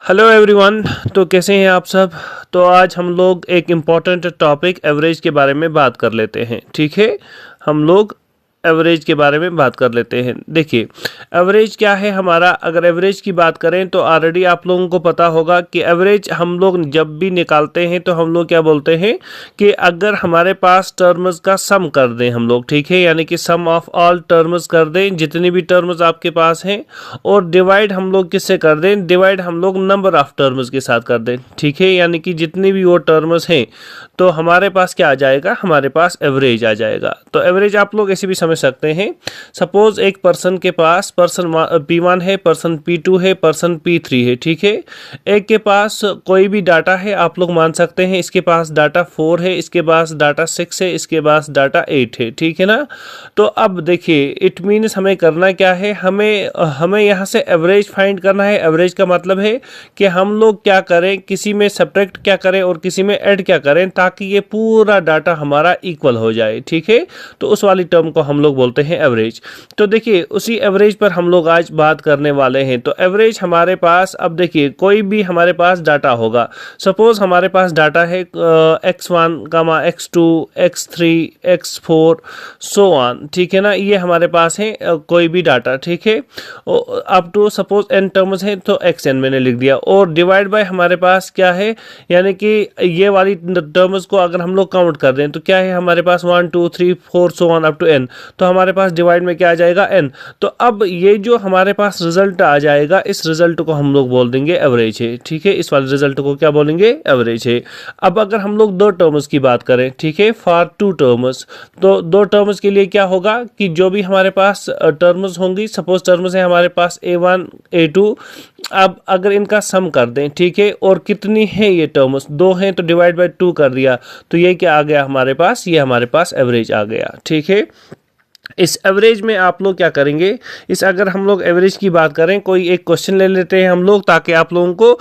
Hello everyone. तो कैसे हैं आप सब। तो आज हम लोग एक इम्पॉर्टेंट टॉपिक एवरेज के बारे में बात कर लेते हैं। ठीक है, हम लोग एवरेज के बारे में बात कर लेते हैं। देखिए, एवरेज क्या है हमारा। अगर एवरेज की बात करें तो ऑलरेडी आप लोगों को पता होगा कि एवरेज हम लोग जब भी निकालते हैं तो हम लोग क्या बोलते हैं कि अगर हमारे पास टर्म्स का सम कर दें हम लोग, ठीक है, यानी कि सम ऑफ ऑल टर्म्स कर दें, जितनी भी टर्म्स आपके पास हैं, और डिवाइड हम लोग किससे कर दें, डिवाइड हम लोग नंबर ऑफ टर्म्स के साथ कर दें। ठीक है, यानी कि जितनी भी वो टर्म्स हैं तो हमारे पास क्या आ जाएगा, हमारे पास एवरेज आ जाएगा। तो एवरेज आप लोग ऐसे भी समझ सकते हैं। सपोज एक पर्सन के पास पर्सन P1 है, पर्सन P2 है, पर्सन P3 है। ठीक है, एक के पास कोई भी डाटा है, आप लोग मान सकते हैं इसके पास डाटा 4 है, इसके पास डाटा 6 है, इसके पास डाटा 8 है। ठीक है ना। तो अब देखिए, इट मीन्स हमें करना क्या है, हमें यहाँ से एवरेज फाइंड करना है। एवरेज का मतलब है कि हम लोग क्या करें, किसी में सब्ट्रैक्ट क्या करें और किसी में ऐड क्या करें, ताकि ये पूरा डाटा हमारा इक्वल हो जाए। ठीक है, तो उस वाली टर्म को हम लोग बोलते हैं एवरेज। तो देखिए, उसी एवरेज पर हम लोग आज बात करने वाले हैं। तो एवरेज हमारे पास, अब देखिए, कोई भी हमारे पास डाटा होगा। सपोज हमारे पास डाटा है x1, x2, x3, x4 so on. ठीक है ना, ये हमारे पास है कोई भी डाटा। ठीक है, up to suppose n terms है तो xn मैंने लिख दिया, और डिवाइड बाय हमारे पास क्या है, यानी कि ये वाली टर्म्स को अगर हम लोग काउंट कर दें तो क्या है हमारे पास 1 2 3 4 so on up to n। तो हमारे पास डिवाइड में क्या आ जाएगा, n। तो अब ये जो हमारे पास रिजल्ट आ जाएगा, इस रिजल्ट को हम लोग बोल देंगे एवरेज है। ठीक है, इस वाले रिजल्ट को क्या बोलेंगे, एवरेज है। अब अगर हम लोग दो टर्म्स की बात करें, ठीक है, फॉर टू टर्म्स, तो दो टर्म्स के लिए क्या होगा कि जो भी हमारे पास टर्म्स होंगी, सपोज टर्म्स है हमारे पास a1 a2, अब अगर इनका सम कर दें, ठीक है, और कितनी है ये टर्म्स, दो हैं तो डिवाइड बाय 2 कर दिया, तो ये क्या आ गया हमारे पास, ये हमारे पास एवरेज आ गया। ठीक है, इस एवरेज में आप लोग क्या करेंगे, इस अगर हम लोग एवरेज की बात करें, कोई एक क्वेश्चन ले लेते हैं हम लोग, ताकि आप लोगों को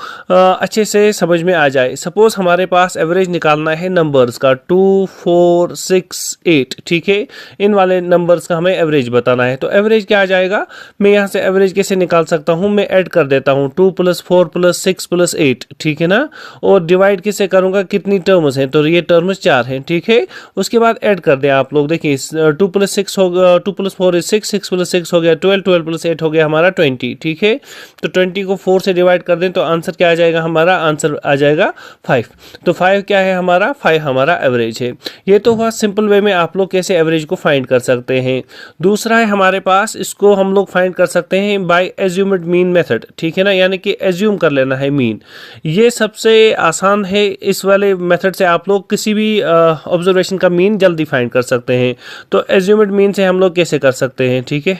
अच्छे से समझ में आ जाए। सपोज हमारे पास एवरेज निकालना है नंबर्स का 2 4 6 8। ठीक है, इन वाले नंबर्स का हमें एवरेज बताना है। तो एवरेज क्या आ जाएगा, मैं यहाँ से एवरेज कैसे निकाल सकता हूँ, मैं ऐड कर देता हूँ 2 + 4 + 6 + 8। ठीक है ना, और डिवाइड किससे करूँगा, कितनी टर्म्स हैं, तो ये टर्म्स 4 हैं। ठीक है, उसके बाद ऐड कर दें आप लोग। देखिए, 2 + 6 होगा, 2 + 4 = 6, 6 + 6 हो गया 12, 12 + 8 हो गया हमारा 20। ठीक है, तो 20 को 4 से डिवाइड कर दें तो आंसर क्या आ जाएगा, हमारा आंसर आ जाएगा 5। तो 5 क्या है हमारा, 5 हमारा एवरेज है। ये तो हुआ सिंपल वे में आप लोग कैसे एवरेज को फाइंड कर सकते हैं। दूसरा है हमारे पास, इसको हम लोग फाइंड कर सकते हैं बाय एज्यूम्ड मीन मेथड। ठीक है ना, यानी कि एज्यूम कर लेना है मीन। ये सबसे आसान है। इस वाले मेथड से आप लोग किसी भी ऑब्जर्वेशन का मीन जल्दी फाइंड कर सकते हैं। तो एज्यूम्ड मीन से हम लोग कैसे कर सकते हैं, ठीक है,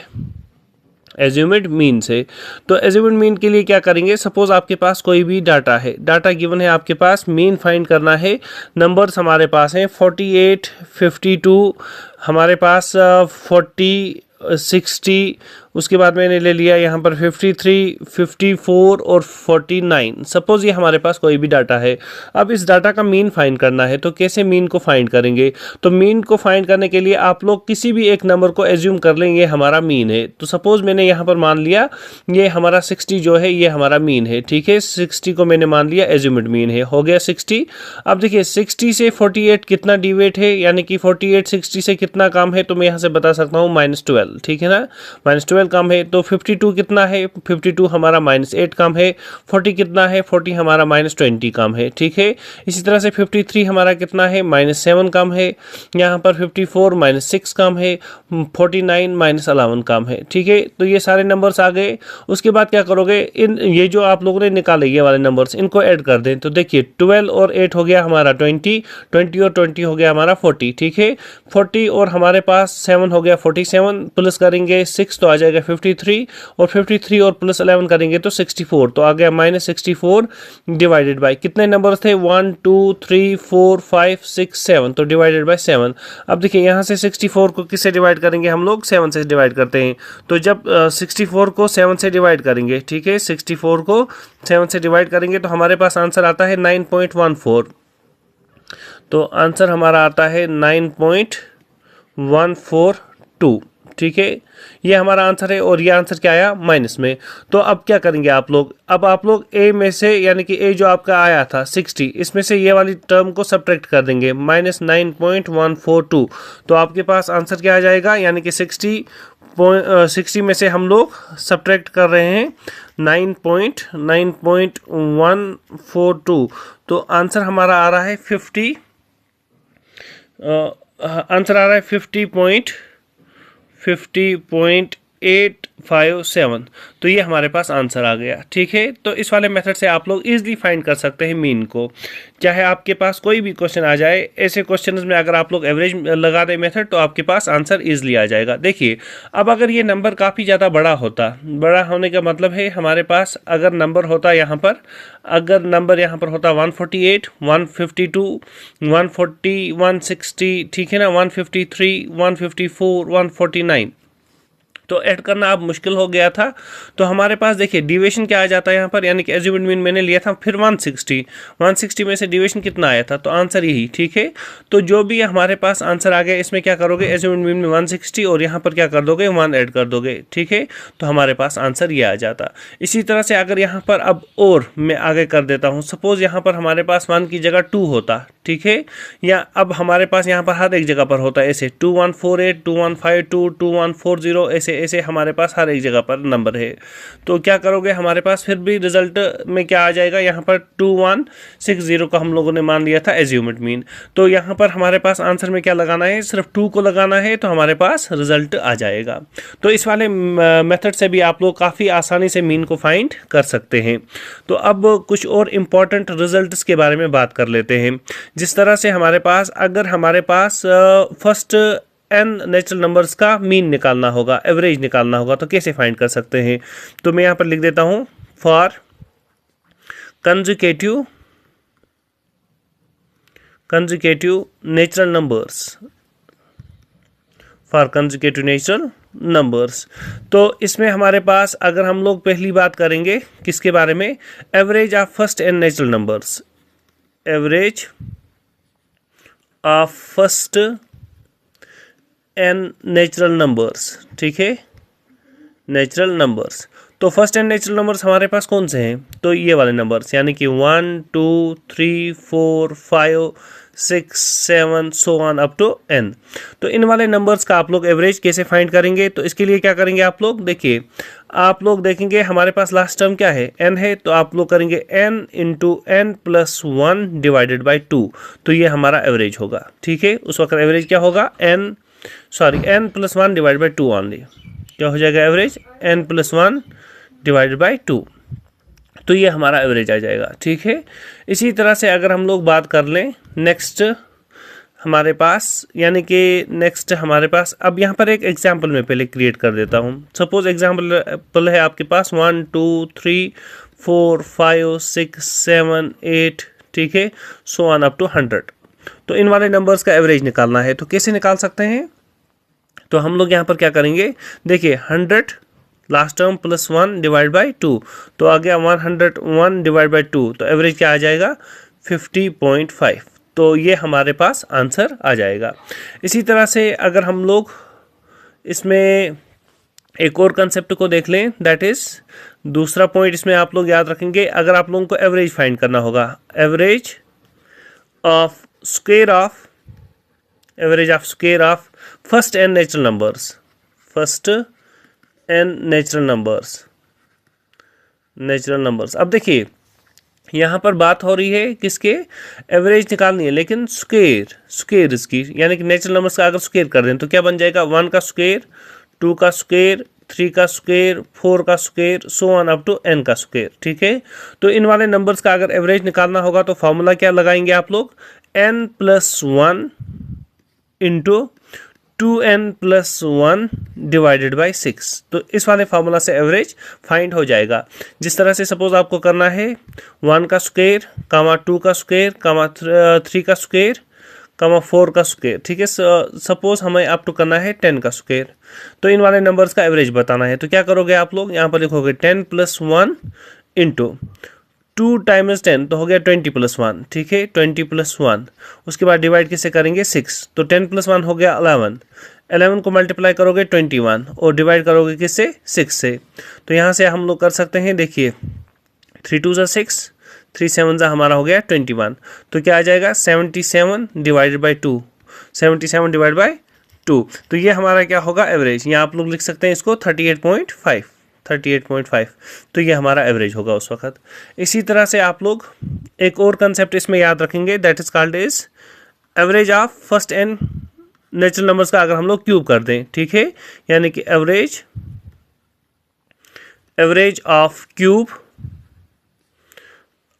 एज्यूम्ड मीन से। तो एज्यूम्ड मीन के लिए क्या करेंगे, सपोज आपके पास कोई भी डाटा है, डाटा गिवन है आपके पास, मीन फाइंड करना है। नंबर्स हमारे पास हैं 48 52, हमारे पास 40 60, उसके बाद मैंने ले लिया यहाँ पर 53 54 और 49। सपोज ये हमारे पास कोई भी डाटा है। अब इस डाटा का मीन फाइंड करना है, तो कैसे मीन को फाइंड करेंगे, तो मीन को फाइंड करने के लिए आप लोग किसी भी एक नंबर को एज्यूम कर लें ये हमारा मीन है। तो सपोज मैंने यहाँ पर मान लिया ये हमारा 60 जो है ये हमारा मीन है। ठीक है, 60 को मैंने मान लिया एज्यूम्ड मीन है, हो गया 60। अब देखिए, 60 से 48 कितना डिविएट है, यानी कि 48 60 से कितना कम है, तो मैं यहाँ से बता सकता हूँ -12। ठीक है ना, -12 कम है। तो 52 कितना है, 52 हमारा -8 कम है। 40 कितना है, 40 हमारा -20 कम है। ठीक है, इसी तरह से 53 हमारा कितना है, -7 कम है। यहाँ पर 54 -6 कम है। 49 -11 कम है। ठीक है, तो ये सारे नंबर्स आ गए। उसके बाद क्या करोगे, इन ये जो आप लोगों ने निकाले ये वाले नंबर्स, इनको ऐड कर दें। तो देखिए, 12 और 8 हो गया हमारा 20, 20 और 20 हो गया हमारा 40। ठीक है, 40 और हमारे पास 7 हो गया 47, प्लस करेंगे 6 तो आ जाएगा 53, और 53 और प्लस 11 करेंगे तो 64, तो आ गया -64 डिवाइडेड बाय कितने नंबर्स थे, 1 2 3 4 5 6 7, तो डिवाइडेड बाय 7। अब देखिए, यहाँ से 64 को किससे डिवाइड करेंगे, हम लोग 7 से डिवाइड करते हैं। तो जब 64 को 7 से डिवाइड करेंगे, ठीक है, 64 को 7 से डिवाइड करेंगे तो हमारे पास आंसर आता है 9.14। तो आंसर हमारा आता है 9.142। ठीक है, ये हमारा आंसर है और ये आंसर क्या आया माइनस में। तो अब क्या करेंगे आप लोग, अब आप लोग ए में से यानी कि ए जो आपका आया था 60, इसमें से ये वाली टर्म को सब्ट्रैक्ट कर देंगे -9.142। तो आपके पास आंसर क्या आ जाएगा, यानी कि 60 में से हम लोग सब्ट्रैक्ट कर रहे हैं 9.142। तो आंसर हमारा आ रहा है 50, आंसर आ रहा है 50.857। तो ये हमारे पास आंसर आ गया। ठीक है, तो इस वाले मेथड से आप लोग इजीली फाइंड कर सकते हैं मीन को। चाहे आपके पास कोई भी क्वेश्चन आ जाए, ऐसे क्वेश्चंस में अगर आप लोग एवरेज लगा दें मेथड, तो आपके पास आंसर इजीली आ जाएगा। देखिए, अब अगर ये नंबर काफ़ी ज़्यादा बड़ा होता, बड़ा होने का मतलब है हमारे पास अगर नंबर होता यहाँ पर, अगर नंबर यहाँ पर होता 148, 152, 140, 160, ठीक है ना, 153, 154, 149, तो ऐड करना अब मुश्किल हो गया था। तो हमारे पास देखिए डिविएशन क्या आ जाता है यहाँ पर, यानी कि एज्यूम्ड मीन मैंने लिया था, फिर 160 में से डिविएशन कितना आया था, तो आंसर यही। ठीक है, तो जो भी हमारे पास आंसर आ गया, इसमें क्या करोगे, एज्यूम्ड मीन में 160 और यहाँ पर क्या कर दोगे, 1 ऐड कर दोगे। ठीक है, तो हमारे पास आंसर ये आ जाता। इसी तरह से अगर यहाँ पर अब और मैं आगे कर देता हूँ, सपोज यहाँ पर हमारे पास 1 की जगह 2 होता, ठीक है, या अब हमारे पास यहाँ पर हर एक जगह पर होता है ऐसे 2148, 2152, 2140, ऐसे हमारे पास हर एक जगह पर नंबर है। तो क्या करोगे, हमारे पास फिर भी रिजल्ट में क्या आ जाएगा, यहाँ पर 2160 का हम लोगों ने मान लिया था एज्यूम्ड मीन। तो यहाँ पर हमारे पास आंसर में क्या लगाना है, सिर्फ 2 को लगाना है, तो हमारे पास रिजल्ट आ जाएगा। तो इस वाले मेथड से भी आप लोग काफ़ी आसानी से मीन को फाइंड कर सकते हैं। तो अब कुछ और इम्पॉर्टेंट रिजल्ट्स के बारे में बात कर लेते हैं। जिस तरह से हमारे पास, अगर हमारे पास फर्स्ट n नेचुरल नंबर्स का मीन निकालना होगा, एवरेज निकालना होगा, तो कैसे फाइंड कर सकते हैं। तो मैं यहाँ पर लिख देता हूँ, for consecutive natural numbers, for consecutive natural numbers. तो इसमें हमारे पास अगर हम लोग पहली बात करेंगे किसके बारे में, average of first n natural numbers, average of first n natural numbers. ठीक है, नेचुरल नंबर्स। तो फर्स्ट n नेचुरल नंबर्स हमारे पास कौन से हैं, तो ये वाले नंबर्स, यानी कि 1 2 3 4 5 6 7 so on up to n। तो इन वाले नंबर्स का आप लोग एवरेज कैसे फाइंड करेंगे, तो इसके लिए क्या करेंगे आप लोग, देखिए आप लोग देखेंगे हमारे पास लास्ट टर्म क्या है, n है, तो आप लोग करेंगे n into n plus 1 divided by 2। तो ये हमारा एवरेज होगा। ठीक है, उस वक्त एवरेज क्या होगा, n plus 1 divide by 2 only, क्या हो जाएगा average, n plus 1 divided by 2। तो ये हमारा एवरेज आ जाएगा। ठीक है, इसी तरह से अगर हम लोग बात कर लें नेक्स्ट हमारे पास, यानी कि नेक्स्ट हमारे पास, अब यहाँ पर एक एग्जाम्पल मैं पहले क्रिएट कर देता हूँ। सपोज एग्जाम्पल है आपके पास 1 2 3 4 5 6 7 8, ठीक है, सो ऑन अप टू 100। तो इन वाले नंबर्स का एवरेज निकालना है, तो कैसे निकाल सकते हैं, तो हम लोग यहाँ पर क्या करेंगे, देखिए 100 last term plus 1 divide by 2, तो आ गया 101 डिवाइड बाई 2, तो एवरेज क्या आ जाएगा 50.5। तो ये हमारे पास आंसर आ जाएगा। इसी तरह से अगर हम लोग इसमें एक और कंसेप्ट को देख लें, दैट इज दूसरा पॉइंट इसमें आप लोग याद रखेंगे, अगर आप लोगों को एवरेज फाइंड करना होगा, average of square of first n natural numbers, first n natural numbers. अब देखिए यहाँ पर बात हो रही है किसके, एवरेज निकालनी है, लेकिन स्क्वायर इसकी, यानी कि नेचुरल नंबर्स का अगर स्क्वायर कर दें तो क्या बन जाएगा, 1 का स्क्वायर, 2 का स्क्वायर, 3 का स्क्वायर, 4 का square, so on up to n का स्क्वायर। ठीक है, तो इन वाले नंबर्स का अगर एवरेज निकालना होगा तो फॉर्मूला क्या लगाएंगे आप लोग, n plus 1 into 2n plus 1 divided by 6। तो इस वाले फार्मूला से एवरेज फाइंड हो जाएगा। जिस तरह से सपोज आपको करना है 1 का स्क्वायर, 2 का स्क्वायर, 3 का स्क्वायर, 4 का स्क्वायर। ठीक है, सपोज हमें अप टू करना है 10 का स्क्वायर। तो इन वाले नंबर्स का एवरेज बताना है, तो क्या करोगे आप लोग, यहाँ पर लिखोगे 10 प्लस 1 इंटू 2 टाइम्स 10, तो हो गया 20 प्लस 1। ठीक है, 20 प्लस 1, उसके बाद डिवाइड किससे करेंगे 6, तो 10 प्लस 1 हो गया 11, 11 को मल्टीप्लाई करोगे 21 और डिवाइड करोगे किससे, 6 से। तो यहाँ से हम लोग कर सकते हैं, देखिए 3 2 ज़ा 6, 3 7 ज़ा हमारा हो गया 21। तो क्या आ जाएगा 77 डिवाइडेड बाई 2, 77 डिवाइड बाई 2। तो ये हमारा क्या होगा, एवरेज। यहाँ आप लोग लिख सकते हैं इसको 38.5, 38.5। तो ये हमारा एवरेज होगा उस वक्त। इसी तरह से आप लोग एक और कंसेप्ट इसमें याद रखेंगे, that is called is average of first N natural numbers का अगर हम लोग क्यूब कर दें, ठीक है, यानी कि average of cube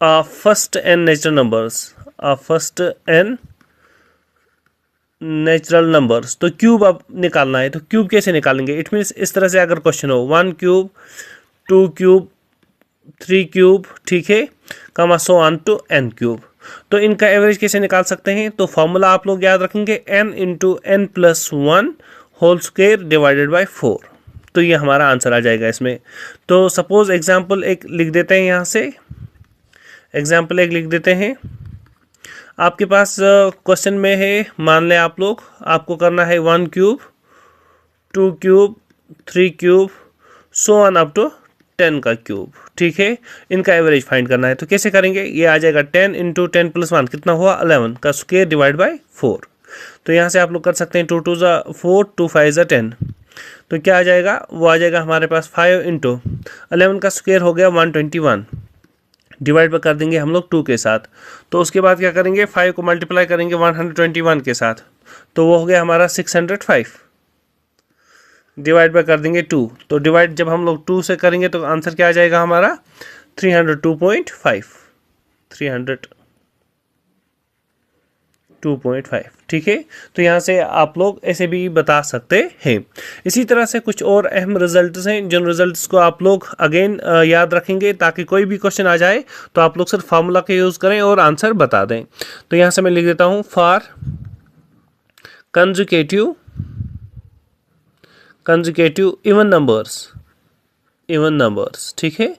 of first N natural numbers, of first N natural numbers. तो क्यूब अब निकालना है, तो क्यूब कैसे निकालेंगे, इट मीन्स इस तरह से अगर क्वेश्चन हो 1 क्यूब 2 क्यूब 3 क्यूब, ठीक है, comma so on to n cube. तो इनका एवरेज कैसे निकाल सकते हैं, तो फॉर्मूला आप लोग याद रखेंगे n into n plus 1 whole square divided by 4। तो ये हमारा आंसर आ जाएगा इसमें। तो सपोज एग्जाम्पल एक लिख देते हैं, यहाँ से एग्जाम्पल एक लिख देते हैं। आपके पास क्वेश्चन में है, मान लें आप लोग, आपको करना है 1 cube 2 cube 3 cube so on up to 10 का क्यूब, ठीक है। इनका एवरेज फाइंड करना है, तो कैसे करेंगे, ये आ जाएगा 10 इंटू 10 प्लस 1 कितना हुआ 11 का स्क्वायर डिवाइड बाई 4। तो यहाँ से आप लोग कर सकते हैं 2 2 ज़ा 4 2 5 ज़ा 10। तो क्या आ जाएगा, वो आ जाएगा हमारे पास 5 इंटू 11 का स्क्वायर हो गया 121, डिवाइड कर देंगे हम लोग 2 के साथ। तो उसके बाद क्या करेंगे, 5 को मल्टीप्लाई करेंगे 121 के साथ, तो वो हो गया हमारा 605, डिवाइड कर देंगे 2। तो डिवाइड जब हम लोग 2 से करेंगे तो आंसर क्या आ जाएगा हमारा 302.5, 302.5, ठीक है। तो यहाँ से आप लोग ऐसे भी बता सकते हैं। इसी तरह से कुछ और अहम रिजल्ट्स हैं, जिन रिजल्ट्स को आप लोग अगेन याद रखेंगे, ताकि कोई भी क्वेश्चन आ जाए तो आप लोग सिर्फ फार्मूला का यूज़ करें और आंसर बता दें। तो यहाँ से मैं लिख देता हूँ, फॉर कंजुगेटिव इवन नंबर्स, ठीक है,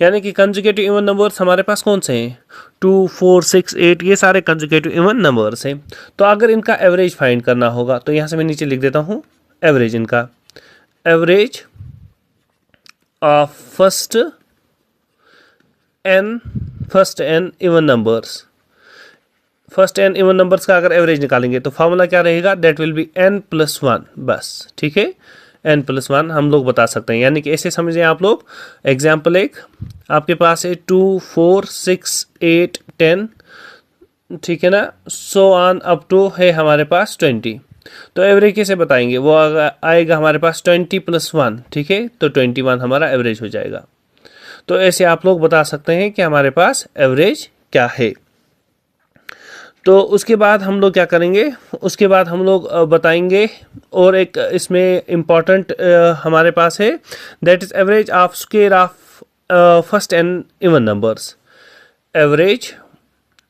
यानी कि कंजुगेटिव इवन नंबर्स हमारे पास कौन से हैं, 2 4 6 8, ये सारे कंजुगेटिव इवन नंबर्स हैं। तो अगर इनका एवरेज फाइंड करना होगा, तो यहाँ से मैं नीचे लिख देता हूँ एवरेज, इनका average of first N even numbers, first N even numbers का अगर एवरेज निकालेंगे तो फॉर्मूला क्या रहेगा, that will be n plus 1, बस, ठीक है, n प्लस 1 हम लोग बता सकते हैं। यानी कि ऐसे समझें आप लोग, एग्जाम्पल एक आपके पास है 2 4 6 8 10, ठीक है ना, सो ऑन अप टू है हमारे पास 20। तो एवरेज कैसे बताएंगे, वो आएगा हमारे पास 20 प्लस 1, ठीक है, तो 21 हमारा एवरेज हो जाएगा। तो ऐसे आप लोग बता सकते हैं कि हमारे पास एवरेज क्या है। तो उसके बाद हम लोग क्या करेंगे, उसके बाद हम लोग बताएंगे, और एक इसमें इम्पॉर्टेंट हमारे पास है, that is average of square of first N even numbers. Average,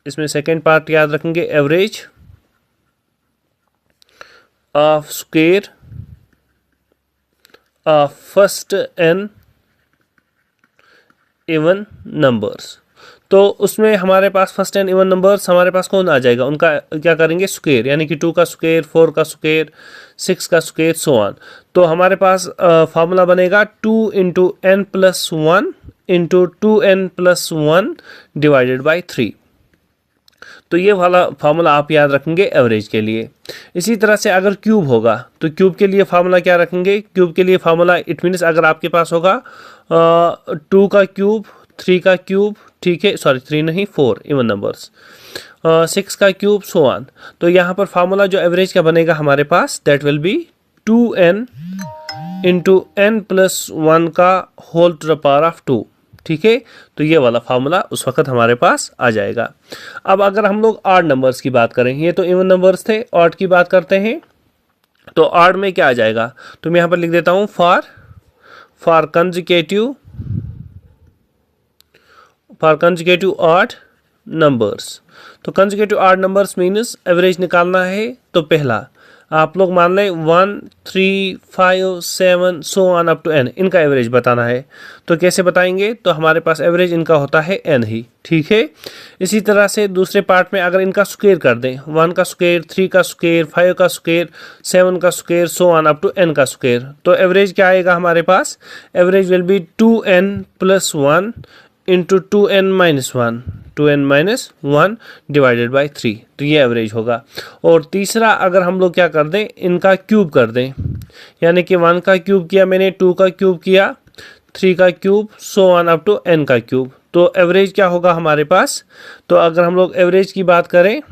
इसमें सेकेंड पार्ट याद रखेंगे, average of square of first N even numbers. तो उसमें हमारे पास फर्स्ट एन इवन नंबर्स हमारे पास कौन आ जाएगा, उनका क्या करेंगे, स्क्वायर, यानी कि 2 का स्क्वायर 4 का स्क्वायर 6 का स्क्वायर सो ऑन। तो हमारे पास फार्मूला बनेगा 2 into N plus 1 into 2n plus 1 divided by 3। तो ये वाला फार्मूला आप याद रखेंगे एवरेज के लिए। इसी तरह से अगर क्यूब होगा तो क्यूब के लिए फार्मूला क्या रखेंगे, क्यूब के लिए फार्मूला इट मीन्स अगर आपके पास होगा 2 का क्यूब 3 का क्यूब, ठीक है, सॉरी 3 नहीं 4 इवन नंबर्स, 6 का क्यूब सो ऑन। तो यहाँ पर फार्मूला जो एवरेज का बनेगा हमारे पास, that will be 2n into n plus 1 का whole to the power of 2, ठीक है। तो ये वाला फार्मूला उस वक्त हमारे पास आ जाएगा। अब अगर हम लोग ऑड नंबर्स की बात करें, ये तो इवन नंबर्स थे, ऑड की बात करते हैं, तो ऑड में क्या आ जाएगा, तो मैं यहाँ पर लिख देता हूँ फॉर कंजुगेटिव ऑड नंबर्स। तो conjugative odd numbers means average निकालना है, तो पहला आप लोग मान लें 1, 3, 5, 7 so on up to n, इनका एवरेज बताना है। तो कैसे बताएंगे, तो हमारे पास एवरेज इनका होता है n ही, ठीक है। इसी तरह से दूसरे पार्ट में अगर इनका स्क्वायर कर दें, 1 का स्क्वायर, 3 का स्क्वायर, 5 का स्क्वायर, 7 का square, so on up to n का स्क्वायर, तो एवरेज क्या आएगा हमारे पास, average will be 2n + 1 into 2n-1 divided by 3, तो ये एवरेज होगा। और तीसरा अगर हम लोग क्या कर दें, इनका क्यूब कर दें, यानी कि 1 का क्यूब किया मैंने, 2 का क्यूब किया, 3 का cube, so on up to n का क्यूब, तो एवरेज क्या होगा हमारे पास। तो अगर हम लोग एवरेज की बात करें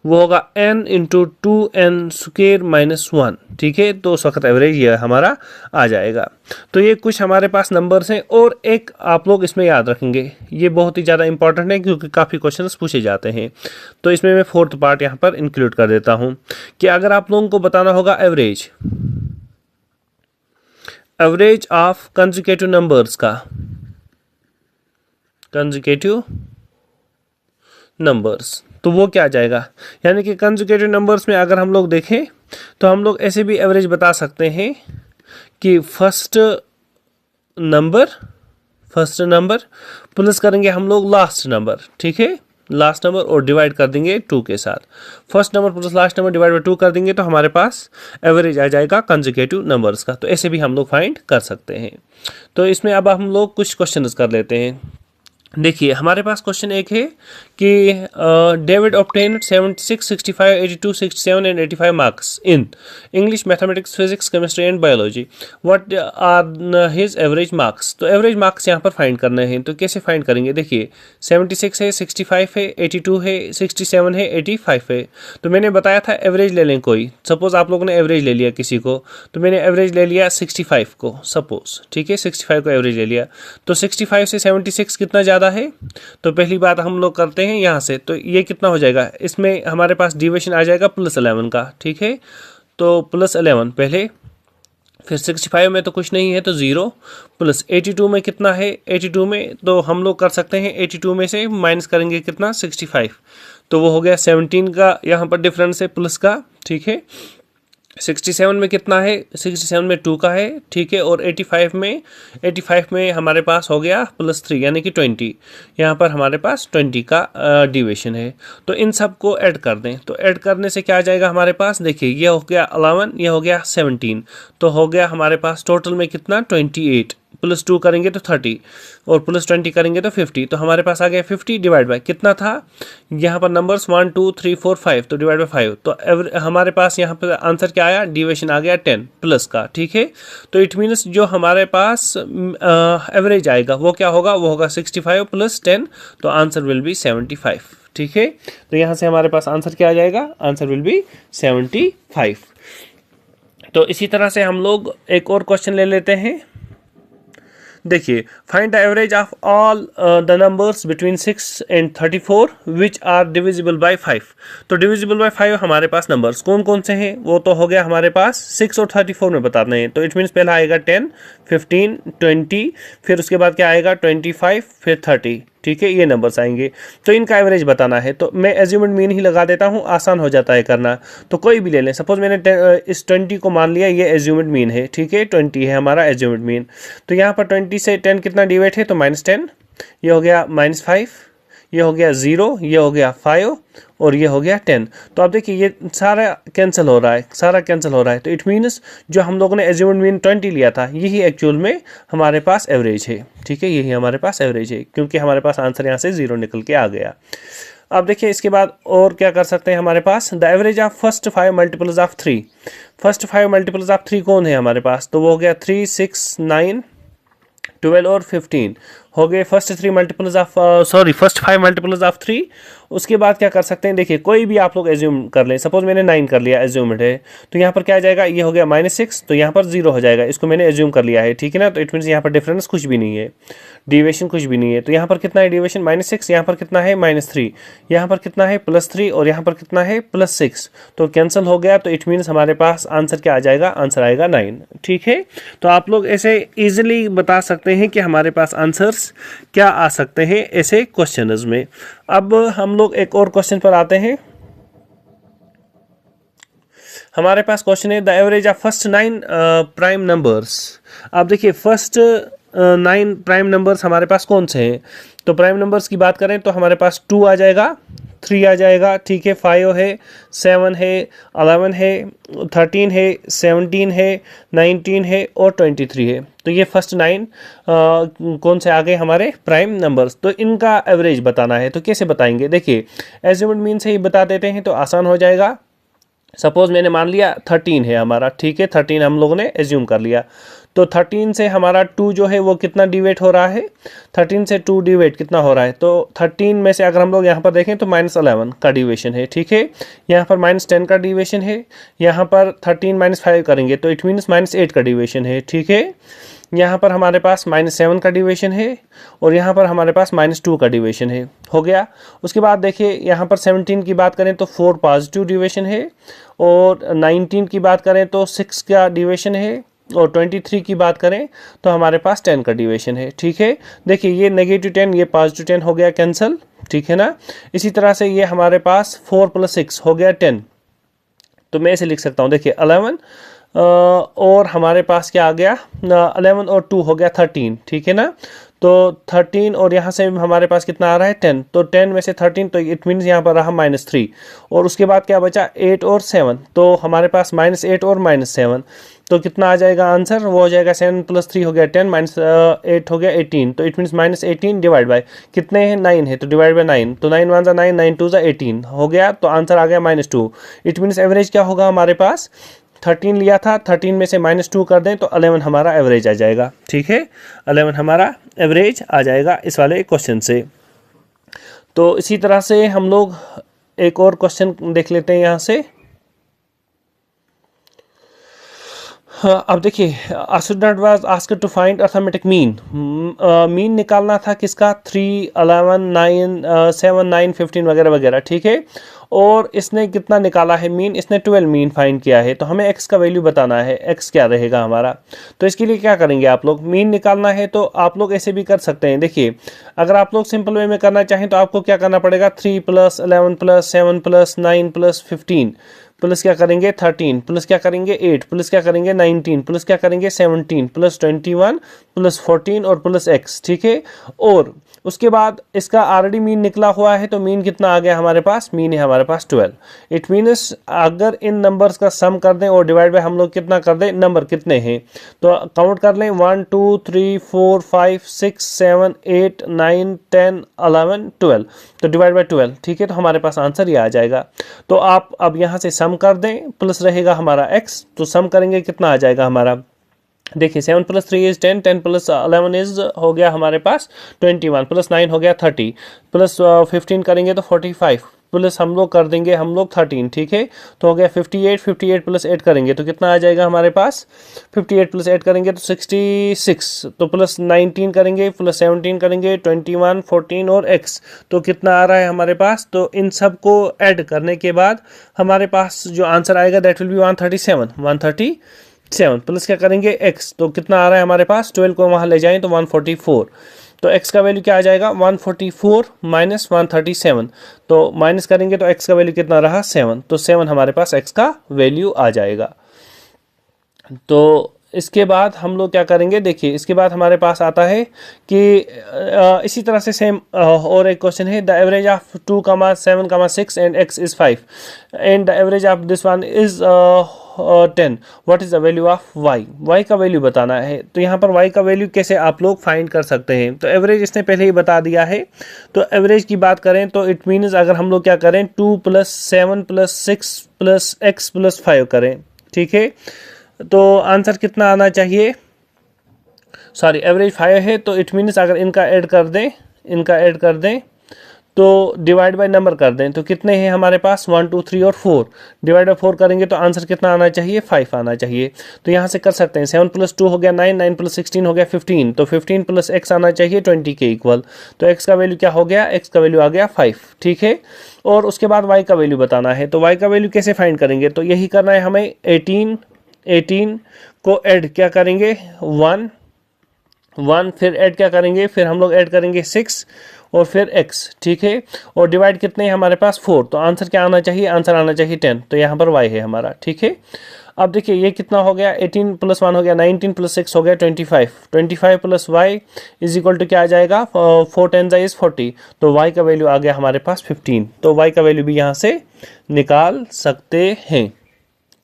वो होगा n इंटू 2n² - 1, ठीक है। तो उस वक्त एवरेज ये हमारा आ जाएगा। तो ये कुछ हमारे पास नंबर्स हैं। और एक आप लोग इसमें याद रखेंगे, ये बहुत ही ज़्यादा इंपॉर्टेंट है क्योंकि काफ़ी क्वेश्चंस पूछे जाते हैं। तो इसमें मैं 4th पार्ट यहाँ पर इंक्लूड कर देता हूँ कि अगर आप लोगों को बताना होगा एवरेज ऑफ कंसेक्यूटिव नंबर्स का, कंसेक्यूटिव नंबर्स, तो वो क्या आ जाएगा, यानी कि कंसेक्यूटिव नंबर्स में अगर हम लोग देखें तो हम लोग ऐसे भी एवरेज बता सकते हैं कि फर्स्ट नंबर प्लस करेंगे हम लोग लास्ट नंबर, ठीक है, लास्ट नंबर, और डिवाइड कर देंगे 2 के साथ। First number plus last number divide by 2 कर देंगे तो हमारे पास एवरेज आ जाएगा कंसेक्यूटिव नंबर्स का। तो ऐसे भी हम लोग फाइंड कर सकते हैं। तो इसमें अब हम लोग कुछ क्वेश्चंस कर लेते हैं। देखिए हमारे पास क्वेश्चन एक है कि David obtained 76, 65, 82, 67 and 85 marks in English, mathematics, physics, chemistry and biology. What are his average marks. तो एवरेज मार्क्स यहाँ पर फाइंड करने हैं। तो कैसे फाइंड करेंगे, देखिए 76 है, 65 है, 82 है, 67 है, 85 है। तो मैंने बताया था एवरेज ले लें कोई, सपोज आप लोगों ने एवरेज ले लिया किसी को, तो मैंने एवरेज ले लिया 65 को सपोज, ठीक है, 65 को एवरेज ले लिया। तो 65 से 76 कितना ज़्यादा है, तो पहली बात हम लोग करते हैं यहाँ से, तो ये कितना हो जाएगा, इसमें हमारे पास डिविएशन आ जाएगा +11 का, ठीक है। तो +11 पहले, फिर 65 में तो कुछ नहीं है तो 0, प्लस 82 में कितना है, 82 में तो हम लोग कर सकते हैं 82 में से माइनस करेंगे कितना 65, तो वो हो गया 17 का यहाँ पर डिफरेंस है प्लस का, ठीक है। 67 में कितना है, 67 में 2 का है, ठीक है। और 85 में हमारे पास हो गया +3 यानी कि 20, यहाँ पर हमारे पास 20 का डिविएशन है। तो इन सब को ऐड कर दें, तो ऐड करने से क्या आ जाएगा हमारे पास, देखिए ये हो गया 11, ये हो गया 17, तो हो गया हमारे पास टोटल में कितना 28, +2 करेंगे तो 30 और +20 करेंगे तो 50, तो हमारे पास आ गया 50 डिवाइड बाय कितना था, यहाँ पर नंबर्स 1, 2, 3, 4, 5, तो डिवाइड बाय 5, तो हमारे पास यहाँ पर आंसर क्या आया, डिविएशन आ गया 10 प्लस का, ठीक है। तो इट मीन्स जो हमारे पास एवरेज आएगा वो क्या होगा, वो होगा 65 + 10, तो आंसर विल बी 75, ठीक है। तो यहाँ से हमारे पास आंसर क्या आ जाएगा, आंसर विल बी 75। तो इसी तरह से हम लोग एक और क्वेश्चन ले लेते हैं। देखिए find the average of all the numbers between 6 and 34 which are divisible by 5। तो डिविजिबल बाय 5 हमारे पास नंबर्स कौन कौन से हैं, वो तो हो गया हमारे पास 6 और 34 में बताने हैं। तो इट मीन्स पहला आएगा 10, 15, 20, फिर उसके बाद क्या आएगा 25, फिर 30, ठीक है, ये नंबर्स आएंगे। तो इनका एवरेज बताना है, तो मैं एज्यूम्ड मीन ही लगा देता हूँ, आसान हो जाता है करना। तो कोई भी ले लें, सपोज मैंने इस 20 को मान लिया ये एज्यूम्ड मीन है, ठीक है, 20 है हमारा एज्यूम्ड मीन। तो यहाँ पर 20 से 10 कितना डिवाइड है, तो -10, ये हो गया -5, ये हो गया 0, ये हो गया 5 और ये हो गया 10। तो आप देखिए ये सारा कैंसिल हो रहा है, सारा कैंसिल हो रहा है। तो इट मीन्स जो हम लोगों ने एज्यूम्ड मीन 20 लिया था यही एक्चुअल में हमारे पास एवरेज है, ठीक है, यही हमारे पास एवरेज है, क्योंकि हमारे पास आंसर यहाँ से 0 निकल के आ गया। अब देखिए इसके बाद और क्या कर सकते हैं हमारे पास, the average of first 5 multiples of 3। First 5 multiples of 3 कौन है हमारे पास, तो वो हो गया 3, 6, 9, 12 और 15 हो गए फर्स्ट 5 मल्टीपल्स ऑफ 3। उसके बाद क्या कर सकते हैं, देखिए कोई भी आप लोग एज्यूम कर लें, सपोज मैंने 9 कर लिया एज्यूम्ड है, तो यहाँ पर क्या आ जाएगा, ये हो गया -6, तो यहाँ पर 0 हो जाएगा, इसको मैंने एज्यूम कर लिया है, ठीक है ना। तो इट मीन्स यहाँ पर डिफरेंस कुछ भी नहीं है, डिविएशन कुछ भी नहीं है। तो यहाँ पर कितना है डिविएशन, -6, यहाँ पर कितना है -3, यहाँ पर कितना है +3 और यहाँ पर कितना है +6, तो कैंसिल हो गया। तो इट मीन्स हमारे पास आंसर क्या आ जाएगा, आंसर आएगा 9, ठीक है। तो आप लोग ऐसे इजीली बता सकते हैं कि हमारे पास आंसर्स क्या आ सकते हैं ऐसे क्वेश्चंस में। अब हम लोग एक और क्वेश्चन पर आते हैं। हमारे पास क्वेश्चन है the average of first 9 prime numbers. अब देखिए फर्स्ट 9 प्राइम नंबर्स हमारे पास कौन से हैं। तो प्राइम नंबर्स की बात करें तो हमारे पास 2 आ जाएगा, 3 आ जाएगा, ठीक है, 5 है, 7 है, 11 है, 13 है, 17 है, 19 है और 23 है। तो ये फर्स्ट 9 कौन से आ गए हमारे प्राइम नंबर्स। तो इनका एवरेज बताना है, तो कैसे बताएंगे। देखिए एज्यूम्ड मीन से ही बता देते हैं तो आसान हो जाएगा। सपोज मैंने मान लिया 13 है हमारा, ठीक है, 13 हम लोगों ने एज्यूम कर लिया। तो 13 से हमारा 2 जो है वो कितना डिवाइड हो रहा है, 13 से 2 डिवाइड कितना हो रहा है। तो 13 में से अगर हम लोग यहाँ पर देखें तो -11 का डिविएशन है, ठीक है, यहाँ पर -10 का डिविएशन है, यहाँ पर 13 -5 करेंगे तो इट मीन्स -8 का डिविएशन है, ठीक है, यहाँ पर हमारे पास -7 का डिविएशन है और यहाँ पर हमारे पास -2 का डिविएशन है, हो गया। उसके बाद देखिए यहाँ पर 17 की बात करें तो 4 पॉजिटिव डिविएशन है और 19 की बात करें तो 6 का डिविएशन है और 23 की बात करें तो हमारे पास 10 का डिविएशन है, ठीक है। देखिए ये -10 ये +10 हो गया कैंसिल, ठीक है ना। इसी तरह से ये हमारे पास 4 + 6 हो गया 10। तो मैं ऐसे लिख सकता हूँ, देखिए 11 और हमारे पास क्या आ गया 11 और 2 हो गया 13, ठीक है ना। तो 13 और यहाँ से हमारे पास कितना आ रहा है 10, तो 10 में से 13 तो इट मीन्स यहाँ पर रहा -3 और उसके बाद क्या बचा 8 और 7। तो हमारे पास -8 और -7 तो कितना आ जाएगा आंसर, वो हो जाएगा 7 + 3 हो गया 10 -8 हो गया 18। तो इट मीन्स -18 डिवाइड बाय कितने हैं 9 है तो डिवाइड बाय 9, तो 9 1 9 9 2 18 हो गया। तो आंसर आ गया -2। इट मीन्स एवरेज क्या होगा हमारे पास 13 लिया था, 13 में से -2 कर दें तो 11 हमारा एवरेज आ जाएगा, ठीक है, 11 हमारा एवरेज आ जाएगा इस वाले क्वेश्चन से। तो इसी तरह से हम लोग एक और क्वेश्चन देख लेते हैं यहाँ से। अब देखिए a student was asked to find arithmetic mean। Mean निकालना था किसका 3 11 9 7 9 15 वगैरह वगैरह, ठीक है। और इसने कितना निकाला है मीन, इसने 12 मीन फाइंड किया है। तो हमें x का वैल्यू बताना है, x क्या रहेगा हमारा। तो इसके लिए क्या करेंगे आप लोग, मीन निकालना है तो आप लोग ऐसे भी कर सकते हैं। देखिए अगर आप लोग सिंपल वे में करना चाहें तो आपको क्या करना पड़ेगा 3 + 11 + 7 + 9 + 15 प्लस क्या करेंगे 13 प्लस क्या करेंगे 8 प्लस क्या करेंगे 19 प्लस क्या करेंगे 17 प्लस 21 प्लस 14 और प्लस x, ठीक है। और उसके बाद इसका ऑलरेडी मीन निकला हुआ है तो मीन कितना आ गया हमारे पास, मीन है हमारे पास 12। इट मीन्स अगर इन नंबर्स का सम कर दें और डिवाइड बाय हम लोग कितना कर दें, नंबर कितने हैं तो काउंट कर लें 1 2 3 4 5 6 7 8 9 10 11 12 तो डिवाइड बाय 12, ठीक है। तो हमारे पास आंसर ये आ जाएगा। तो आप अब यहाँ से सम कर दें, प्लस रहेगा हमारा x, तो सम करेंगे कितना आ जाएगा हमारा, देखिए 7 + 3 इज 10, 10 + 11 इज हो गया हमारे पास 21 प्लस 9 हो गया 30 प्लस 15 करेंगे तो 45 प्लस हम लोग कर देंगे हम लोग 13, ठीक है। तो हो गया 58, 58 प्लस 8 करेंगे तो कितना आ जाएगा हमारे पास 58 प्लस 8 करेंगे तो 66, तो प्लस 19 करेंगे प्लस 17 करेंगे 21 14 और x, तो कितना आ रहा है हमारे पास। तो इन सब को ऐड करने के बाद हमारे पास जो आंसर आएगा दैट विल बी 137 प्लस क्या करेंगे x, तो कितना आ रहा है हमारे पास 12 को वहाँ ले जाएं तो 144। तो x का वैल्यू क्या आ जाएगा 144 माइनस 137, तो माइनस करेंगे तो x का वैल्यू कितना रहा 7, तो 7 हमारे पास x का वैल्यू आ जाएगा। तो इसके बाद हम लोग क्या करेंगे, देखिए इसके बाद हमारे पास आता है कि इसी तरह से सेम और एक क्वेश्चन है the average of 2, 7, 6 and x is 5 and the average of this one is 10, what is the value of y का वैल्यू बताना है। तो यहाँ पर y का वैल्यू कैसे आप लोग फाइंड कर सकते हैं, तो एवरेज इसने पहले ही बता दिया है। तो एवरेज की बात करें तो इट मीन्स अगर हम लोग क्या करें 2 + 7 + 6 + x + 5 करें, ठीक है। तो आंसर कितना आना चाहिए, सॉरी एवरेज 5 है तो इट मीन्स अगर इनका ऐड कर दें तो डिवाइड बाय नंबर कर दें तो कितने हैं हमारे पास 1 2 3 और 4, डिवाइड बाय 4 करेंगे तो आंसर कितना आना चाहिए 5 आना चाहिए। तो यहाँ से कर सकते हैं 7 + 2 हो गया 9, 9 + 16 हो गया 15, तो 15 + x आना चाहिए 20 के इक्वल। तो x का वैल्यू क्या हो गया, x का वैल्यू आ गया 5, ठीक है। और उसके बाद y का वैल्यू बताना है, तो y का वैल्यू कैसे फाइंड करेंगे, तो यही करना है हमें 18 को ऐड क्या करेंगे 1 फिर ऐड क्या करेंगे, फिर हम लोग ऐड करेंगे 6 और फिर x, ठीक है। और डिवाइड कितने हैं हमारे पास 4, तो आंसर क्या आना चाहिए, आंसर आना चाहिए 10, तो यहाँ पर y है हमारा, ठीक है। अब देखिए ये कितना हो गया, 18 + 1 हो गया 19 + 6 हो गया 25, 25 + y इज इक्वल टू क्या आ जाएगा, 4 10 इज 40, तो y का वैल्यू आ गया हमारे पास 15, तो y का वैल्यू भी यहाँ से निकाल सकते हैं,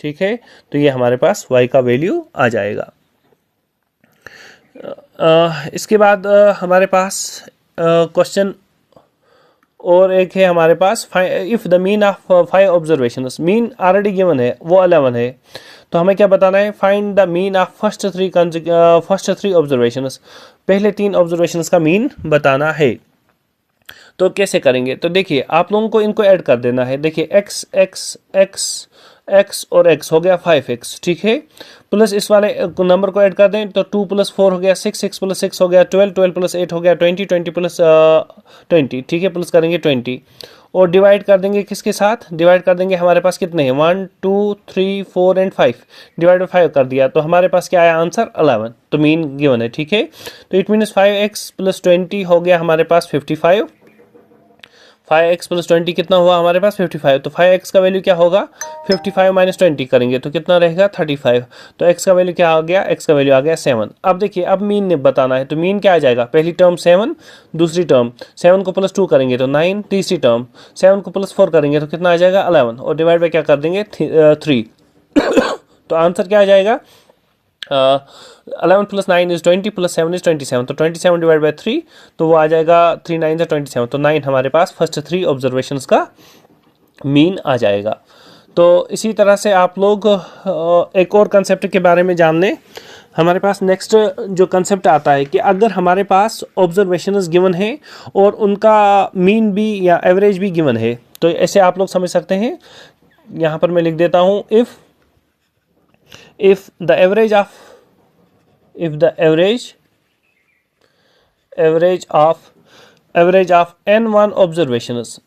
ठीक है। तो ये हमारे पास y का वैल्यू आ जाएगा। इसके बाद हमारे पास क्वेश्चन और एक है हमारे पास, if the mean of 5 observations, mean already given है वो 11 है, तो हमें क्या बताना है, find the mean of first 3 observations, पहले 3 ऑब्जर्वेशंस का मीन बताना है। तो कैसे करेंगे, तो देखिए आप लोगों को इनको ऐड कर देना है। देखिए x x x x और x हो गया 5x, ठीक है, प्लस इस वाले नंबर को ऐड कर दें तो 2 + 4 हो गया 6, 6 + 6 हो गया 12, 12 + 8 हो गया 20, 20 + 20, ठीक है, प्लस करेंगे 20 और डिवाइड कर देंगे किसके साथ, डिवाइड कर देंगे हमारे पास कितने हैं 1 2 3 4 एंड 5, डिवाइड बाई 5 कर दिया तो हमारे पास क्या आया आंसर 11, तो मीन गिवन है, ठीक है। तो इट मीन्स 5x + 20 हो गया हमारे पास 55, 5x + 20 कितना हुआ हमारे पास 55, तो 5x का वैल्यू क्या होगा, 55 - 20 करेंगे तो कितना रहेगा 35, तो x का वैल्यू क्या आ गया, x का वैल्यू आ गया 7। अब देखिए अब मीन ने बताना है, तो मीन क्या आ जाएगा, पहली टर्म 7, दूसरी टर्म 7 को +2 करेंगे तो 9, तीसरी टर्म 7 को +4 करेंगे तो कितना आ जाएगा 11 और डिवाइड बाई क्या कर देंगे 3 तो आंसर क्या आ जाएगा, 11 + 9 = 20 + 7 = 27, तो 27 डिवाइड बाई 3 तो वो आ जाएगा 3 9 से 27, तो 9 हमारे पास फर्स्ट 3 ऑब्जर्वेशंस का मीन आ जाएगा। तो इसी तरह से आप लोग एक और कंसेप्ट के बारे में जान लें। हमारे पास नेक्स्ट जो कंसेप्ट आता है कि अगर हमारे पास ऑब्जर्वेशंस गिवन है और उनका मीन भी या एवरेज भी गिवन है, तो ऐसे आप लोग समझ सकते हैं। यहाँ पर मैं लिख देता हूँ, if the average of n1 observations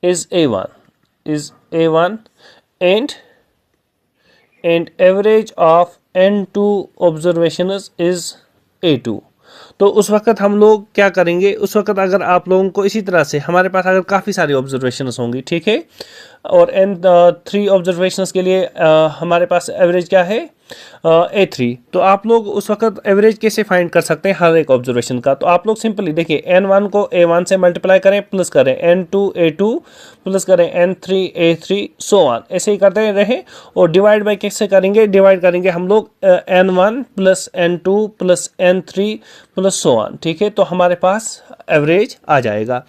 is a1 and average of n2 observations is a2, तो उस वक्त हम लोग क्या करेंगे, उस वक्त अगर आप लोगों को इसी तरह से हमारे पास अगर काफ़ी सारी ऑब्जर्वेशंस होंगी, ठीक है, और n3 ऑब्जर्वेशंस के लिए हमारे पास एवरेज क्या है a3, तो आप लोग उस वक्त एवरेज कैसे फाइंड कर सकते हैं हर एक ऑब्जर्वेशन का, तो आप लोग सिंपली देखिए n1 को a1 से मल्टीप्लाई करें प्लस करें n2 a2 प्लस करें n3 a3 सो ऑन, ऐसे ही करते रहें और डिवाइड बाय कैसे करेंगे, डिवाइड करेंगे हम लोग n1 + n2 + n3 plus so on, ठीक है, तो हमारे पास एवरेज आ जाएगा।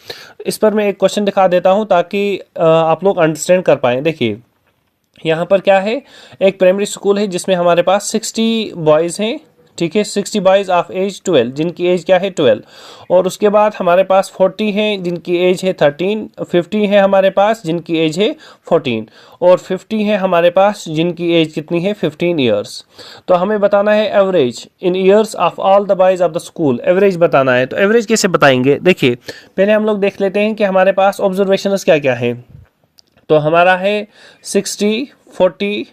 इस पर मैं एक क्वेश्चन दिखा देता हूं ताकि आप लोग अंडरस्टैंड कर पाएँ। देखिए यहाँ पर क्या है, एक प्राइमरी स्कूल है जिसमें हमारे पास 60 बॉयज़ हैं, ठीक है, 60 बॉयज़ ऑफ एज 12, जिनकी एज क्या है 12, और उसके बाद हमारे पास 40 हैं जिनकी एज है 13, 50 है हमारे पास जिनकी एज है 14, और 50 है हमारे पास जिनकी एज कितनी है 15 ईयर्स। तो हमें बताना है average in years of all the boys of the school, average बताना है। तो एवरेज कैसे बताएंगे, देखिए पहले हम लोग देख लेते हैं कि हमारे पास ऑब्जर्वेशंस क्या क्या है। तो हमारा है 60 40,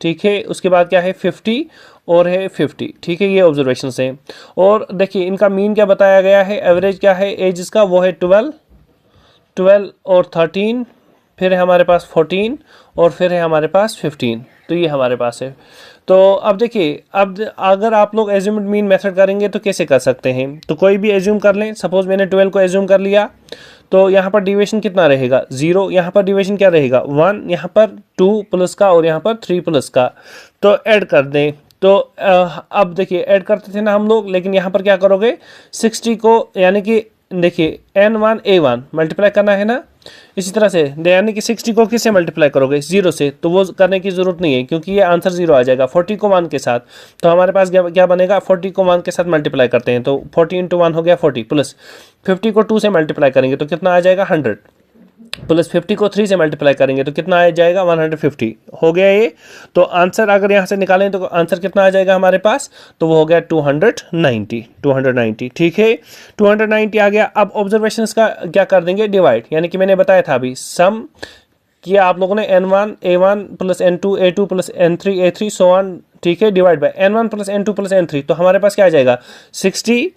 ठीक है, उसके बाद क्या है 50 और है 50, ठीक है, ये ऑब्जर्वेशंस हैं। और देखिए इनका मीन क्या बताया गया है, एवरेज क्या है एज इसका, वो है 12 और 13, फिर है हमारे पास 14 और फिर है हमारे पास 15, तो ये हमारे पास है। तो अब देखिए अब अगर आप लोग एज्यूम्ड मीन मेथड करेंगे तो कैसे कर सकते हैं, तो कोई भी एज्यूम कर लें, सपोज मैंने 12 को एज्यूम कर लिया, तो यहाँ पर डिविएशन कितना रहेगा 0, यहाँ पर डिविएशन क्या रहेगा 1, यहाँ पर 2 प्लस का और यहाँ पर 3 प्लस का, तो ऐड कर दें। तो अब देखिए ऐड करते थे ना हम लोग, लेकिन यहाँ पर क्या करोगे 60 को यानी कि देखिए n1 a1 मल्टीप्लाई करना है ना, इसी तरह से यानी कि 60 को किससे मल्टीप्लाई करोगे 0 से, तो वो करने की ज़रूरत नहीं है क्योंकि ये आंसर 0 आ जाएगा। 40 को 1 के साथ, तो हमारे पास क्या बनेगा, 40 को 1 के साथ मल्टीप्लाई करते हैं तो 40 × 1 हो गया 40, प्लस 50 को 2 से मल्टीप्लाई करेंगे तो कितना आ जाएगा 100, प्लस 50 को 3 से मल्टीप्लाई करेंगे तो कितना आ जाएगा 150, हो गया ये। तो आंसर अगर यहाँ से निकालें तो आंसर कितना आ जाएगा हमारे पास, तो वो हो गया 290, ठीक है, 290 आ गया। अब ऑब्जर्वेशंस का क्या कर देंगे डिवाइड, यानी कि मैंने बताया था अभी सम किया आप लोगों ने N1 A1 plus N2 A2 plus N3 A3 so on, ठीक है, divide by N1 plus N2 plus N3, तो हमारे पास क्या आ जाएगा 60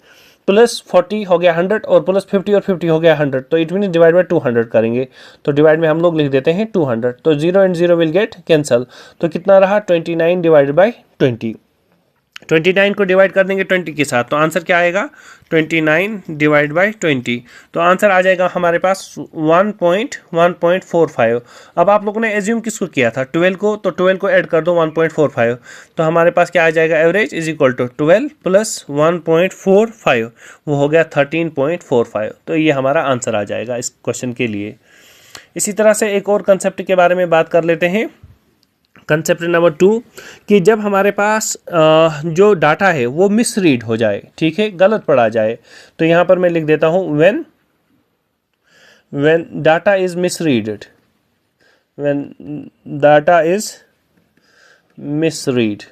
प्लस 40 हो गया 100 और प्लस 50 और 50 हो गया 100, तो इट मीन डिवाइड बाय 200 करेंगे, तो डिवाइड में हम लोग लिख देते हैं 200, तो 0 एंड 0 विल गेट कैंसल, तो कितना रहा 29 डिवाइडेड बाय 20, 29 को डिवाइड कर देंगे 20 के साथ, तो आंसर क्या आएगा 29 डिवाइड बाई 20, तो आंसर आ जाएगा हमारे पास 1.45। अब आप लोगों ने एज्यूम किसको किया था 12 को, तो 12 को ऐड कर दो 1.45, तो हमारे पास क्या आ जाएगा average is equal to 12 plus 1.45, वो हो गया 13.45, तो ये हमारा आंसर आ जाएगा इस क्वेश्चन के लिए। इसी तरह से एक और कंसेप्ट के बारे में बात कर लेते हैं, कंसेप्ट नंबर 2, कि जब हमारे पास जो डाटा है वो मिसरीड हो जाए, ठीक है, गलत पढ़ा जाए, तो यहाँ पर मैं लिख देता हूँ when data is misreaded, when data is misread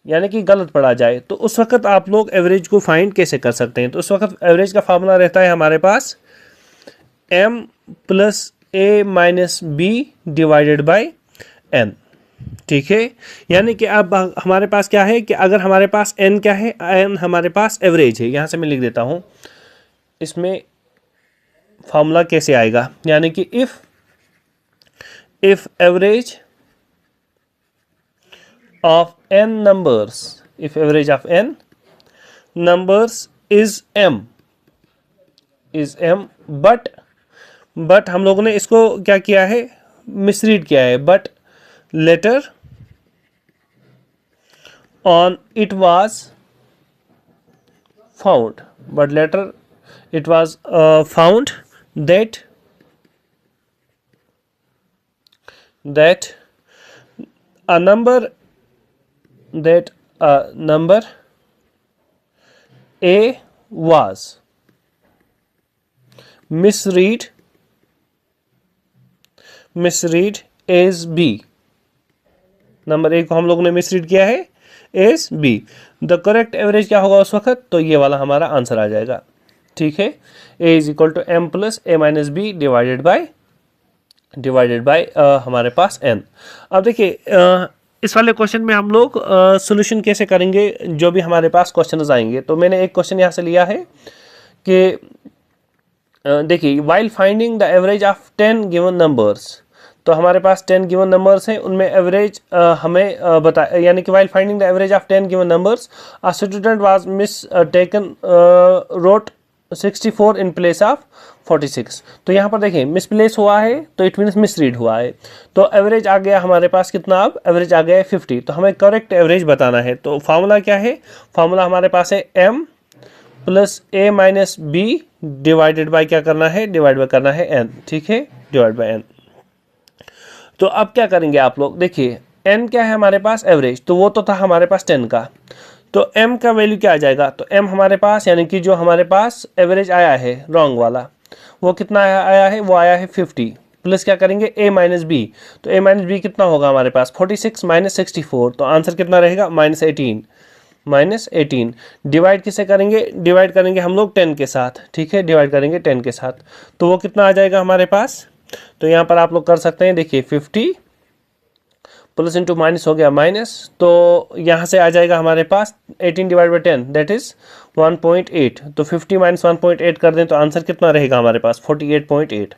यानी कि गलत पढ़ा जाए, तो उस वक्त आप लोग एवरेज को फाइंड कैसे कर सकते हैं, तो उस वक्त एवरेज का फार्मूला रहता है हमारे पास m plus a minus B divided by n, ठीक है, यानी कि अब हमारे पास क्या है कि अगर हमारे पास n क्या है, n हमारे पास एवरेज है, यहां से मैं लिख देता हूं इसमें फॉर्मूला कैसे आएगा, यानी कि if average of n numbers, if average of n numbers is m but हम लोगों ने इसको क्या किया है मिसरीड किया है, but later on it was found that a number A was misread as B, number A को हम लोगों ने मिसरीड किया है as B, the correct average क्या होगा उस वक्त, तो ये वाला हमारा आंसर आ जाएगा, ठीक है, a is equal to m plus a minus B divided by हमारे पास एन। अब देखिए इस वाले क्वेश्चन में हम लोग सोल्यूशन कैसे करेंगे, जो भी हमारे पास क्वेश्चन आएंगे, तो मैंने एक क्वेश्चन यहाँ से लिया है कि देखिए while finding the average of 10 given numbers, तो हमारे पास 10 गिवन नंबर्स हैं, उनमें एवरेज हमें बता, यानी कि while finding the average of 10 given numbers a student was mistaken wrote 64 in place of 46, तो यहाँ पर देखिए मिसप्लेस हुआ है तो इट मीन्स मिसरीड हुआ है, तो एवरेज आ गया हमारे पास कितना, अब एवरेज आ गया है 50, तो हमें करेक्ट एवरेज बताना है, तो फार्मूला क्या है, फार्मूला हमारे पास है m plus a minus B divided by क्या करना है, डिवाइड बाय करना है n, ठीक है, डिवाइड बाय n। तो अब क्या करेंगे आप लोग, देखिए n क्या है हमारे पास एवरेज, तो वो तो था हमारे पास 10 का, तो m का वैल्यू क्या आ जाएगा, तो m हमारे पास यानी कि जो हमारे पास एवरेज आया है रॉन्ग वाला वो कितना आया है, वो आया है 50, प्लस क्या करेंगे a माइनस बी, तो a माइनस बी कितना होगा हमारे पास 46 माइनस 64, तो आंसर कितना रहेगा -18, डिवाइड किससे करेंगे, डिवाइड करेंगे हम लोग 10 के साथ, ठीक है, डिवाइड करेंगे 10 के साथ, तो वो कितना आ जाएगा हमारे पास, तो यहाँ पर आप लोग कर सकते हैं, देखिए 50 प्लस इंटू माइनस हो गया माइनस, तो यहाँ से आ जाएगा हमारे पास 18 डिवाइड बाई 10 दैट इज 1.8, तो 50 माइनस 1.8 कर दें तो आंसर कितना रहेगा हमारे पास 48.8,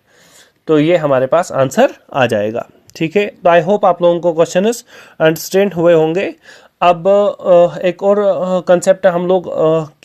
तो ये हमारे पास आंसर आ जाएगा, ठीक है। तो आई होप आप लोगों को क्वेश्चन अंडरस्टैंड हुए होंगे। अब एक और कंसेप्ट हम लोग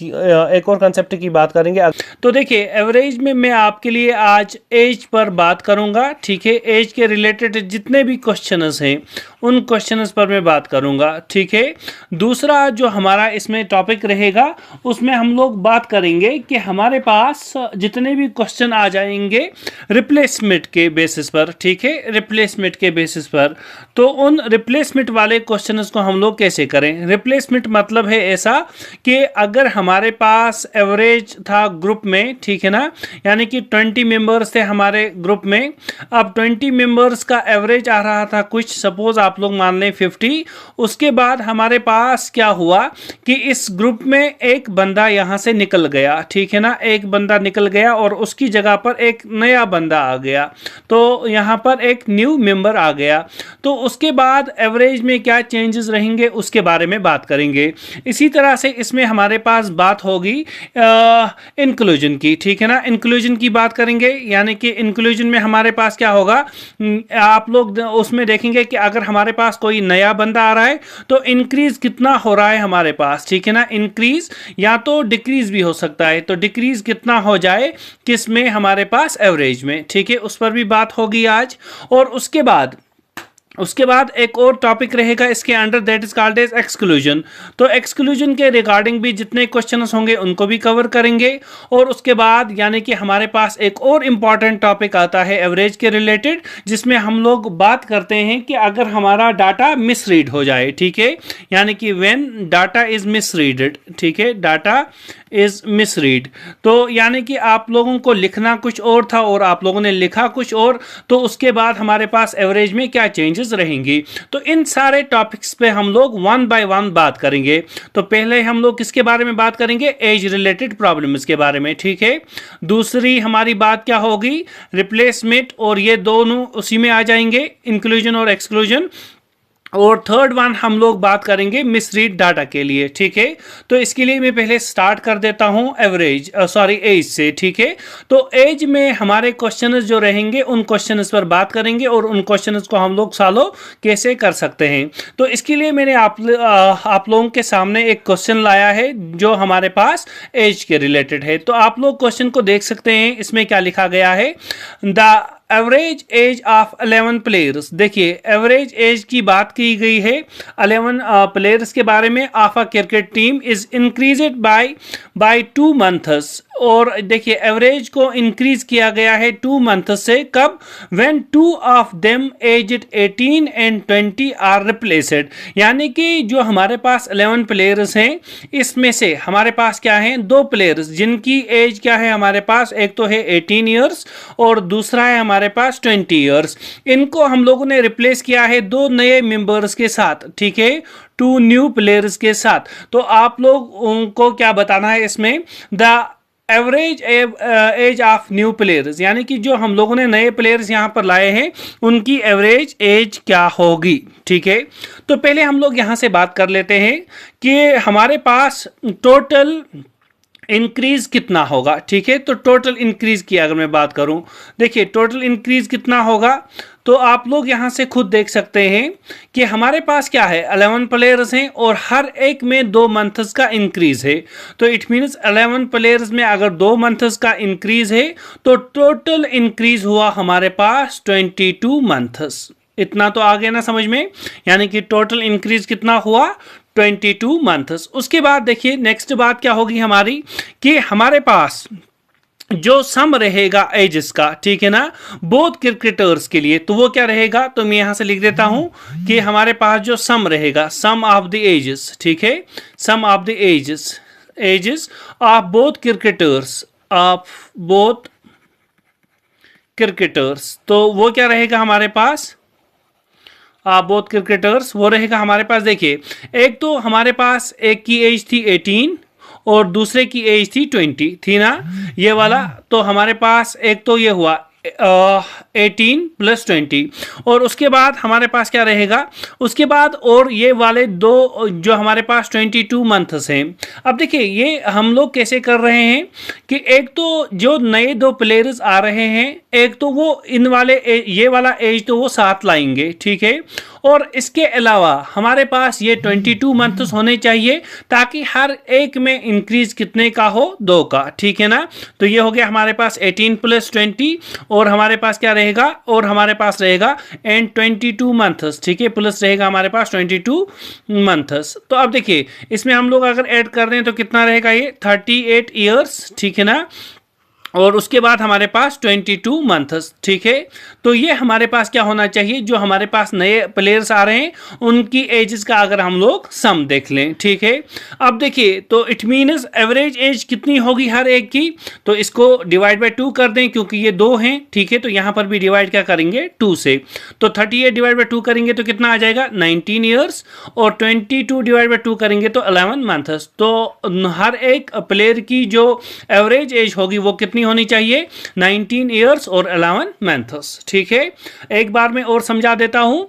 एक और कंसेप्ट की बात करेंगे। तो देखिए एवरेज में मैं आपके लिए आज एज पर बात करूंगा, ठीक है, एज के रिलेटेड जितने भी क्वेश्चंस हैं उन क्वेश्चंस पर मैं बात करूंगा, ठीक है। दूसरा जो हमारा इसमें टॉपिक रहेगा उसमें हम लोग बात करेंगे कि हमारे पास जितने भी क्वेश्चन आ जाएंगे रिप्लेसमेंट के बेसिस पर, ठीक है, रिप्लेसमेंट के बेसिस पर, तो उन रिप्लेसमेंट वाले क्वेश्चंस को हम लोग कैसे करें। रिप्लेसमेंट मतलब है ऐसा कि अगर हमारे पास एवरेज था ग्रुप में, ठीक है ना, यानी कि 20 मेंबर्स थे हमारे ग्रुप में, अब 20 मेंबर्स का एवरेज आ रहा था कुछ, सपोज आप लोग मान लें 50। उसके बाद हमारे पास क्या हुआ कि इस ग्रुप में एक बंदा यहाँ से निकल गया, ठीक है ना, एक बंदा निकल गया और उसकी जगह पर एक नया बंदा आ गया, तो यहाँ पर एक न्यू मेंबर आ गया। तो उसके बाद एवरेज में क्या चेंजेस रहेंगे उसके बारे में बात करेंगे। इसी तरह से इसमें हमारे पास बात होगी इंक्लूजन की, ठीक है ना, इंक्लूजन की बात करेंगे, यानी कि इंक्लूजन में हमारे पास क्या होगा, आप लोग उसमें देखेंगे कि अगर हमारे पास कोई नया बंदा आ रहा है तो इंक्रीज कितना हो रहा है हमारे पास, ठीक है ना, इंक्रीज या तो डिक्रीज भी हो सकता है, तो डिक्रीज कितना हो जाए किस में, हमारे पास एवरेज में, ठीक है, उस पर भी बात होगी आज। और उसके बाद एक और टॉपिक रहेगा इसके under, that is called age exclusion. तो एक्सक्लूजन के रिगार्डिंग भी जितने क्वेश्चंस होंगे उनको भी कवर करेंगे। और उसके बाद यानी कि हमारे पास एक और इम्पॉर्टेंट टॉपिक आता है एवरेज के रिलेटेड, जिसमें हम लोग बात करते हैं कि अगर हमारा डाटा मिसरीड हो जाए, ठीक है, यानी कि व्हेन डाटा इज मिसरीडेड, ठीक है, डाटा इज मिसरीड, तो यानी कि आप लोगों को लिखना कुछ और था और आप लोगों ने लिखा कुछ और, तो उसके बाद हमारे पास एवरेज में क्या चेंजेस रहेंगी। तो इन सारे टॉपिक्स पे हम लोग वन बाय वन बात करेंगे। तो पहले हम लोग किसके बारे में बात करेंगे, एज रिलेटेड प्रॉब्लम्स के बारे में, ठीक है। दूसरी हमारी बात क्या होगी, रिप्लेसमेंट, और ये दोनों उसी में आ जाएंगे, इंक्लूजन और एक्सक्लूजन। और थर्ड वन हम लोग बात करेंगे मिसरीड डाटा के लिए, ठीक है। तो इसके लिए मैं पहले स्टार्ट कर देता हूं एवरेज एज से, ठीक है। तो एज में हमारे क्वेश्चंस जो रहेंगे उन क्वेश्चंस पर बात करेंगे और उन क्वेश्चंस को हम लोग सॉल्व कैसे कर सकते हैं। तो इसके लिए मैंने आप लोगों के सामने एक क्वेश्चन लाया है जो हमारे पास एज के रिलेटेड है। तो आप लोग क्वेश्चन को देख सकते हैं, इसमें क्या लिखा गया है, the average age of 11 players. देखिए एवरेज एज की बात की गई है 11 प्लेयर्स के बारे में of a cricket team is increased by 2 months. और देखिए एवरेज को इंक्रीज किया गया है 2 मंथ से, कब, when 2 of them aged 18 and 20 are replaced. यानी कि जो हमारे पास 11 प्लेयर्स हैं इसमें से हमारे पास क्या है, 2 प्लेयर्स जिनकी एज क्या है हमारे पास, एक तो है 18 ईयर्स और दूसरा है हमारे पास 20 ईयर्स। इनको हम लोगों ने रिप्लेस किया है 2 नए मेंबर्स के साथ, ठीक है, 2 न्यू प्लेयर्स के साथ। तो आप लोग उनको क्या बताना है इसमें, the average age of new players, यानी कि जो हम लोगों ने नए प्लेयर्स यहाँ पर लाए हैं उनकी एवरेज एज क्या होगी, ठीक है। तो पहले हम लोग यहाँ से बात कर लेते हैं कि हमारे पास टोटल इंक्रीज कितना होगा, ठीक है। तो टोटल इंक्रीज की अगर मैं बात करूं, देखिए टोटल इंक्रीज कितना होगा, तो आप लोग यहां से खुद देख सकते हैं कि हमारे पास क्या है, 11 प्लेयर्स हैं और हर एक में 2 मंथ्स का इंक्रीज है। तो इट मीन्स 11 प्लेयर्स में अगर 2 मंथ्स का इंक्रीज है तो टोटल इंक्रीज हुआ हमारे पास 22 मंथ्स। इतना तो आ गया ना समझ में, यानी कि टोटल इंक्रीज कितना हुआ, 22 मंथ्स। उसके बाद देखिए नेक्स्ट बात क्या होगी हमारी, कि हमारे पास जो सम रहेगा एजेस का, ठीक है ना, बोथ क्रिकेटर्स के लिए, तो वो क्या रहेगा, तो मैं यहां से लिख देता हूं कि हमारे पास जो सम रहेगा, सम ऑफ द एजेस, ठीक है, sum of the ages of both cricketers, of both cricketers, तो वो क्या रहेगा हमारे पास, बोथ क्रिकेटर्स, वो रहेगा हमारे पास। देखिए एक तो हमारे पास एक की एज थी 18 और दूसरे की एज थी 20 थी ना, ये वाला, तो हमारे पास एक तो ये हुआ 18 + 20 और उसके बाद हमारे पास क्या रहेगा, उसके बाद और ये वाले 2 जो हमारे पास 22 मंथ्स हैं। अब देखिए ये हम लोग कैसे कर रहे हैं कि एक तो जो नए 2 प्लेयर्स आ रहे हैं, एक तो वो इन वाले ये वाला एज तो वो साथ लाएंगे, ठीक है, और इसके अलावा हमारे पास ये 22 मंथ्स होने चाहिए ताकि हर एक में इंक्रीज कितने का हो, 2 का, ठीक है ना। तो ये हो गया हमारे पास 18 + 20 और हमारे पास क्या रहेगा, और हमारे पास रहेगा एंड 22 मंथ्स, ठीक है, प्लस रहेगा हमारे पास 22 मंथ्स। तो अब देखिए इसमें हम लोग अगर ऐड कर रहे हैं तो कितना रहेगा, ये 38 ईयर्स, ठीक है ना। और उसके बाद हमारे पास 22 मंथ्स, ठीक है। तो ये हमारे पास क्या होना चाहिए, जो हमारे पास नए प्लेयर्स आ रहे हैं उनकी एजेस का अगर हम लोग सम देख लें, ठीक है। अब देखिए, तो इट मीन्स एवरेज एज कितनी होगी हर एक की, तो इसको डिवाइड बाय 2 कर दें क्योंकि ये 2 हैं, ठीक है। तो यहाँ पर भी डिवाइड क्या करेंगे, 2 से। तो 38 डिवाइड बाय 2 करेंगे तो कितना आ जाएगा, 19 ईयर्स, और 22 डिवाइड बाय 2 करेंगे तो 11 मंथ्स। तो हर एक प्लेयर की जो एवरेज एज होगी वो कितनी होनी चाहिए, 19 ईयर्स और 11 मंथ्स, ठीक है। एक बार मैं और समझा देता हूं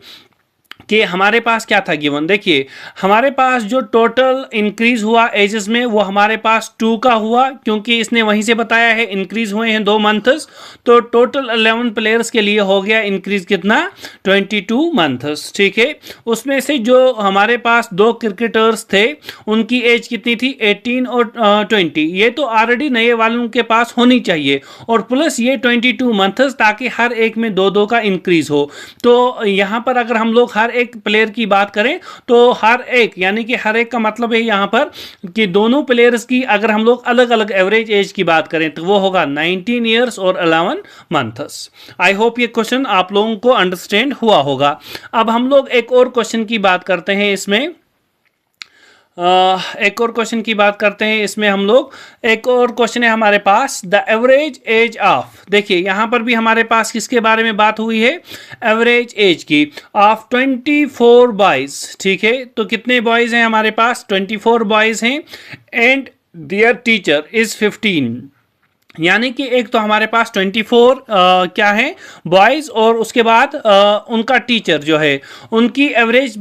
कि हमारे पास क्या था गिवन। देखिए, हमारे पास जो टोटल इंक्रीज हुआ एजेस में वो हमारे पास 2 का हुआ, क्योंकि इसने वहीं से बताया है इंक्रीज हुए हैं 2 मंथ्स। तो टोटल 11 प्लेयर्स के लिए हो गया इंक्रीज कितना, 22 मंथ्स, ठीक है। उसमें से जो हमारे पास 2 क्रिकेटर्स थे उनकी एज कितनी थी, 18 और 20। ये तो ऑलरेडी नए वालों के पास होनी चाहिए, और प्लस ये 22 मंथ्स, ताकि हर एक में 2-2 का इंक्रीज हो। तो यहाँ पर अगर हम लोग हर एक प्लेयर की बात करें तो हर एक, यानी कि हर एक का मतलब है यहाँ पर कि दोनों प्लेयर्स की अगर हम लोग अलग अलग एवरेज एज की बात करें तो वो होगा 19 ईयर्स और 11 मंथ्स। आई होप ये क्वेश्चन आप लोगों को अंडरस्टैंड हुआ होगा। अब हम लोग एक और क्वेश्चन की बात करते हैं इसमें, एक और क्वेश्चन की बात करते हैं इसमें हम लोग। एक और क्वेश्चन है हमारे पास, द एवरेज एज ऑफ, देखिए यहां पर भी हमारे पास किसके बारे में बात हुई है, एवरेज एज की, ऑफ 24 बॉयज, ठीक है। तो कितने बॉयज हैं हमारे पास, 24 बॉयज हैं, एंड देयर टीचर इज 15। यानी कि एक तो हमारे पास 24 क्या है बॉयज़, और उसके बाद उनका टीचर जो है उनकी एवरेज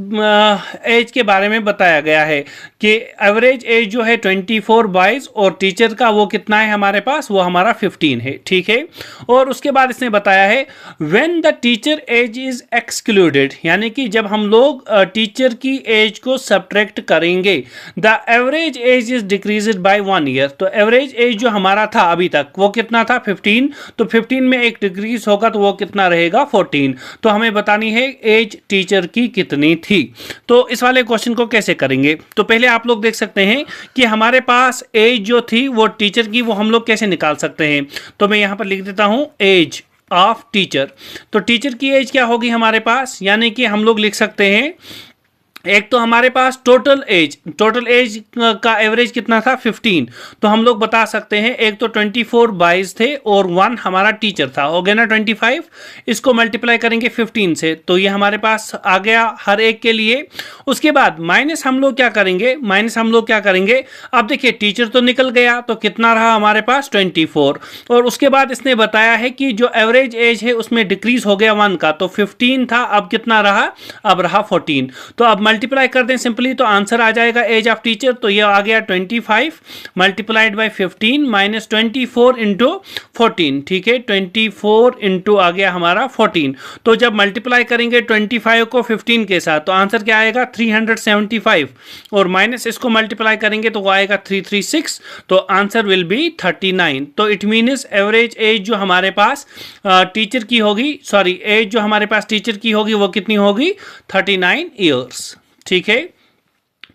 एज के बारे में बताया गया है कि एवरेज एज जो है 24 बॉयज़, और टीचर का वो कितना है हमारे पास, वो हमारा 15 है, ठीक है। और उसके बाद इसने बताया है when the teacher age is excluded, यानी कि जब हम लोग टीचर की एज को सब्ट्रैक्ट करेंगे, the average as is decreased bye 1 year. तो एवरेज एज जो हमारा था अभी तक वो कितना था, 15। तो 15 में एक डिक्रीज होगा तो वो कितना रहेगा, 14। तो हमें बतानी है एज टीचर की कितनी थी। तो इस वाले क्वेश्चन को कैसे करेंगे, तो पहले आप लोग देख सकते हैं कि हमारे पास एज जो थी वो टीचर की, वो हम लोग कैसे निकाल सकते हैं। तो मैं यहां पर लिख देता हूं एज ऑफ टीचर। तो टीचर की एज क्या होगी हमारे पास, यानी कि हम लोग लिख सकते हैं, एक तो हमारे पास टोटल एज का एवरेज कितना था, 15। तो हम लोग बता सकते हैं एक तो 24 बॉयज थे और 1 हमारा टीचर था, हो गया ना 25। इसको मल्टीप्लाई करेंगे 15 से, तो ये हमारे पास आ गया हर एक के लिए। उसके बाद माइनस हम लोग क्या करेंगे, अब देखिए टीचर तो निकल गया, तो कितना रहा हमारे पास, 24। और उसके बाद इसने बताया है कि जो एवरेज एज है उसमें डिक्रीज हो गया 1 का, तो 15 था, अब कितना रहा, अब रहा 14। तो अब मल्टीप्लाई कर दें सिंपली तो आंसर आ जाएगा एज ऑफ टीचर। तो ये आ गया 25 मल्टीप्लाइड बाय 15 माइनस 24 इंटू 14, ठीक है। 24 इंटू आ गया हमारा 14। तो जब मल्टीप्लाई करेंगे 25 को 15 के साथ तो आंसर क्या आएगा, 375, और माइनस इसको मल्टीप्लाई करेंगे तो वो आएगा 336, तो आंसर विल बी 39। तो इट मीन्स एवरेज एज जो हमारे पास टीचर की होगी, सॉरी एज जो हमारे पास टीचर की होगी वो कितनी होगी, 39 ईयर्स, ठीक है।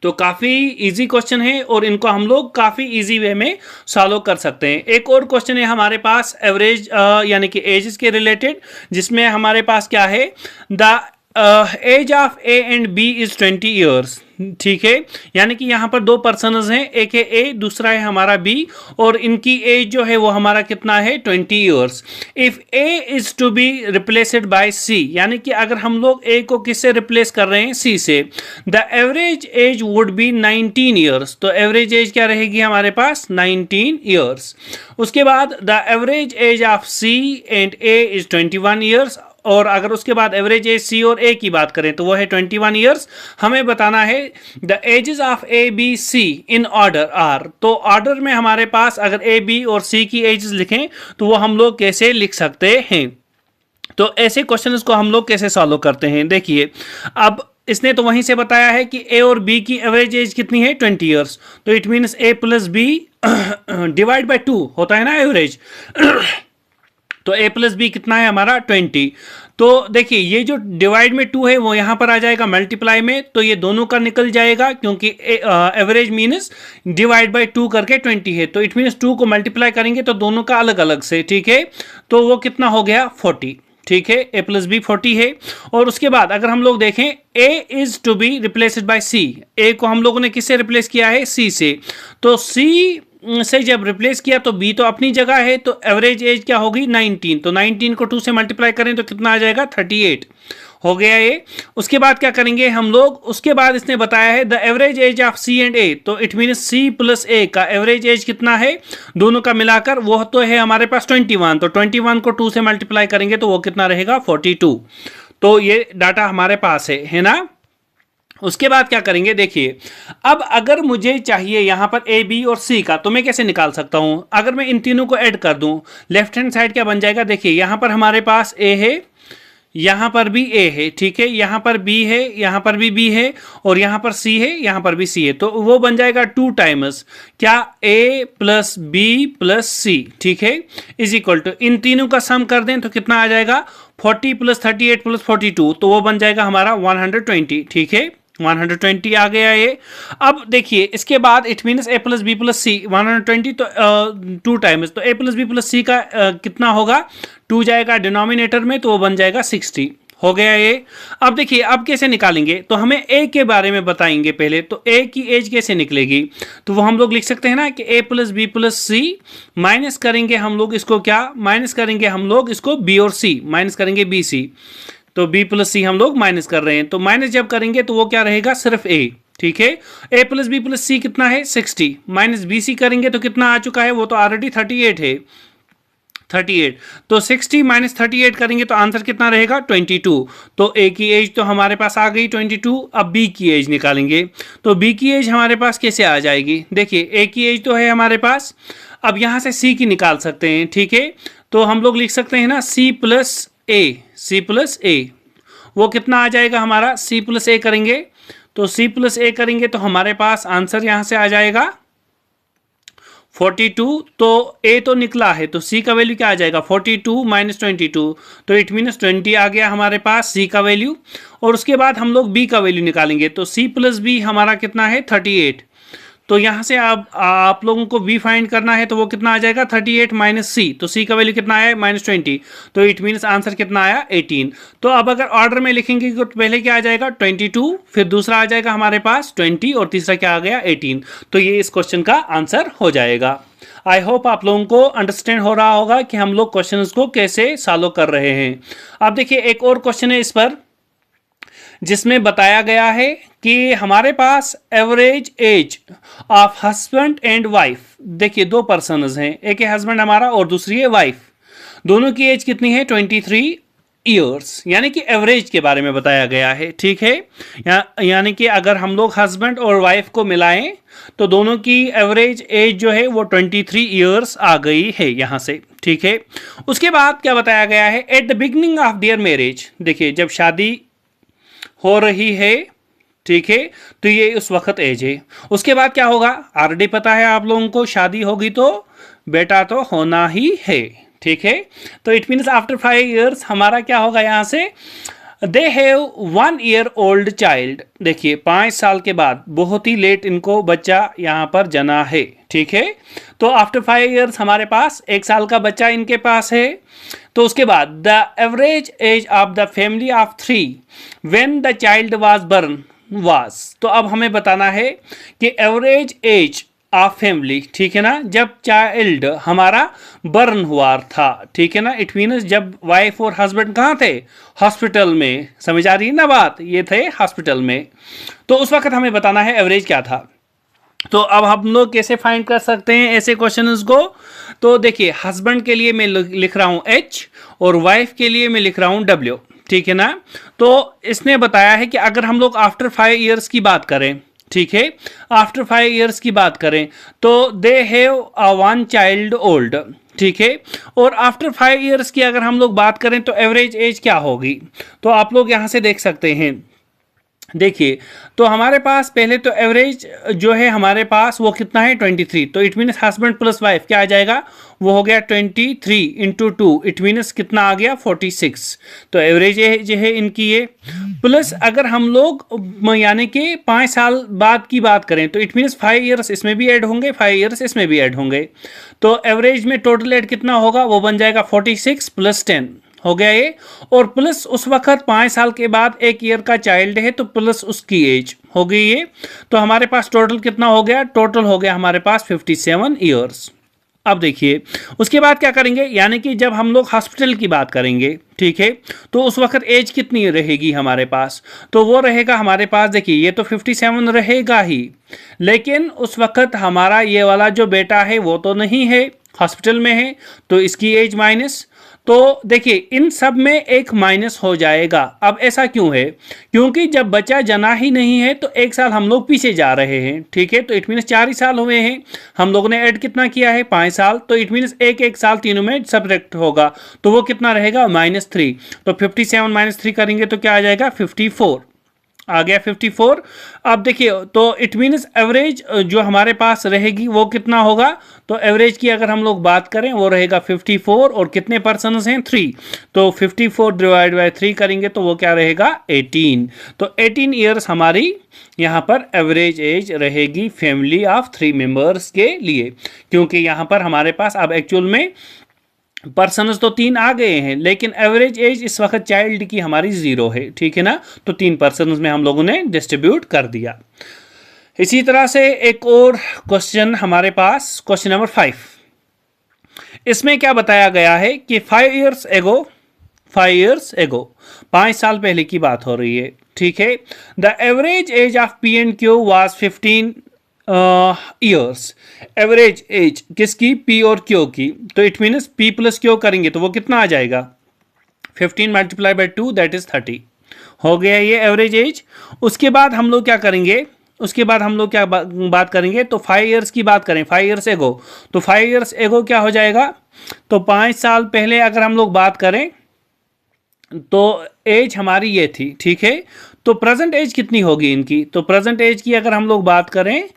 तो काफ़ी इजी क्वेश्चन है और इनको हम लोग काफ़ी इजी वे में सॉल्व कर सकते हैं। एक और क्वेश्चन है हमारे पास एवरेज यानी कि एजेस के रिलेटेड, जिसमें हमारे पास क्या है, the age of A and B is 20 years, ठीक है। यानी कि यहाँ पर 2 पर्सनस हैं, एक है ए, दूसरा है हमारा बी, और इनकी एज जो है वो हमारा कितना है, 20 years. If a is to be replaced by c, यानी कि अगर हम लोग ए को किससे रिप्लेस कर रहे हैं, सी से, the average age would be 19 years. तो एवरेज एज क्या रहेगी हमारे पास, 19 ईयर्स। उसके बाद the average age of C and A is 21 years, और अगर उसके बाद एवरेज एज सी और ए की बात करें तो वो है 21 ईयर्स। हमें बताना है the ages of A B C in order are. तो ऑर्डर में हमारे पास अगर ए बी और सी की एजेस लिखें तो वो हम लोग कैसे लिख सकते हैं। तो ऐसे क्वेश्चंस को हम लोग कैसे सॉल्व करते हैं, देखिए अब इसने तो वहीं से बताया है कि ए और बी की एवरेज एज कितनी है, 20 ईयर्स। तो it means A plus B divide by 2 होता है ना एवरेज। तो a प्लस बी कितना है हमारा, 20। तो देखिए ये जो डिवाइड में 2 है वो यहाँ पर आ जाएगा मल्टीप्लाई में, तो ये दोनों का निकल जाएगा क्योंकि एवरेज मीन्स डिवाइड बाय 2 करके 20 है, तो इट मीन्स 2 को मल्टीप्लाई करेंगे तो दोनों का अलग अलग से, ठीक है, तो वो कितना हो गया 40, ठीक है, a प्लस बी 40 है। और उसके बाद अगर हम लोग देखें a is to be replaced by c, a को हम लोगों ने किससे रिप्लेस किया है c से, तो c से जब रिप्लेस किया तो b तो अपनी जगह है, तो एवरेज एज क्या होगी 19, तो 19 को 2 से मल्टीप्लाई करें तो कितना आ जाएगा 38 हो गया ये। उसके बाद क्या करेंगे हम लोग, उसके बाद इसने बताया है the average age of C and a, तो it mean c plus a का एवरेज एज कितना है दोनों का मिलाकर, वो तो है हमारे पास 21, तो 21 को 2 से मल्टीप्लाई करेंगे तो वो कितना रहेगा 42, तो ये डाटा हमारे पास है ना। उसके बाद क्या करेंगे देखिए, अब अगर मुझे चाहिए यहां पर ए बी और सी का, तो मैं कैसे निकाल सकता हूं, अगर मैं इन तीनों को ऐड कर दूं लेफ्ट हैंड साइड क्या बन जाएगा, देखिए यहां पर हमारे पास ए है, यहां पर भी ए है, ठीक है, यहां पर बी है, यहां पर भी बी है, और यहां पर सी है, यहां पर भी सी है, तो वो बन जाएगा 2 टाइम्स क्या ए प्लस बी प्लस सी, ठीक है, इज इक्वल टू इन तीनों का सम कर दें तो कितना आ जाएगा 40 प्लस 38 प्लस 42, तो वो बन जाएगा हमारा 120, ठीक है, 120 आ गया ये। अब देखिए इसके बाद it means A plus B plus c 120, तो 2 टाइम्स, तो a plus B plus c का कितना होगा 2 जाएगा डिनोमिनेटर में, तो वो बन जाएगा 60 हो गया ये। अब देखिए अब कैसे निकालेंगे, तो हमें ए के बारे में बताएंगे पहले, तो ए की एज कैसे निकलेगी, तो वो हम लोग लिख सकते हैं ना कि ए प्लस बी प्लस सी माइनस करेंगे हम लोग इसको, क्या माइनस करेंगे हम लोग इसको बी और सी, माइनस करेंगे बी सी, तो b प्लस सी हम लोग माइनस कर रहे हैं, तो माइनस जब करेंगे तो वो क्या रहेगा सिर्फ a, ठीक है, a प्लस बी प्लस सी कितना है 60, माइनस बी सी करेंगे तो कितना आ चुका है, वो तो ऑलरेडी 38 है, 38, तो 60 माइनस 38 करेंगे तो आंसर कितना रहेगा 22, तो a की एज तो हमारे पास आ गई 22, अब b की एज निकालेंगे, तो b की एज हमारे पास कैसे आ जाएगी, देखिए a की एज तो है हमारे पास, अब यहां से c की निकाल सकते हैं, ठीक है, तो हम लोग लिख सकते हैं ना c प्लस ए, वो कितना आ जाएगा हमारा c प्लस ए करेंगे, तो c प्लस ए करेंगे तो हमारे पास आंसर यहां से आ जाएगा 42, तो a तो निकला है तो c का वैल्यू क्या आ जाएगा 42 माइनस 22, तो इट मीन्स 20 आ गया हमारे पास c का वैल्यू। और उसके बाद हम लोग b का वैल्यू निकालेंगे, तो c प्लस बी हमारा कितना है 38, तो यहां से आप लोगों को b फाइंड करना है, तो वो कितना आ जाएगा 38 माइनस c, तो c का वैल्यू कितना आया माइनस 20, तो इट मीन्स आंसर कितना आया 18। तो अब अगर ऑर्डर में लिखेंगे तो पहले क्या आ जाएगा 22, फिर दूसरा आ जाएगा हमारे पास 20 और तीसरा क्या आ गया 18, तो ये इस क्वेश्चन का आंसर हो जाएगा। आई होप आप लोगों को अंडरस्टैंड हो रहा होगा कि हम लोग क्वेश्चन को कैसे सॉल्व कर रहे हैं। अब देखिए एक और क्वेश्चन है इस पर, जिसमें बताया गया है कि हमारे पास average age of husband and wife, देखिए 2 पर्सन्स हैं, एक है हस्बैंड हमारा और दूसरी है वाइफ, दोनों की एज कितनी है 23 ईयर्स, यानी कि एवरेज के बारे में बताया गया है, ठीक है, यानी कि अगर हम लोग हस्बैंड और वाइफ को मिलाएं तो दोनों की एवरेज एज जो है वो 23 ईयर्स आ गई है यहां से, ठीक है। उसके बाद क्या बताया गया है, at the beginning of their marriage, देखिए जब शादी हो रही है, ठीक है, तो ये उस वक्त एज है। उसके बाद क्या होगा ऑलरेडी पता है आप लोगों को, शादी होगी तो बेटा तो होना ही है, ठीक है, तो इट मीन्स आफ्टर 5 ईयर्स हमारा क्या होगा यहां से, they have 1 year old child, देखिए 5 साल के बाद, बहुत ही लेट इनको बच्चा यहां पर जना है, ठीक है, तो आफ्टर 5 ईयर्स हमारे पास 1 साल का बच्चा इनके पास है। तो उसके बाद the average age of the family of 3 when the child was born was, तो अब हमें बताना है कि एवरेज एज ऑफ फैमिली, ठीक है ना, जब चाइल्ड हमारा बर्न हुआ था, ठीक है ना, इट मीन्स जब वाइफ और हस्बैंड कहाँ थे हॉस्पिटल में, समझ आ रही है ना बात, ये थे हॉस्पिटल में, तो उस वक्त हमें बताना है एवरेज क्या था। तो अब हम लोग कैसे फाइंड कर सकते हैं ऐसे क्वेश्चंस को, तो देखिए हस्बैंड के लिए मैं लिख रहा हूं H और वाइफ के लिए मैं लिख रहा हूं W, ठीक है ना। तो इसने बताया है कि अगर हम लोग आफ्टर 5 ईयर्स की बात करें, ठीक है, आफ्टर 5 ईयर्स की बात करें तो they have a 1 child old, ठीक है, और आफ्टर 5 ईयर्स की अगर हम लोग बात करें तो एवरेज एज क्या होगी, तो आप लोग यहां से देख सकते हैं देखिए, तो हमारे पास पहले तो एवरेज जो है हमारे पास वो कितना है 23, तो it means husband plus wife क्या आ जाएगा, वो हो गया 23 इंटू 2, इट मीन्स कितना आ गया 46। तो एवरेज जो है इनकी ये, प्लस अगर हम लोग यानी कि 5 साल बाद की बात करें तो इट मीन्स 5 ईयर्स इसमें भी ऐड होंगे, 5 ईयर्स इसमें भी ऐड होंगे, तो एवरेज में टोटल ऐड कितना होगा, वो बन जाएगा 46 प्लस 10 हो गया ये, और प्लस उस वक्त 5 साल के बाद 1 ईयर का चाइल्ड है तो प्लस उसकी एज हो गई ये, तो हमारे पास टोटल कितना हो गया, टोटल हो गया हमारे पास 57 ईयर्स। अब देखिए उसके बाद क्या करेंगे, यानी कि जब हम लोग हॉस्पिटल की बात करेंगे, ठीक है, तो उस वक्त एज कितनी रहेगी हमारे पास, तो वो रहेगा हमारे पास, देखिए ये तो 57 रहेगा ही, लेकिन उस वक्त हमारा ये वाला जो बेटा है वो तो नहीं है, हॉस्पिटल में है, तो इसकी एज माइनस, तो देखिए इन सब में एक माइनस हो जाएगा। अब ऐसा क्यों है, क्योंकि जब बच्चा जना ही नहीं है तो 1 साल हम लोग पीछे जा रहे हैं, ठीक है, तो इट मीन्स 4 ही साल हुए हैं, हम लोगों ने ऐड कितना किया है 5 साल, तो इट मीन्स एक साल तीनों में सब्ट्रैक्ट होगा, तो वो कितना रहेगा -3, तो 57 - 3 करेंगे तो क्या आ जाएगा 54 आ गया 54। अब देखिए तो इट मीन्स एवरेज जो हमारे पास रहेगी वो कितना होगा, तो एवरेज की अगर हम लोग बात करें वो रहेगा 54, और कितने पर्सन्स हैं 3, तो 54 डिवाइड बाय 3 करेंगे तो वो क्या रहेगा 18, तो 18 ईयर्स हमारी यहाँ पर एवरेज एज रहेगी फैमिली ऑफ 3 मेंबर्स के लिए, क्योंकि यहाँ पर हमारे पास अब एक्चुअल में पर्सनस तो 3 आ गए हैं, लेकिन एवरेज एज इस वक्त चाइल्ड की हमारी 0 है, ठीक है ना, तो 3 पर्सनस में हम लोगों ने डिस्ट्रीब्यूट कर दिया। इसी तरह से एक और क्वेश्चन हमारे पास, क्वेश्चन नंबर 5, इसमें क्या बताया गया है कि 5 ईयर्स एगो 5 साल पहले की बात हो रही है, ठीक है, the average age of P and Q was 15 years, average age किसकी, पी और क्यू की, तो it means P plus Q करेंगे तो वो कितना आ जाएगा 15 × 2 दैट इज 30 हो गया ये एवरेज एज। उसके बाद हम लोग क्या करेंगे, उसके बाद हम लोग क्या बात करेंगे, तो 5 ईयर्स की बात करें, 5 ईयर्स एगो, तो 5 ईयर्स एगो क्या हो जाएगा, तो 5 साल पहले अगर हम लोग बात करें तो एज हमारी ये थी, ठीक है, तो प्रेजेंट एज कितनी होगी इनकी, तो प्रेजेंट एज की अगर हम लोग बात करें,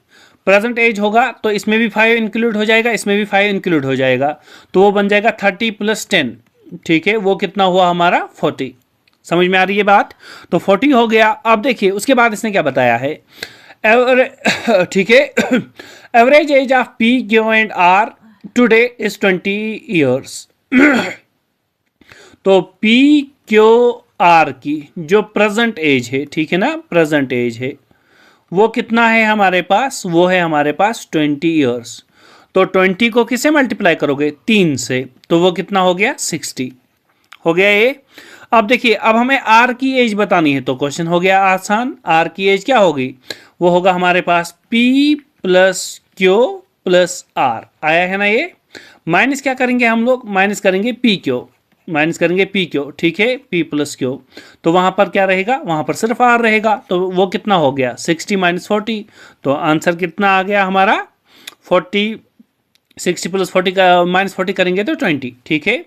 प्रेजेंट एज होगा तो इसमें भी 5 इंक्लूड हो जाएगा, इसमें भी 5 इंक्लूड हो जाएगा, तो वो बन जाएगा 30 + 10, ठीक है, वो कितना हुआ हमारा 40। समझ में आ रही है बात, तो 40 हो गया। अब देखिए उसके बाद इसने क्या बताया है, ठीक है, average age of P Q and R today is 20 years, तो पी क्यू आर की जो प्रेजेंट एज है, ठीक है ना, प्रेजेंट एज है वो कितना है हमारे पास, वो है हमारे पास 20 ईयर्स, तो 20 को किसे मल्टीप्लाई करोगे 3 से, तो वो कितना हो गया 60 हो गया ये। अब देखिए अब हमें आर की एज बतानी है, तो क्वेश्चन हो गया आसान, आर की एज क्या होगी, वो होगा हमारे पास p plus q plus r, आया है ना ये, माइनस क्या करेंगे हम लोग, माइनस करेंगे पी क्यू, माइनस करेंगे पी क्यू, ठीक है, पी प्लस क्यू, तो वहां पर क्या रहेगा, वहां पर सिर्फ आर रहेगा, तो वो कितना हो गया 60 - 40, तो आंसर कितना आ गया हमारा 40, 60 + 40 का -40 करेंगे तो 20, ठीक है।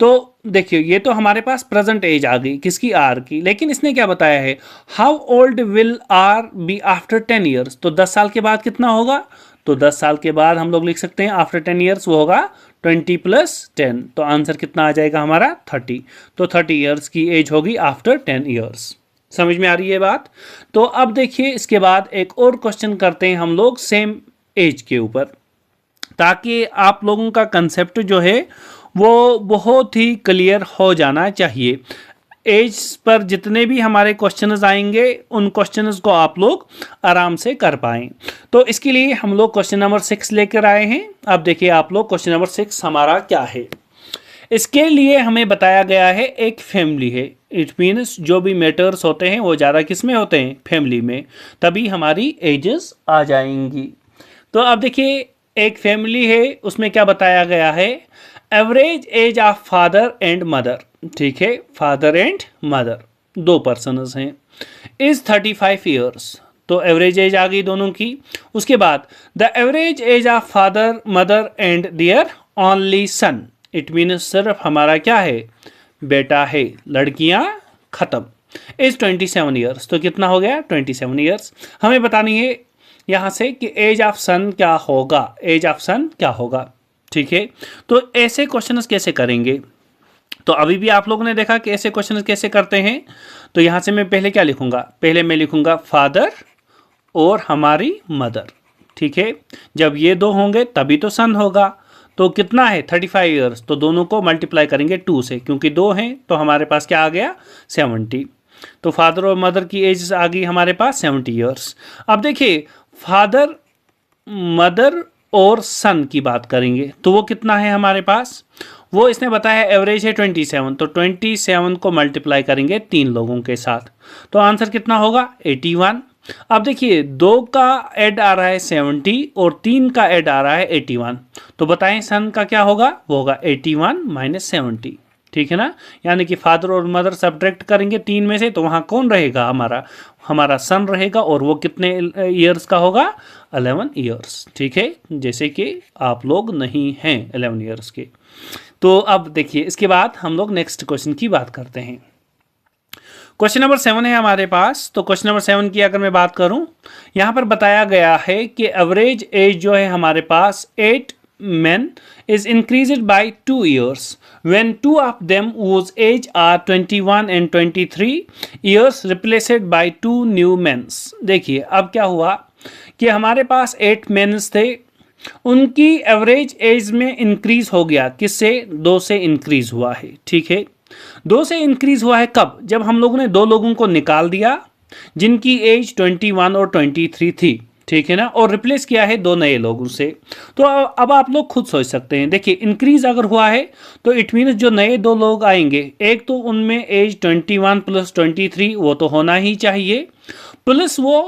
तो देखिए ये तो हमारे पास प्रेजेंट एज आ गई किसकी, आर की, लेकिन इसने क्या बताया है, how old will R be after 10 years, तो 10 साल के बाद कितना होगा, तो 10 साल के बाद हम लोग लिख सकते हैं आफ्टर 10 ईयर्स वो होगा 20 + 10, तो आंसर कितना आ जाएगा हमारा 30, तो 30 ईयर्स की एज होगी आफ्टर 10 ईयर्स। समझ में आ रही है बात। तो अब देखिए इसके बाद एक और क्वेश्चन करते हैं हम लोग सेम एज के ऊपर, ताकि आप लोगों का कंसेप्ट जो है वो बहुत ही क्लियर हो जाना चाहिए। एज पर जितने भी हमारे क्वेश्चंस आएंगे उन क्वेश्चंस को आप लोग आराम से कर पाएं। तो इसके लिए हम लोग क्वेश्चन नंबर 6 लेकर आए हैं। अब देखिए आप लोग क्वेश्चन नंबर 6 हमारा क्या है। इसके लिए हमें बताया गया है एक फैमिली है, इट मीन्स जो भी मैटर्स होते हैं वो ज़्यादा किस में होते हैं, फैमिली में, तभी हमारी एजेस आ जाएंगी। तो अब देखिए एक फैमिली है, उसमें क्या बताया गया है, average age of father and mother, ठीक है, फादर एंड मदर 2 पर्सनस हैं, इज 35 ईयर्स, तो एवरेज एज आ गई दोनों की। उसके बाद the average age of father mother and their only son, it means सिर्फ हमारा क्या है, बेटा है, लड़कियां खत्म। Is 27 years. तो कितना हो गया 27 ईयर्स। हमें बतानी है यहाँ से कि एज ऑफ सन क्या होगा, एज ऑफ सन क्या होगा। ठीक है, तो ऐसे क्वेश्चंस कैसे करेंगे, तो अभी भी आप लोगों ने देखा कि ऐसे क्वेश्चन कैसे करते हैं। तो यहाँ से मैं पहले क्या लिखूंगा, पहले मैं लिखूंगा फादर और हमारी मदर। ठीक है, जब ये दो होंगे तभी तो सन होगा। तो कितना है 35 ईयर्स, तो दोनों को मल्टीप्लाई करेंगे 2 से, क्योंकि 2 हैं तो हमारे पास क्या आ गया 70। तो फादर और मदर की एज आ गई हमारे पास 70 ईयर्स। अब देखिए फादर मदर और सन की बात करेंगे तो वो कितना है हमारे पास, वो इसने बताया एवरेज है 27। तो 27 को मल्टीप्लाई करेंगे 3 लोगों के साथ, तो आंसर कितना होगा 81। अब देखिए 2 का ऐड आ रहा है 70 और 3 का ऐड आ रहा है 81। तो बताएं सन का क्या होगा, वो होगा 81 माइनस 70। ठीक है ना, यानी कि फादर और मदर सब्ट्रैक्ट करेंगे 3 में से, तो वहाँ कौन रहेगा, हमारा सन रहेगा, और वो कितने ईयर्स का होगा 11 ईयर्स। ठीक है, जैसे कि आप लोग नहीं हैं 11 ईयर्स के। तो अब देखिए इसके बाद हम लोग नेक्स्ट क्वेश्चन की बात करते हैं। क्वेश्चन नंबर 7 है हमारे पास। तो क्वेश्चन नंबर 7 की अगर मैं बात करूं, यहाँ पर बताया गया है कि एवरेज एज जो है हमारे पास 8 men is increased by 2 years when 2 of them whose age are 21 and 23 years replaced by 2 new men। देखिए अब क्या हुआ कि हमारे पास 8 men थे, उनकी एवरेज एज में इंक्रीज हो गया, किससे 2 से इंक्रीज हुआ है। ठीक है, 2 से इंक्रीज हुआ है कब, जब हम लोगों ने 2 लोगों को निकाल दिया जिनकी एज 21 और 23 थी। ठीक है ना, और रिप्लेस किया है 2 नए लोगों से। तो अब आप लोग खुद सोच सकते हैं, देखिए इंक्रीज अगर हुआ है तो इट मीन्स जो नए 2 लोग आएंगे, एक तो उनमें एज 21 प्लस 23 वो तो होना ही चाहिए, प्लस वो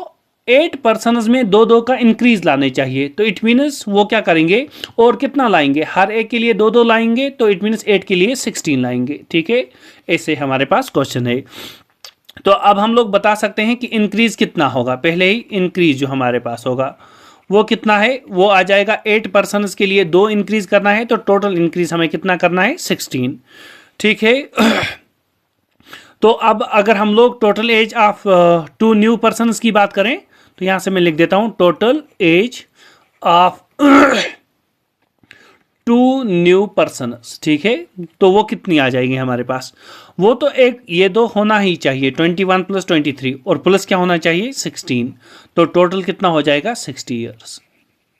8 पर्सनस में 2-2 का इंक्रीज लाने चाहिए। तो इट मीन्स वो क्या करेंगे और कितना लाएंगे, हर एक के लिए 2-2 लाएंगे, तो इट मीन्स 8 के लिए 16 लाएंगे। ठीक है, ऐसे हमारे पास क्वेश्चन है। तो अब हम लोग बता सकते हैं कि इंक्रीज कितना होगा, पहले ही इंक्रीज जो हमारे पास होगा वो कितना है, वो आ जाएगा 8 पर्सनस के लिए 2 इंक्रीज करना है, तो टोटल इंक्रीज हमें कितना करना है 16। ठीक है, तो अब अगर हम लोग total age of 2 new persons की बात करें, तो यहां से मैं लिख देता हूं total age of 2 new persons. ठीक है, तो वो कितनी आ जाएगी हमारे पास, वो तो एक ये 2 होना ही चाहिए 21 प्लस 23 और प्लस क्या होना चाहिए 16। तो टोटल कितना हो जाएगा 60 ईयर्स।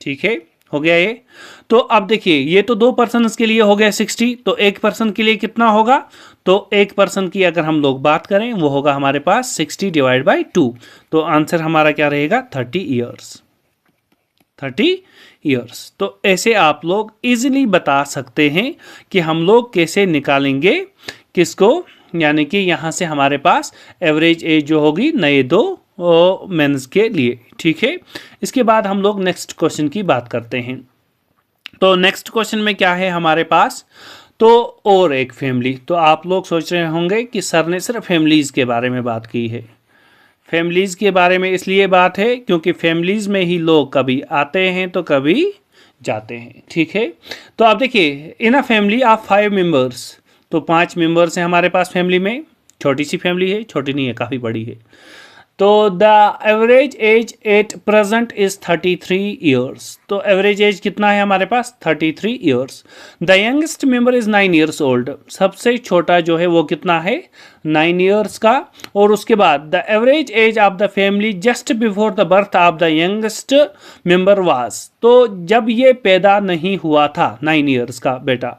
ठीक है, हो गया ये। तो अब देखिए ये तो 2 पर्सन के लिए हो गया 60, तो एक पर्सन के लिए कितना होगा, तो एक पर्सन की अगर हम लोग बात करें वो होगा हमारे पास 60 डिवाइड बाई 2। तो आंसर हमारा क्या रहेगा 30 ईयर्स, 30 ईयर्स। तो ऐसे आप लोग इजीली बता सकते हैं कि हम लोग कैसे निकालेंगे किसको, यानी कि यहाँ से हमारे पास एवरेज एज जो होगी नए 2 मेंस के लिए। ठीक है, इसके बाद हम लोग नेक्स्ट क्वेश्चन की बात करते हैं। तो नेक्स्ट क्वेश्चन में क्या है हमारे पास, तो और एक फैमिली। तो आप लोग सोच रहे होंगे कि सर ने सिर्फ फैमिलीज़ के बारे में बात की है। फैमिलीज़ के बारे में इसलिए बात है क्योंकि फैमिलीज़ में ही लोग कभी आते हैं तो कभी जाते हैं। ठीक है, तो आप देखिए इन अ फैमिली ऑफ 5 मेंबर्स, तो 5 मेंबर्स हैं हमारे पास फैमिली में, छोटी सी फैमिली है, छोटी नहीं है काफ़ी बड़ी है। तो the average as at present is 33 years. तो एवरेज एज कितना है हमारे पास 33 years. The youngest member is 9 years old, सबसे छोटा जो है वो कितना है 9 ईयर्स का। और उसके बाद the average age of the family just before the birth of the youngest member was, तो जब ये पैदा नहीं हुआ था 9 ईयर्स का बेटा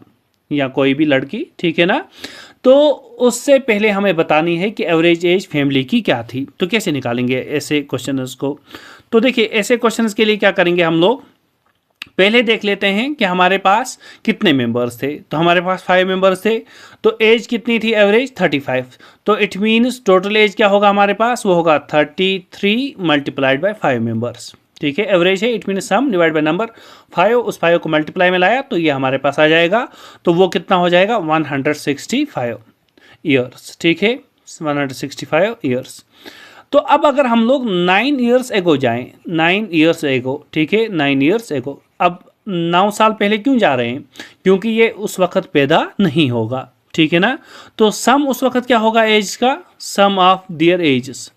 या कोई भी लड़की, ठीक है ना, तो उससे पहले हमें बतानी है कि एवरेज एज फैमिली की क्या थी। तो कैसे निकालेंगे ऐसे क्वेश्चंस को, तो देखिए ऐसे क्वेश्चंस के लिए क्या करेंगे हम लोग, पहले देख लेते हैं कि हमारे पास कितने मेंबर्स थे। तो हमारे पास 5 मेंबर्स थे, तो एज कितनी थी एवरेज 35। तो इट मीन्स टोटल एज क्या होगा हमारे पास, वो होगा 33 मल्टीप्लाइड बाय 5 मेंबर्स। ठीक है, एवरेज है, it mean sum divide by number 5, उस 5 को मल्टीप्लाई में लाया तो ये हमारे पास आ जाएगा। तो वो कितना हो जाएगा 165 ईयर्स। ठीक है, 165 ईयर्स। तो अब अगर हम लोग 9 ईयर्स एगो जाएं, 9 ईयर्स एगो, ठीक है 9 ईयर्स एगो, अब 9 साल पहले क्यों जा रहे हैं, क्योंकि ये उस वक्त पैदा नहीं होगा। ठीक है ना। तो सम उस वक्त क्या होगा एज का, sum of their ages,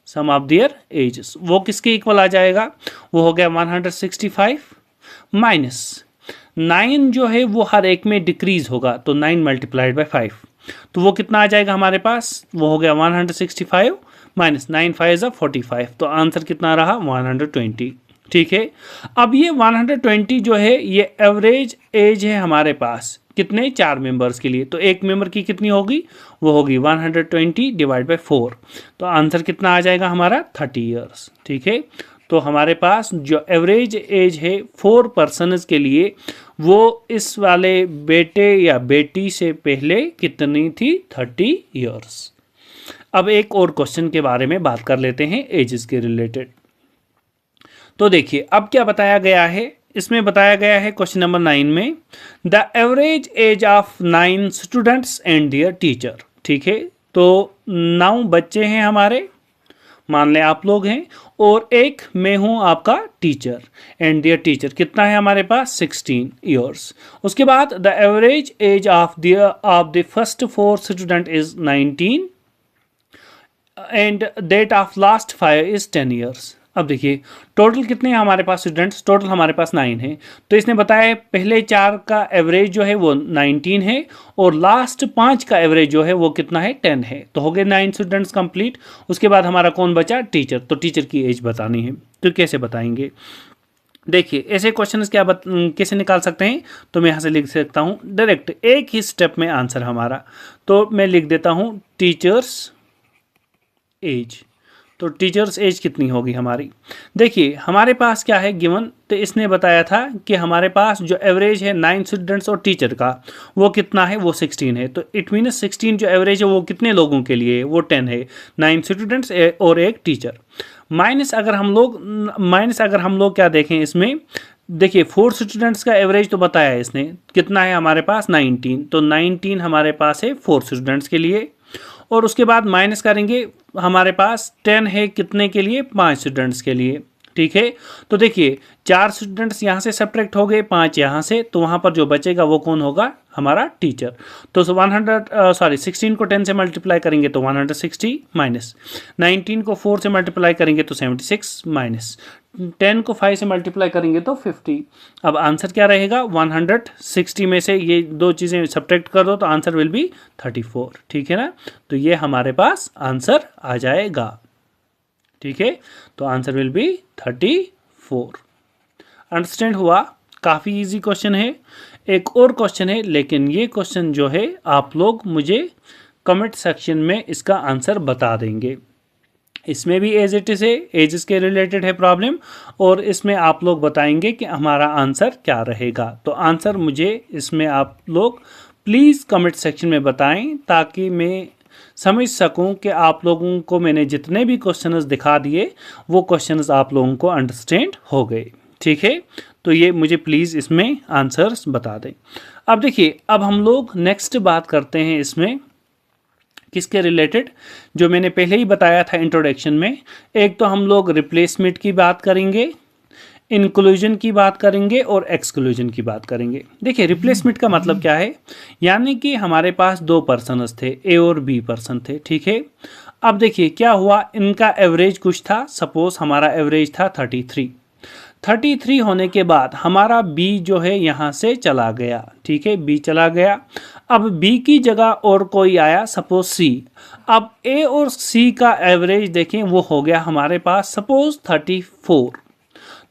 sum of their ages वो किसके इक्वल आ जाएगा, वो हो गया 165 माइनस 9 जो है वो हर एक में डिक्रीज होगा, तो 9 मल्टीप्लाइड बाय 5, तो वो कितना आ जाएगा हमारे पास, वो हो गया 165 माइनस 9 5 45, तो आंसर कितना रहा 120। ठीक है, अब ये 120 जो है ये एवरेज एज है हमारे पास कितने, 4 मेंबर्स के लिए, तो एक मेंबर की कितनी होगी, वो होगी 120 डिवाइड बाय 4, तो आंसर कितना आ जाएगा हमारा 30 ईयर्स। ठीक है, तो हमारे पास जो एवरेज एज है 4 पर्सनस के लिए वो इस वाले बेटे या बेटी से पहले कितनी थी, 30 ईयर्स। अब एक और क्वेश्चन के बारे में बात कर लेते हैं एजेस के रिलेटेड। तो देखिए अब क्या बताया गया है, इसमें बताया गया है क्वेश्चन नंबर 9 में, the average age of 9 students and there teacher. ठीक है, तो 9 बच्चे हैं हमारे, मान लें आप लोग हैं, और एक मैं हूं आपका टीचर, एंड देयर टीचर कितना है हमारे पास 16 ईयर्स। उसके बाद the average age of the first 4 student is 19 and that of last 5 is 10 years. अब देखिए टोटल कितने हैं हमारे पास स्टूडेंट्स, टोटल हमारे पास 9 है, तो इसने बताया पहले 4 का एवरेज जो है वो 19 है और लास्ट 5 का एवरेज जो है वो कितना है 10 है, तो हो गए 9 स्टूडेंट्स कंप्लीट। उसके बाद हमारा कौन बचा, टीचर, तो टीचर की एज बतानी है, तो कैसे बताएंगे। देखिए ऐसे क्वेश्चन कैसे निकाल सकते हैं, तो मैं यहाँ से लिख सकता हूँ डायरेक्ट, एक ही स्टेप में आंसर हमारा, तो मैं लिख देता हूँ टीचर्स एज। तो टीचर्स एज कितनी होगी हमारी, देखिए हमारे पास क्या है गिवन, तो इसने बताया था कि हमारे पास जो एवरेज है 9 स्टूडेंट्स और टीचर का वो कितना है, वो 16 है, तो इट मीन्स 16 जो एवरेज है वो कितने लोगों के लिए, वो 10 है, 9 स्टूडेंट्स और एक टीचर। माइनस अगर हम लोग क्या देखें इसमें, देखिए 4 स्टूडेंट्स का एवरेज तो बताया है इसने, कितना है हमारे पास 19, तो 19 हमारे पास है 4 स्टूडेंट्स के लिए, और उसके बाद माइनस करेंगे हमारे पास 10 है कितने के लिए, 5 स्टूडेंट्स के लिए। ठीक है, तो देखिए 4 स्टूडेंट्स यहाँ से सब्ट्रैक्ट हो गए, 5 यहाँ से, तो वहाँ पर जो बचेगा वो कौन होगा, हमारा टीचर। तो 16 को 10 से मल्टीप्लाई करेंगे तो 160 माइनस 19 को 4 से मल्टीप्लाई करेंगे तो 76 माइनस 10 को 5 से मल्टीप्लाई करेंगे तो 50। अब आंसर क्या रहेगा, 160 में से ये दो चीज़ें सब्ट्रैक्ट कर दो तो आंसर विल बी 34। ठीक है ना, तो ये हमारे पास आंसर आ जाएगा। ठीक है, तो आंसर विल बी 34। अंडरस्टैंड हुआ, काफ़ी इजी क्वेश्चन है। एक और क्वेश्चन है, लेकिन ये क्वेश्चन जो है आप लोग मुझे कमेंट सेक्शन में इसका आंसर बता देंगे। इसमें भी एज इट इज है, एजेस के रिलेटेड है प्रॉब्लम, और इसमें आप लोग बताएंगे कि हमारा आंसर क्या रहेगा। तो आंसर मुझे इसमें आप लोग प्लीज़ कमेंट सेक्शन में बताएं, ताकि मैं समझ सकूं कि आप लोगों को मैंने जितने भी क्वेश्चंस दिखा दिए वो क्वेश्चंस आप लोगों को अंडरस्टैंड हो गए। ठीक है, तो ये मुझे प्लीज़ इसमें आंसर्स बता दें। अब देखिए अब हम लोग नेक्स्ट बात करते हैं इसमें किसके रिलेटेड, जो मैंने पहले ही बताया था इंट्रोडक्शन में। एक तो हम लोग रिप्लेसमेंट की बात करेंगे, इंक्लूजन की बात करेंगे और एक्सक्लूजन की बात करेंगे। देखिए रिप्लेसमेंट का मतलब क्या है, यानी कि हमारे पास 2 पर्सनस थे, ए और बी पर्सन थे। ठीक है, अब देखिए क्या हुआ, इनका एवरेज कुछ था, सपोज हमारा एवरेज था 33 होने के बाद हमारा बी जो है यहाँ से चला गया। ठीक है, बी चला गया, अब बी की जगह और कोई आया, सपोज सी। अब ए और सी का एवरेज देखें, वो हो गया हमारे पास सपोज 34।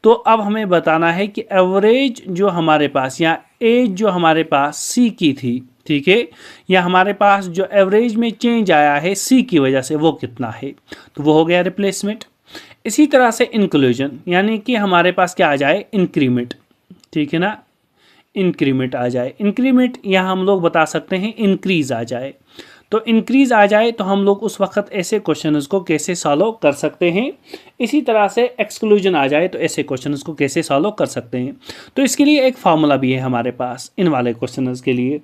तो अब हमें बताना है कि एवरेज जो हमारे पास या एज जो हमारे पास सी की थी, ठीक है, या हमारे पास जो एवरेज में चेंज आया है सी की वजह से, वो कितना है, तो वो हो गया रिप्लेसमेंट। इसी तरह से इंक्लूजन, यानी कि हमारे पास क्या आ जाए, इंक्रीमेंट। ठीक है ना, इंक्रीमेंट आ जाए, इंक्रीमेंट यहाँ हम लोग बता सकते हैं इंक्रीज आ जाए। तो इंक्रीज आ जाए तो हम लोग उस वक्त ऐसे क्वेश्चंस को कैसे सॉल्व कर सकते हैं। इसी तरह से एक्सक्लूजन आ जाए तो ऐसे क्वेश्चंस को कैसे सॉल्व कर सकते हैं। तो इसके लिए एक फार्मूला भी है हमारे पास इन वाले क्वेश्चंस के लिए।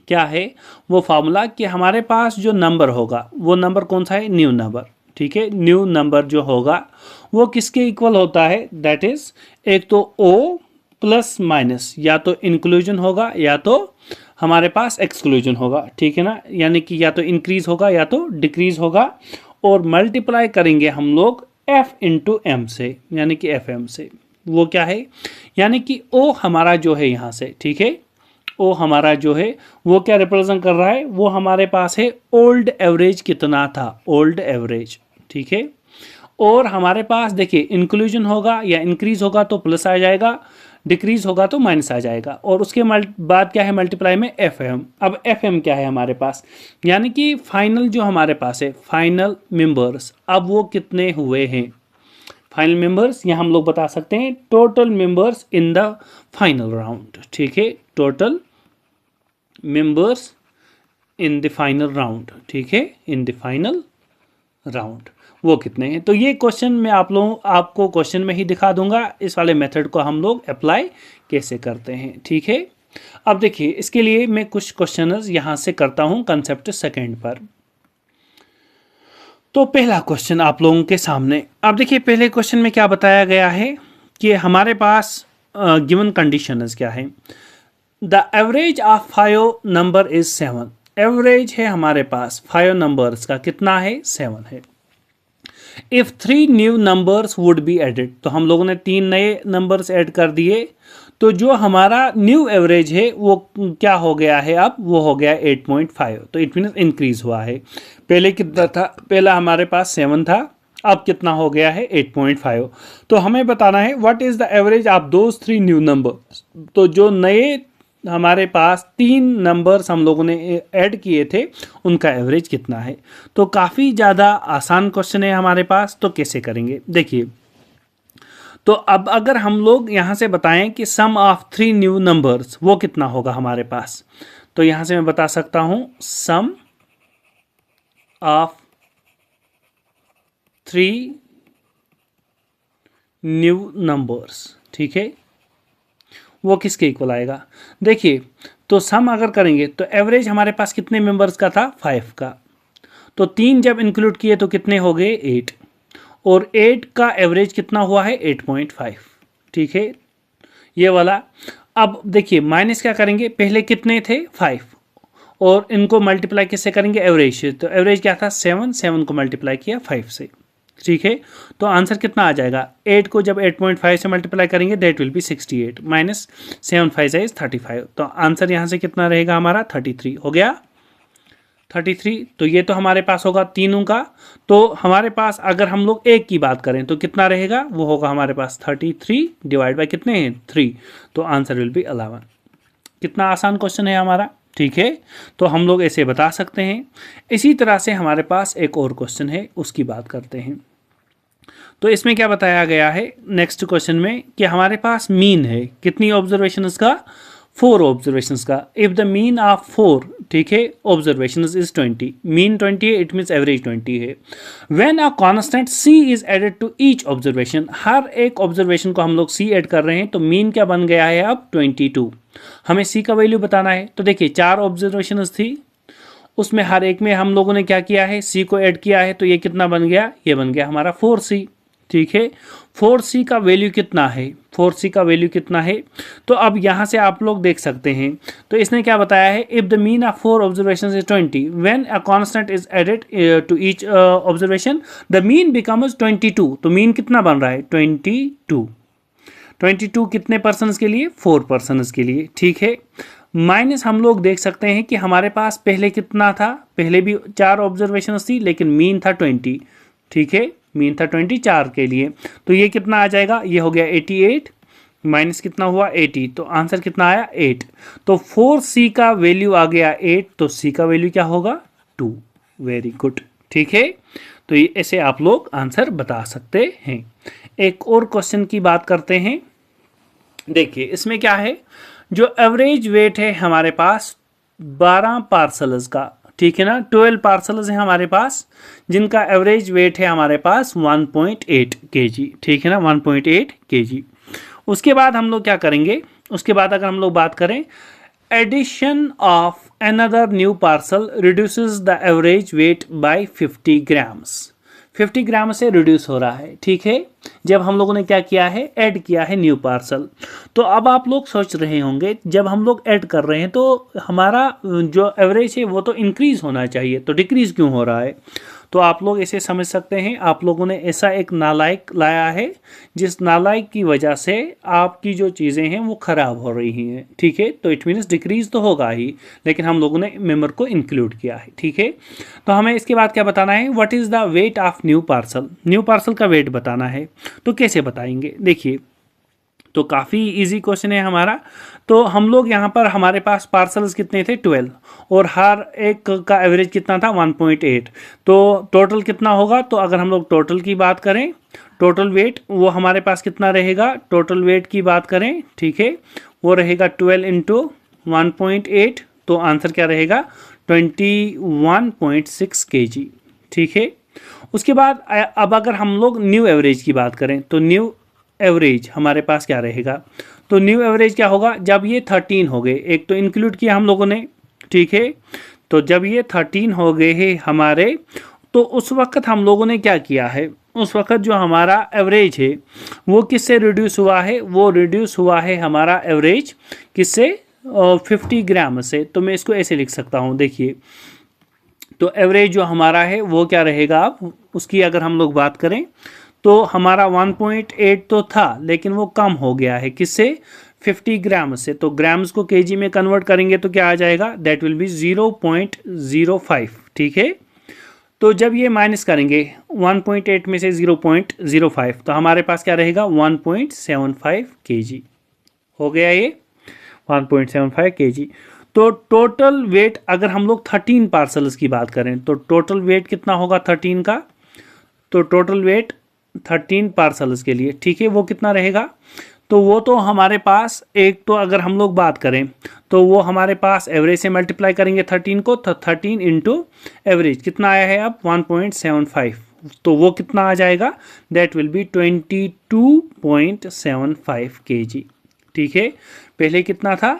क्या है वो फार्मूला, कि हमारे पास जो नंबर होगा वो नंबर कौन सा है, न्यू नंबर। ठीक है, न्यू नंबर जो होगा वो किसके इक्वल होता है, दैट इज एक तो ओ प्लस माइनस, या तो इंक्लूजन होगा या तो हमारे पास एक्सक्लूजन होगा, ठीक है ना, यानी कि या तो इंक्रीज होगा या तो डिक्रीज होगा, और मल्टीप्लाई करेंगे हम लोग f इंटू एम से, यानी कि एफ एम से। वो क्या है, यानी कि ओ हमारा जो है यहाँ से, ठीक है, ओ हमारा जो है वो क्या रिप्रेजेंट कर रहा है, वो हमारे पास है ओल्ड एवरेज कितना था, ओल्ड एवरेज, ठीक है। और हमारे पास देखिए इंक्लूजन होगा या इंक्रीज होगा तो प्लस आ जाएगा, डिक्रीज होगा तो माइनस आ जाएगा, और उसके बाद क्या है मल्टीप्लाई में एफ एम। अब एफ एम क्या है हमारे पास, यानी कि फाइनल जो हमारे पास है फाइनल मेंबर्स, अब वो कितने हुए हैं, फाइनल मेंबर्स, या हम लोग बता सकते हैं total members in the final round, ठीक है, total members in the final round, ठीक है, इन द फाइनल राउंड वो कितने हैं। तो ये क्वेश्चन मैं आपको क्वेश्चन में ही दिखा दूंगा, इस वाले मेथड को हम लोग अप्लाई कैसे करते हैं, ठीक है। अब देखिए इसके लिए मैं कुछ क्वेश्चंस यहाँ से करता हूँ कंसेप्ट सेकंड पर। तो पहला क्वेश्चन आप लोगों के सामने, अब देखिए पहले क्वेश्चन में क्या बताया गया है कि हमारे पास गिवन कंडीशंस क्या है, the average of 5 number is 7, average है हमारे पास 5 नंबर्स का कितना है, 7 है। If 3 new numbers would be added, तो हम लोगों ने 3 नए नंबर्स ऐड कर दिए, तो जो हमारा न्यू एवरेज है वो क्या हो गया है, अब वो हो गया 8.5, तो इट मीन इंक्रीज हुआ है। पहले कितना था, पहला हमारे पास 7 था, अब कितना हो गया है 8.5। तो हमें बताना है what is the average of those 3 new numbers, तो जो नए हमारे पास 3 नंबर्स हम लोगों ने ऐड किए थे उनका एवरेज कितना है। तो काफ़ी ज़्यादा आसान क्वेश्चन है हमारे पास, तो कैसे करेंगे देखिए। तो अब अगर हम लोग यहाँ से बताएं कि सम ऑफ 3 न्यू नंबर्स वो कितना होगा हमारे पास, तो यहाँ से मैं बता सकता हूँ सम ऑफ 3 न्यू नंबर्स, ठीक है, वो किसके इक्वल आएगा। देखिए तो सम अगर करेंगे तो एवरेज हमारे पास कितने मेंबर्स का था, 5 का, तो 3 जब इंक्लूड किए तो कितने हो गए 8, और 8 का एवरेज कितना हुआ है 8.5, ठीक है, ये वाला। अब देखिए माइनस क्या करेंगे, पहले कितने थे 5, और इनको मल्टीप्लाई किससे करेंगे, एवरेज से, तो एवरेज क्या था 7 को मल्टीप्लाई किया 5 से, ठीक है। तो आंसर कितना आ जाएगा, 8 को जब 8.5 से मल्टीप्लाई करेंगे that will B 68 minus 7 5 is 35, तो आंसर यहाँ से कितना रहेगा हमारा 33 हो गया, 33। तो ये तो हमारे पास होगा तीनों का। तो हमारे पास अगर हम लोग एक की बात करें तो कितना रहेगा, वो होगा हमारे पास 33 डिवाइड बाय कितने हैं 3, तो आंसर विल बी 11। कितना आसान क्वेश्चन है हमारा, ठीक है। तो हम लोग ऐसे बता सकते हैं। इसी तरह से हमारे पास एक और क्वेश्चन है, उसकी बात करते हैं। तो इसमें क्या बताया गया है नेक्स्ट क्वेश्चन में कि हमारे पास मीन है कितनी ऑब्जर्वेशंस का, 4 ऑब्जर्वेशंस का। इफ द मीन ऑफ 4, ठीक है, ऑब्जर्वेशंस इज 20, मीन 20 है, इट मीन्स एवरेज 20 है। When a constant c is added to each observation, हर एक ऑब्जर्वेशन को हम लोग c ऐड कर रहे हैं, तो मीन क्या बन गया है अब 22। हमें c का वैल्यू बताना है। तो देखिए 4 ऑब्जर्वेशंस थी, उसमें हर एक में हम लोगों ने क्या किया है, c को ऐड किया है, तो ये कितना बन गया, ये बन गया हमारा 4c, ठीक है। 4c का वैल्यू कितना है, 4c का वैल्यू कितना है, तो अब यहाँ से आप लोग देख सकते हैं। तो इसने क्या बताया है, if the mean of 4 observations is 20, when a constant is added to each observation the mean becomes 22। तो मीन कितना बन रहा है 22 कितने पर्सन्स के लिए, 4 पर्सन्स के लिए, ठीक है। माइनस हम लोग देख सकते हैं कि हमारे पास पहले कितना था, पहले भी 4 ऑब्जर्वेशंस थी लेकिन मीन था 20, ठीक है, मीन था 20 4 के लिए। तो ये कितना आ जाएगा, ये हो गया 88 माइनस कितना हुआ 80, तो आंसर कितना आया 8। तो 4c का वैल्यू आ गया 8, तो c का वैल्यू क्या होगा 2। वेरी गुड, ठीक है। तो ये ऐसे आप लोग आंसर बता सकते हैं। एक और क्वेश्चन की बात करते हैं। देखिए इसमें क्या है, जो एवरेज वेट है हमारे पास 12 पार्सल्स का, ठीक है ना, 12 पार्सल्स हैं हमारे पास जिनका एवरेज वेट है हमारे पास 1.8 kg, ठीक है ना, 1.8 kg। उसके बाद हम लोग क्या करेंगे, उसके बाद अगर हम लोग बात करें, addition of another new parcel reduces the average weight by 50 grams. 50 gram से रिड्यूस हो रहा है, ठीक है, जब हम लोगों ने क्या किया है, ऐड किया है न्यू पार्सल। तो अब आप लोग सोच रहे होंगे जब हम लोग ऐड कर रहे हैं तो हमारा जो एवरेज है वो तो इंक्रीज होना चाहिए, तो डिक्रीज क्यों हो रहा है। तो आप लोग इसे समझ सकते हैं, आप लोगों ने ऐसा एक नालायक लाया है जिस नालायक की वजह से आपकी जो चीज़ें हैं वो ख़राब हो रही हैं, ठीक है। तो इट मीन्स डिक्रीज तो होगा ही, लेकिन हम लोगों ने मेंबर को इंक्लूड किया है, ठीक है। तो हमें इसके बाद क्या बताना है, what is the weight of new parcel. New parcel का वेट बताना है, तो कैसे बताएंगे, देखिए तो काफ़ी इजी क्वेश्चन है हमारा। तो हम लोग यहाँ पर हमारे पास पार्सल्स कितने थे 12 और हर एक का एवरेज कितना था 1.8, तो टोटल कितना होगा। तो अगर हम लोग टोटल की बात करें, टोटल वेट वो हमारे पास कितना रहेगा, टोटल वेट की बात करें, ठीक है, वो रहेगा 12 इंटू 1.8, तो आंसर क्या रहेगा 21.6 kg, ठीक है। उसके बाद अब अगर हम लोग न्यू एवरेज की बात करें तो न्यू एवरेज हमारे पास क्या रहेगा, तो न्यू एवरेज क्या होगा जब ये 13 हो गए, एक तो इंक्लूड किया हम लोगों ने, ठीक है। तो जब ये 13 हो गए हैं हमारे, तो उस वक्त हम लोगों ने क्या किया है, उस वक्त जो हमारा एवरेज है वो किससे रिड्यूस हुआ है, वो रिड्यूस हुआ है हमारा एवरेज किससे, 50 ग्राम से। तो मैं इसको ऐसे लिख सकता हूँ, देखिए तो एवरेज जो हमारा है वो क्या रहेगा, अब उसकी अगर हम लोग बात करें तो हमारा 1.8 तो था लेकिन वो कम हो गया है किससे, 50 ग्राम से। तो ग्राम्स को केजी में कन्वर्ट करेंगे तो क्या आ जाएगा, दैट विल बी 0.05, ठीक है। तो जब ये माइनस करेंगे 1.8 में से 0.05, तो हमारे पास क्या रहेगा 1.75 kg हो गया, ये 1.75 kg। तो टोटल वेट अगर हम लोग 13 पार्सल्स की बात करें तो टोटल वेट कितना होगा 13 का, तो टोटल वेट 13 पार्सल्स के लिए, ठीक है, वो कितना रहेगा, तो वो तो हमारे पास एक तो अगर हम लोग बात करें तो वो हमारे पास एवरेज से मल्टीप्लाई करेंगे 13 को, तो 13 इंटू एवरेज कितना आया है अब 1.75, तो वो कितना आ जाएगा, दैट विल बी 22.75 kg, ठीक है। पहले कितना था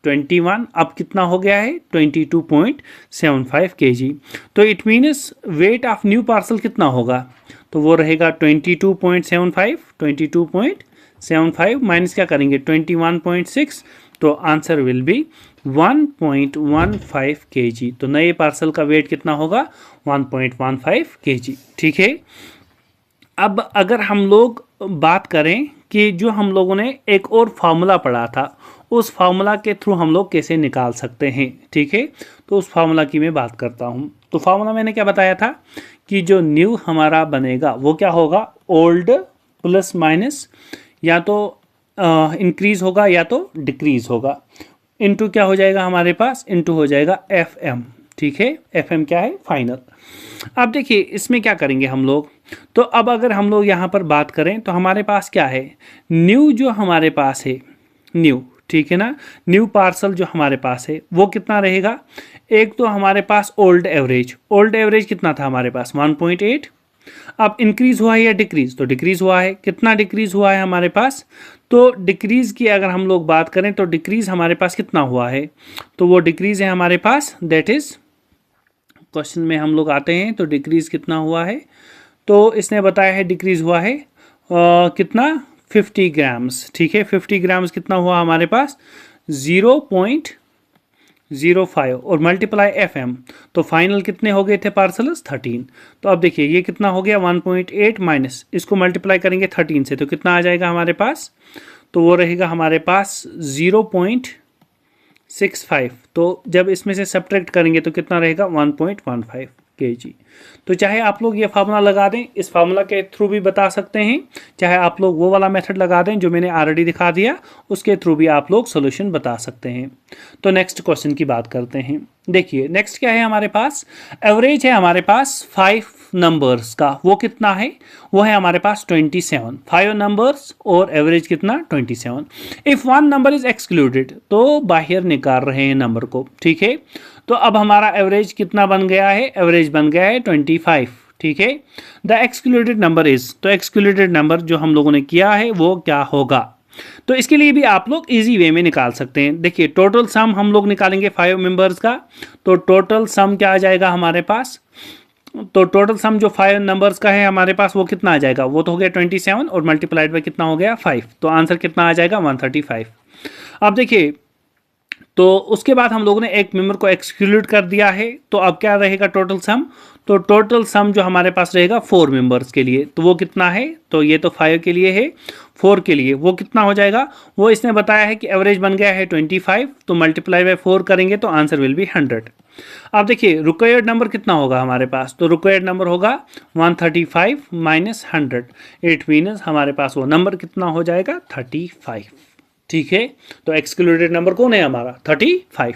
21, अब कितना हो गया है 22.75 kg। तो it means weight of new parcel कितना होगा, तो वो रहेगा 22.75 माइनस क्या करेंगे 21.6, तो आंसर विल बी 1.15 kg। तो नए पार्सल का वेट कितना होगा 1.15 kg, ठीक है। अब अगर हम लोग बात करें कि जो हम लोगों ने एक और फार्मूला पढ़ा था, उस फार्मूला के थ्रू हम लोग कैसे निकाल सकते हैं, ठीक है, तो उस फार्मूला की मैं बात करता हूँ। तो फार्मूला मैंने क्या बताया था कि जो न्यू हमारा बनेगा वो क्या होगा, ओल्ड प्लस माइनस या तो इंक्रीज होगा या तो डिक्रीज होगा, इनटू क्या हो जाएगा हमारे पास, इनटू हो जाएगा FM, ठीक है, FM क्या है फाइनल। अब देखिए इसमें क्या करेंगे हम लोग, तो अब अगर हम लोग यहाँ पर बात करें तो हमारे पास क्या है, न्यू जो हमारे पास है न्यू, ठीक है ना, न्यू पार्सल जो हमारे पास है वो कितना रहेगा, एक तो हमारे पास ओल्ड एवरेज कितना था हमारे पास 1.8, अब इंक्रीज हुआ है या डिक्रीज, तो डिक्रीज हुआ है, कितना डिक्रीज हुआ है हमारे पास, तो डिक्रीज की अगर हम लोग बात करें तो डिक्रीज हमारे पास कितना हुआ है, तो वो डिक्रीज है हमारे पास, दैट इज क्वेश्चन में हम लोग आते हैं तो डिक्रीज कितना हुआ है, तो इसने बताया है डिक्रीज हुआ है कितना 50 ग्राम्स, ठीक है, 50 ग्राम्स कितना हुआ हमारे पास 0.05 और मल्टीप्लाई FM, तो फाइनल कितने हो गए थे पार्सल्स 13। तो अब देखिए ये कितना हो गया 1.8 माइनस इसको मल्टीप्लाई करेंगे 13 से, तो कितना आ जाएगा हमारे पास, तो वो रहेगा हमारे पास 0.65, तो जब इसमें से सब्ट्रैक्ट करेंगे तो कितना रहेगा 1.15 kg। तो चाहे आप लोग ये फार्मूला लगा दें, इस फार्मूला के थ्रू भी बता सकते हैं, चाहे आप लोग वो वाला मेथड लगा दें जो मैंने ऑलरेडी दिखा दिया, उसके थ्रू भी आप लोग सॉल्यूशन बता सकते हैं। तो नेक्स्ट क्वेश्चन की बात करते हैं। देखिए नेक्स्ट क्या है हमारे पास, एवरेज है हमारे पास 5 नंबर्स का, वो कितना है, वो है हमारे पास 27, 5 नंबर्स और एवरेज कितना 27। If one number is excluded, तो बाहर निकाल रहे हैं नंबर को, ठीक है। तो अब हमारा एवरेज कितना बन गया है, एवरेज बन गया है 25, ठीक है। द एक्सक्लूडेड नंबर इज, तो एक्सक्लूडेड नंबर जो हम लोगों ने किया है वो क्या होगा, तो इसके लिए भी आप लोग इजी वे में निकाल सकते हैं। देखिए टोटल सम हम लोग निकालेंगे 5 मेंबर्स का, तो टोटल सम क्या आ जाएगा हमारे पास, तो टोटल सम जो 5 नंबर्स का है हमारे पास वो कितना आ जाएगा, वो तो हो गया 27 और मल्टीप्लाइड बाय कितना हो गया 5, तो आंसर कितना आ जाएगा 135। अब देखिए, तो उसके बाद हम लोगों ने एक मेंबर को एक्सक्लूड कर दिया है, तो अब क्या रहेगा टोटल सम, तो टोटल सम जो हमारे पास रहेगा 4 मेंबर्स के लिए, तो वो कितना है, तो ये तो 5 के लिए है, 4 के लिए वो कितना हो जाएगा, वो इसने बताया है कि एवरेज बन गया है 25, तो मल्टीप्लाई बाय 4 करेंगे तो आंसर विल बी 100। अब देखिए रिक्वायर्ड नंबर कितना होगा हमारे पास, तो रिक्वायर्ड नंबर होगा 135 माइनस 100, इट मीन्स हमारे पास वो नंबर कितना हो जाएगा 35। ठीक है, तो एक्सक्लूडेड नंबर कौन है हमारा 35।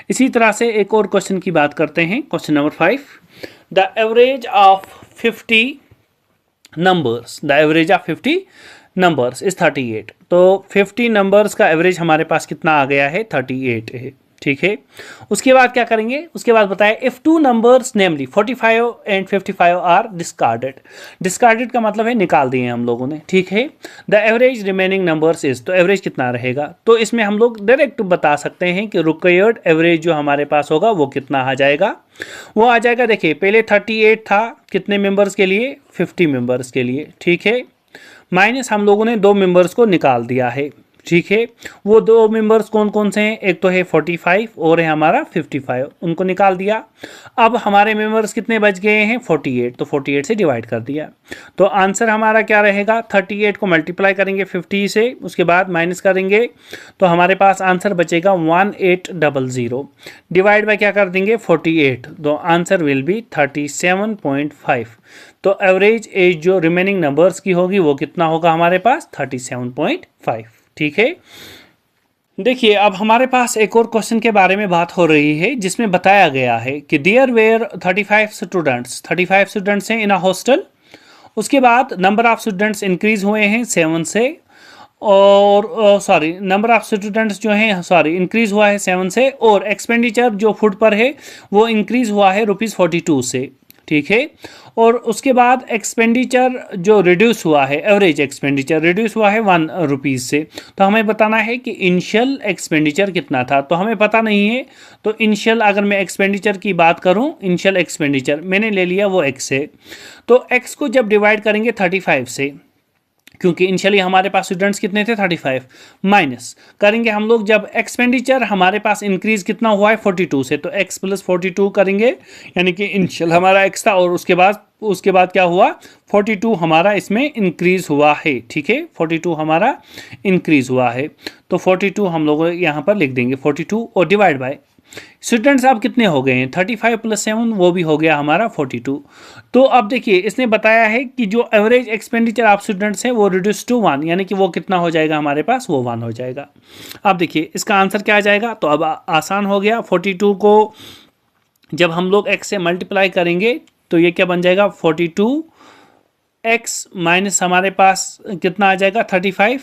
इसी तरह से एक और क्वेश्चन की बात करते हैं, question number 5, the average of 50 numbers, the average of 50 numbers is 38। तो 50 नंबर्स का एवरेज हमारे पास कितना आ गया है 38 है। ठीक है, उसके बाद क्या करेंगे, उसके बाद बताया if two numbers namely 45 and 55 are discarded. Discarded का मतलब है निकाल दिए हम लोगों ने। ठीक है, the average remaining numbers is, तो एवरेज कितना रहेगा, तो इसमें हम लोग डायरेक्ट बता सकते हैं कि रिक्वायर्ड एवरेज जो हमारे पास होगा वो कितना आ जाएगा, वो आ जाएगा, देखिए पहले 38 था कितने मेंबर्स के लिए 50 मेंबर्स के लिए। ठीक है, माइनस हम लोगों ने 2 मेंबर्स को निकाल दिया है। ठीक है, वो 2 मेंबर्स कौन कौन से हैं, एक तो है 45 और है हमारा 55, उनको निकाल दिया। अब हमारे मेंबर्स कितने बच गए हैं 48, तो 48 से डिवाइड कर दिया, तो आंसर हमारा क्या रहेगा 38 को मल्टीप्लाई करेंगे 50 से, उसके बाद माइनस करेंगे तो हमारे पास आंसर बचेगा 1800, डिवाइड बाय क्या कर देंगे 48, तो आंसर विल बी 37.5। तो एवरेज एज जो रिमेनिंग नंबर्स की होगी वो कितना होगा हमारे पास 37.5। ठीक है, देखिए अब हमारे पास एक और क्वेश्चन के बारे में बात हो रही है जिसमें बताया गया है कि देयर वेयर 35 स्टूडेंट्स, 35 स्टूडेंट्स हैं इन अ हॉस्टल। उसके बाद नंबर ऑफ स्टूडेंट्स इंक्रीज हुए हैं 7 से, और सॉरी नंबर ऑफ स्टूडेंट्स जो हैं सॉरी इंक्रीज हुआ है 7 से, और एक्सपेंडिचर जो फूड पर है वो इंक्रीज हुआ है ₹42 से। ठीक है, और उसके बाद एक्सपेंडिचर जो रिड्यूस हुआ है, एवरेज एक्सपेंडिचर रिड्यूस हुआ है ₹1 से, तो हमें बताना है कि इनिशियल एक्सपेंडिचर कितना था, तो हमें पता नहीं है। तो इनिशियल अगर मैं एक्सपेंडिचर की बात करूं, इनिशियल एक्सपेंडिचर मैंने ले लिया वो x है, तो x को जब डिवाइड करेंगे 35 से, क्योंकि इनिशियली हमारे पास स्टूडेंट्स कितने थे 35, माइनस करेंगे हम लोग जब एक्सपेंडिचर हमारे पास इंक्रीज कितना हुआ है 42 से, तो x प्लस 42 करेंगे, यानी कि इनिशियल हमारा x था और उसके बाद क्या हुआ 42 हमारा इसमें इंक्रीज हुआ है। ठीक है, 42 हमारा इंक्रीज हुआ है, तो 42 हम लोग यहाँ पर लिख देंगे 42 और डिवाइड बाय स्टूडेंट्स अब कितने हो गए हैं 35 प्लस 7, वो भी हो गया हमारा 42। तो अब देखिए इसने बताया है कि जो एवरेज एक्सपेंडिचर ऑफ स्टूडेंट्स हैं वो रिड्यूस टू 1, यानी कि वो कितना हो जाएगा हमारे पास वो 1 हो जाएगा। अब देखिए इसका आंसर क्या आ जाएगा, तो अब आसान हो गया, 42 को जब हम लोग x से मल्टीप्लाई करेंगे तो ये क्या बन जाएगा 42x माइनस हमारे पास कितना आ जाएगा 35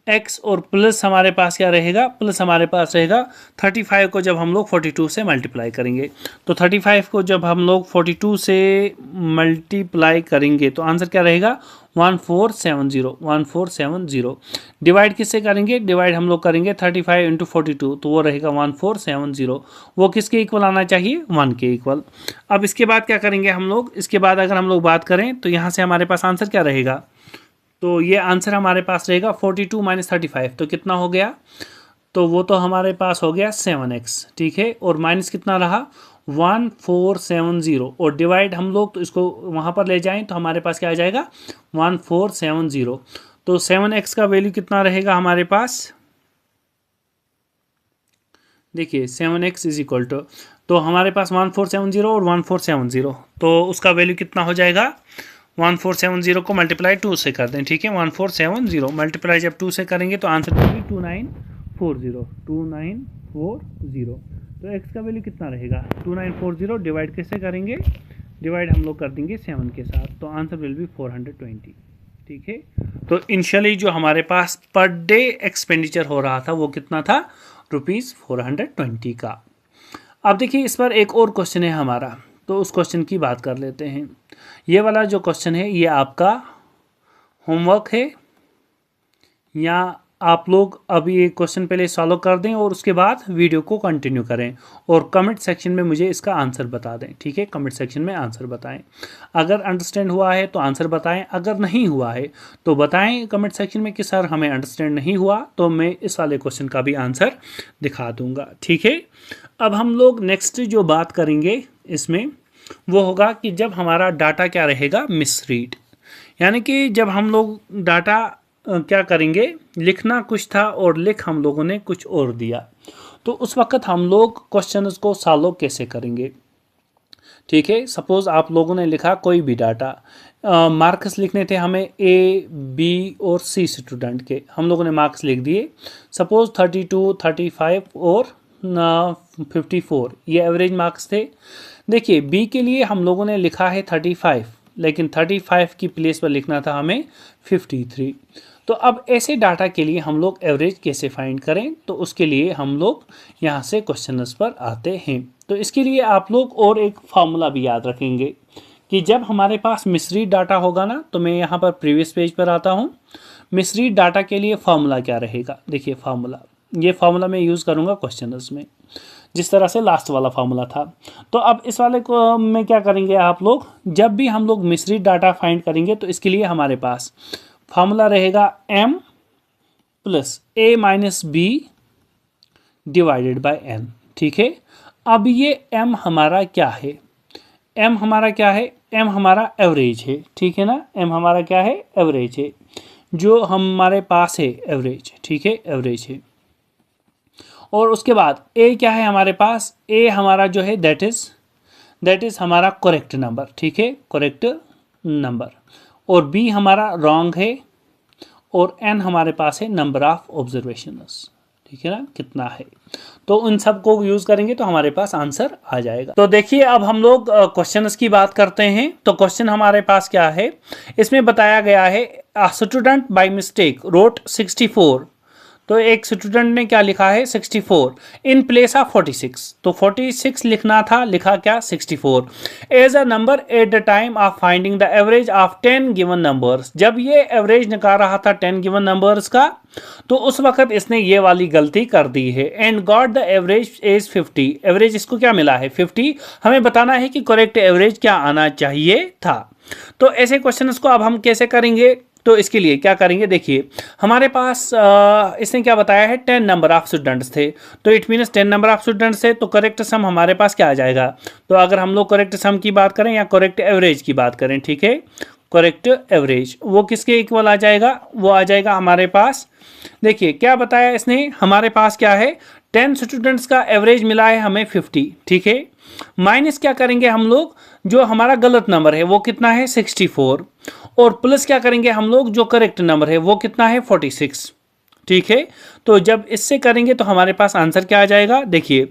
x, और प्लस हमारे पास क्या रहेगा, प्लस हमारे पास रहेगा 35 को जब हम लोग 42 से मल्टीप्लाई करेंगे, तो 35 को जब हम लोग 42 से मल्टीप्लाई करेंगे तो आंसर क्या रहेगा 1470 डिवाइड किससे करेंगे, डिवाइड हम लोग करेंगे 35 इंटू 42, तो वो रहेगा 1470, वो किसके इक्वल आना चाहिए 1 के इक्वल। अब इसके बाद क्या करेंगे हम लोग, इसके बाद अगर हम लोग बात करें तो यहाँ से हमारे पास आंसर क्या रहेगा, तो ये आंसर हमारे पास रहेगा 42 माइनस 35, तो कितना हो गया, तो वो तो हमारे पास हो गया 7x। ठीक है, और माइनस कितना रहा 1470, और डिवाइड हम लोग तो इसको वहाँ पर ले जाएं तो हमारे पास क्या आ जाएगा 1470, तो 7x का वैल्यू कितना रहेगा हमारे पास, देखिए 7x इज इक्वल टू, तो हमारे पास 1470 और 1470, तो उसका वैल्यू कितना हो जाएगा 1470 को मल्टीप्लाई 2 से कर दें। ठीक है, 1470 मल्टीप्लाई जब 2 से करेंगे तो आंसर होगी 2940। तो x का वैल्यू कितना रहेगा 2940, डिवाइड कैसे करेंगे, डिवाइड हम लोग कर देंगे 7 के साथ, तो आंसर विल बी 420। ठीक है, तो इनिशियली जो हमारे पास पर डे एक्सपेंडिचर हो रहा था वो कितना था ₹420 का। अब देखिए इस पर एक और क्वेश्चन है हमारा, तो उस क्वेश्चन की बात कर लेते हैं। ये वाला जो क्वेश्चन है ये आपका होमवर्क है या आप लोग अभी ये क्वेश्चन पहले सॉल्व कर दें और उसके बाद वीडियो को कंटिन्यू करें और कमेंट सेक्शन में मुझे इसका आंसर बता दें, ठीक है। कमेंट सेक्शन में आंसर बताएं, अगर अंडरस्टैंड हुआ है तो आंसर बताएं, अगर नहीं हुआ है तो बताएं कमेंट सेक्शन में कि सर हमें अंडरस्टैंड नहीं हुआ, तो मैं इस वाले क्वेश्चन का भी आंसर दिखा दूंगा, ठीक है। अब हम लोग नेक्स्ट जो बात करेंगे इसमें वो होगा कि जब हमारा डाटा क्या रहेगा, मिसरीड, यानी कि जब हम लोग डाटा क्या करेंगे, लिखना कुछ था और लिख हम लोगों ने कुछ और दिया, तो उस वक्त हम लोग क्वेश्चंस को सॉल्व कैसे करेंगे, ठीक है। सपोज़ आप लोगों ने लिखा कोई भी डाटा, मार्क्स लिखने थे हमें ए, बी और सी स्टूडेंट के, हम लोगों ने मार्क्स लिख दिए। सपोज़ 32, 35 और 54 ये एवरेज मार्क्स थे। देखिए बी के लिए हम लोगों ने लिखा है 35, लेकिन 35 की प्लेस पर लिखना था हमें 53। तो अब ऐसे डाटा के लिए हम लोग एवरेज कैसे फाइंड करें, तो उसके लिए हम लोग यहाँ से क्वेश्चंस पर आते हैं। तो इसके लिए आप लोग और एक फार्मूला भी याद रखेंगे कि जब हमारे पास मिसरीड डाटा होगा ना, तो मैं यहाँ पर प्रीवियस पेज पर आता हूँ। मिसरीड डाटा के लिए फार्मूला क्या रहेगा, देखिए फार्मूला, ये फार्मूला मैं यूज़ करूँगा क्वेश्चंस में, जिस तरह से लास्ट वाला फार्मूला था। तो अब इस वाले को में क्या करेंगे आप लोग, जब भी हम लोग मिसरीड डाटा फाइंड करेंगे तो इसके लिए हमारे पास फार्मूला रहेगा m plus a minus B divided by n, ठीक है। अब ये m हमारा क्या है, m हमारा क्या है, m हमारा एवरेज है, ठीक है ना। m हमारा क्या है, एवरेज है, जो हमारे पास है एवरेज, ठीक है, एवरेज है। और उसके बाद a क्या है हमारे पास, a हमारा जो है दैट इज़ हमारा करेक्ट नंबर, ठीक है, करेक्ट नंबर। और b हमारा रॉन्ग है और n हमारे पास है नंबर ऑफ ऑब्जर्वेशंस, ठीक है ना, कितना है। तो उन सब को यूज़ करेंगे तो हमारे पास आंसर आ जाएगा। तो देखिए अब हम लोग क्वेश्चंस की बात करते हैं। तो क्वेश्चन हमारे पास क्या है, इसमें बताया गया है स्टूडेंट बाय मिस्टेक रोट 64, तो एक स्टूडेंट ने क्या लिखा है 64 इन प्लेस ऑफ 46, तो 46 लिखना था, लिखा क्या 64 as a number at the time of finding the average of 10 given numbers. जब ये एवरेज निकाल रहा था 10 गिवन नंबर्स का, तो उस वक्त इसने ये वाली गलती कर दी है। And got the average as 50, average इसको क्या मिला है 50। हमें बताना है कि करेक्ट एवरेज क्या आना चाहिए था। तो ऐसे क्वेश्चन को अब हम कैसे करेंगे, तो इसके लिए क्या करेंगे, देखिए हमारे पास इसने क्या बताया है 10 नंबर ऑफ स्टूडेंट्स थे, तो it means 10 number of students थे, तो करेक्ट सम हमारे पास क्या आ जाएगा। तो अगर हम लोग करेक्ट सम की बात करें या करेक्ट एवरेज की बात करें, ठीक है, करेक्ट एवरेज वो किसके इक्वल आ जाएगा, वो आ जाएगा हमारे पास, देखिए क्या बताया इसने, हमारे पास क्या है 10 स्टूडेंट्स का एवरेज मिला है हमें 50, ठीक है। माइनस क्या करेंगे हम लोग, जो हमारा गलत नंबर है वो कितना है 64, और प्लस क्या करेंगे हम लोग, जो करेक्ट नंबर है वो कितना है 46, ठीक है। तो जब इससे करेंगे तो हमारे पास आंसर क्या आ जाएगा, देखिए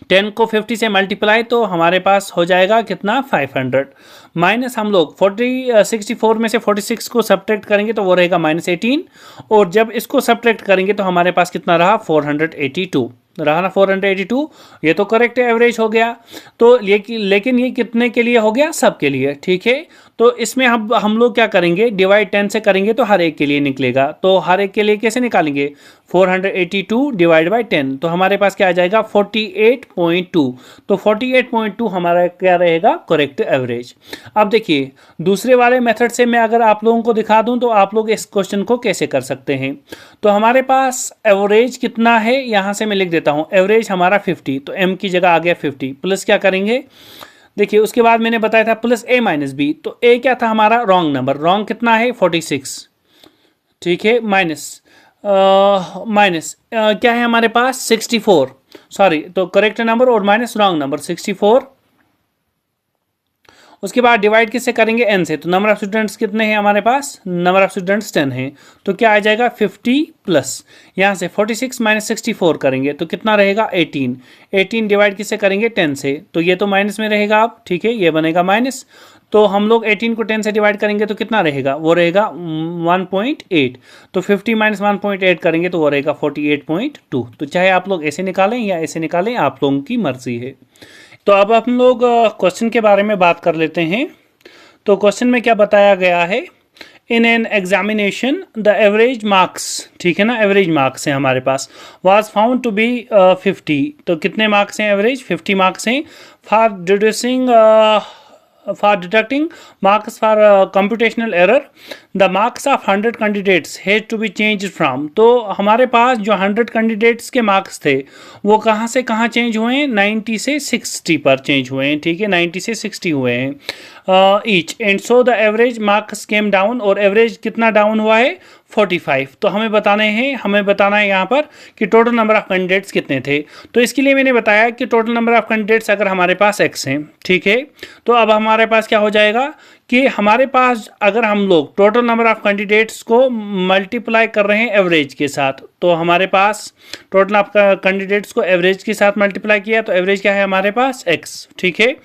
10 को 50 से मल्टीप्लाई तो हमारे पास हो जाएगा कितना 500, माइनस हम लोग 64 में से 46 को सब्ट्रैक्ट करेंगे तो वो रहेगा -18, और जब इसको सब्ट्रैक्ट करेंगे तो हमारे पास कितना रहा 482 रहा ना, 482, ये तो करेक्ट एवरेज हो गया। तो लेकिन ये कितने के लिए हो गया, सब के लिए, ठीक है। तो इसमें हम लोग क्या करेंगे, डिवाइड 10 से करेंगे तो हर एक के लिए निकलेगा, तो हर एक के लिए कैसे निकालेंगे 482 डिवाइड बाई 10, तो हमारे पास क्या आ जाएगा 48.2, तो 48.2 हमारा क्या रहेगा करेक्ट एवरेज। अब देखिए दूसरे वाले मेथड से मैं अगर आप लोगों को दिखा दूं तो आप लोग इस क्वेश्चन को कैसे कर सकते हैं। तो हमारे पास एवरेज कितना है, यहाँ से मैं लिख देता हूँ, एवरेज हमारा 50, तो m की जगह आ गया 50, प्लस क्या करेंगे, देखिए उसके बाद मैंने बताया था प्लस a माइनस बी, तो a क्या था हमारा रॉन्ग नंबर, रॉन्ग कितना है 46, ठीक है, माइनस क्या है हमारे पास 64, सॉरी, तो करेक्ट नंबर और माइनस रॉन्ग नंबर 64, उसके बाद डिवाइड किससे करेंगे n से, तो नंबर ऑफ स्टूडेंट्स कितने हैं हमारे पास, नंबर ऑफ स्टूडेंट्स 10 हैं, तो क्या आ जाएगा 50 प्लस यहाँ से 46 माइनस 64 करेंगे तो कितना रहेगा 18 डिवाइड किससे करेंगे 10 से, तो ये तो माइनस में रहेगा आप, ठीक है, ये बनेगा माइनस, तो हम लोग 18 को 10 से डिवाइड करेंगे तो कितना रहेगा, वो रहेगा 1.8, तो 50 माइनस 1.8 करेंगे तो वो रहेगा 48.2। तो चाहे आप लोग ऐसे निकालें या ऐसे निकालें, आप लोगों की मर्जी है। तो अब हम लोग क्वेश्चन के बारे में बात कर लेते हैं। तो क्वेश्चन में क्या बताया गया है, in an examination the average marks, ठीक है ना, एवरेज मार्क्स हैं हमारे पास, वाज फाउंड टू बी 50। तो कितने मार्क्स हैं एवरेज? 50 मार्क्स हैं। For deducting marks for computational error the marks of 100 candidates has to be change from. तो हमारे पास जो 100 कैंडिडेट्स के मार्क्स थे वो कहाँ से कहाँ चेंज हुए हैं? 90 से 60 पर चेंज हुए हैं, ठीक है, 90 से 60 हुए हैं each, and so the average marks came down, और एवरेज कितना डाउन हुआ है? 45। तो हमें बताना है यहाँ पर कि टोटल नंबर ऑफ कैंडिडेट्स कितने थे। तो इसके लिए मैंने बताया कि टोटल नंबर ऑफ कैंडिडेट्स अगर हमारे पास x हैं, ठीक है, तो अब हमारे पास क्या हो जाएगा कि हमारे पास अगर हम लोग टोटल नंबर ऑफ कैंडिडेट्स को मल्टीप्लाई कर रहे हैं एवरेज के साथ, तो हमारे पास टोटल ऑफ कैंडिडेट्स को एवरेज के साथ मल्टीप्लाई किया तो एवरेज क्या है हमारे पास? x, ठीक है,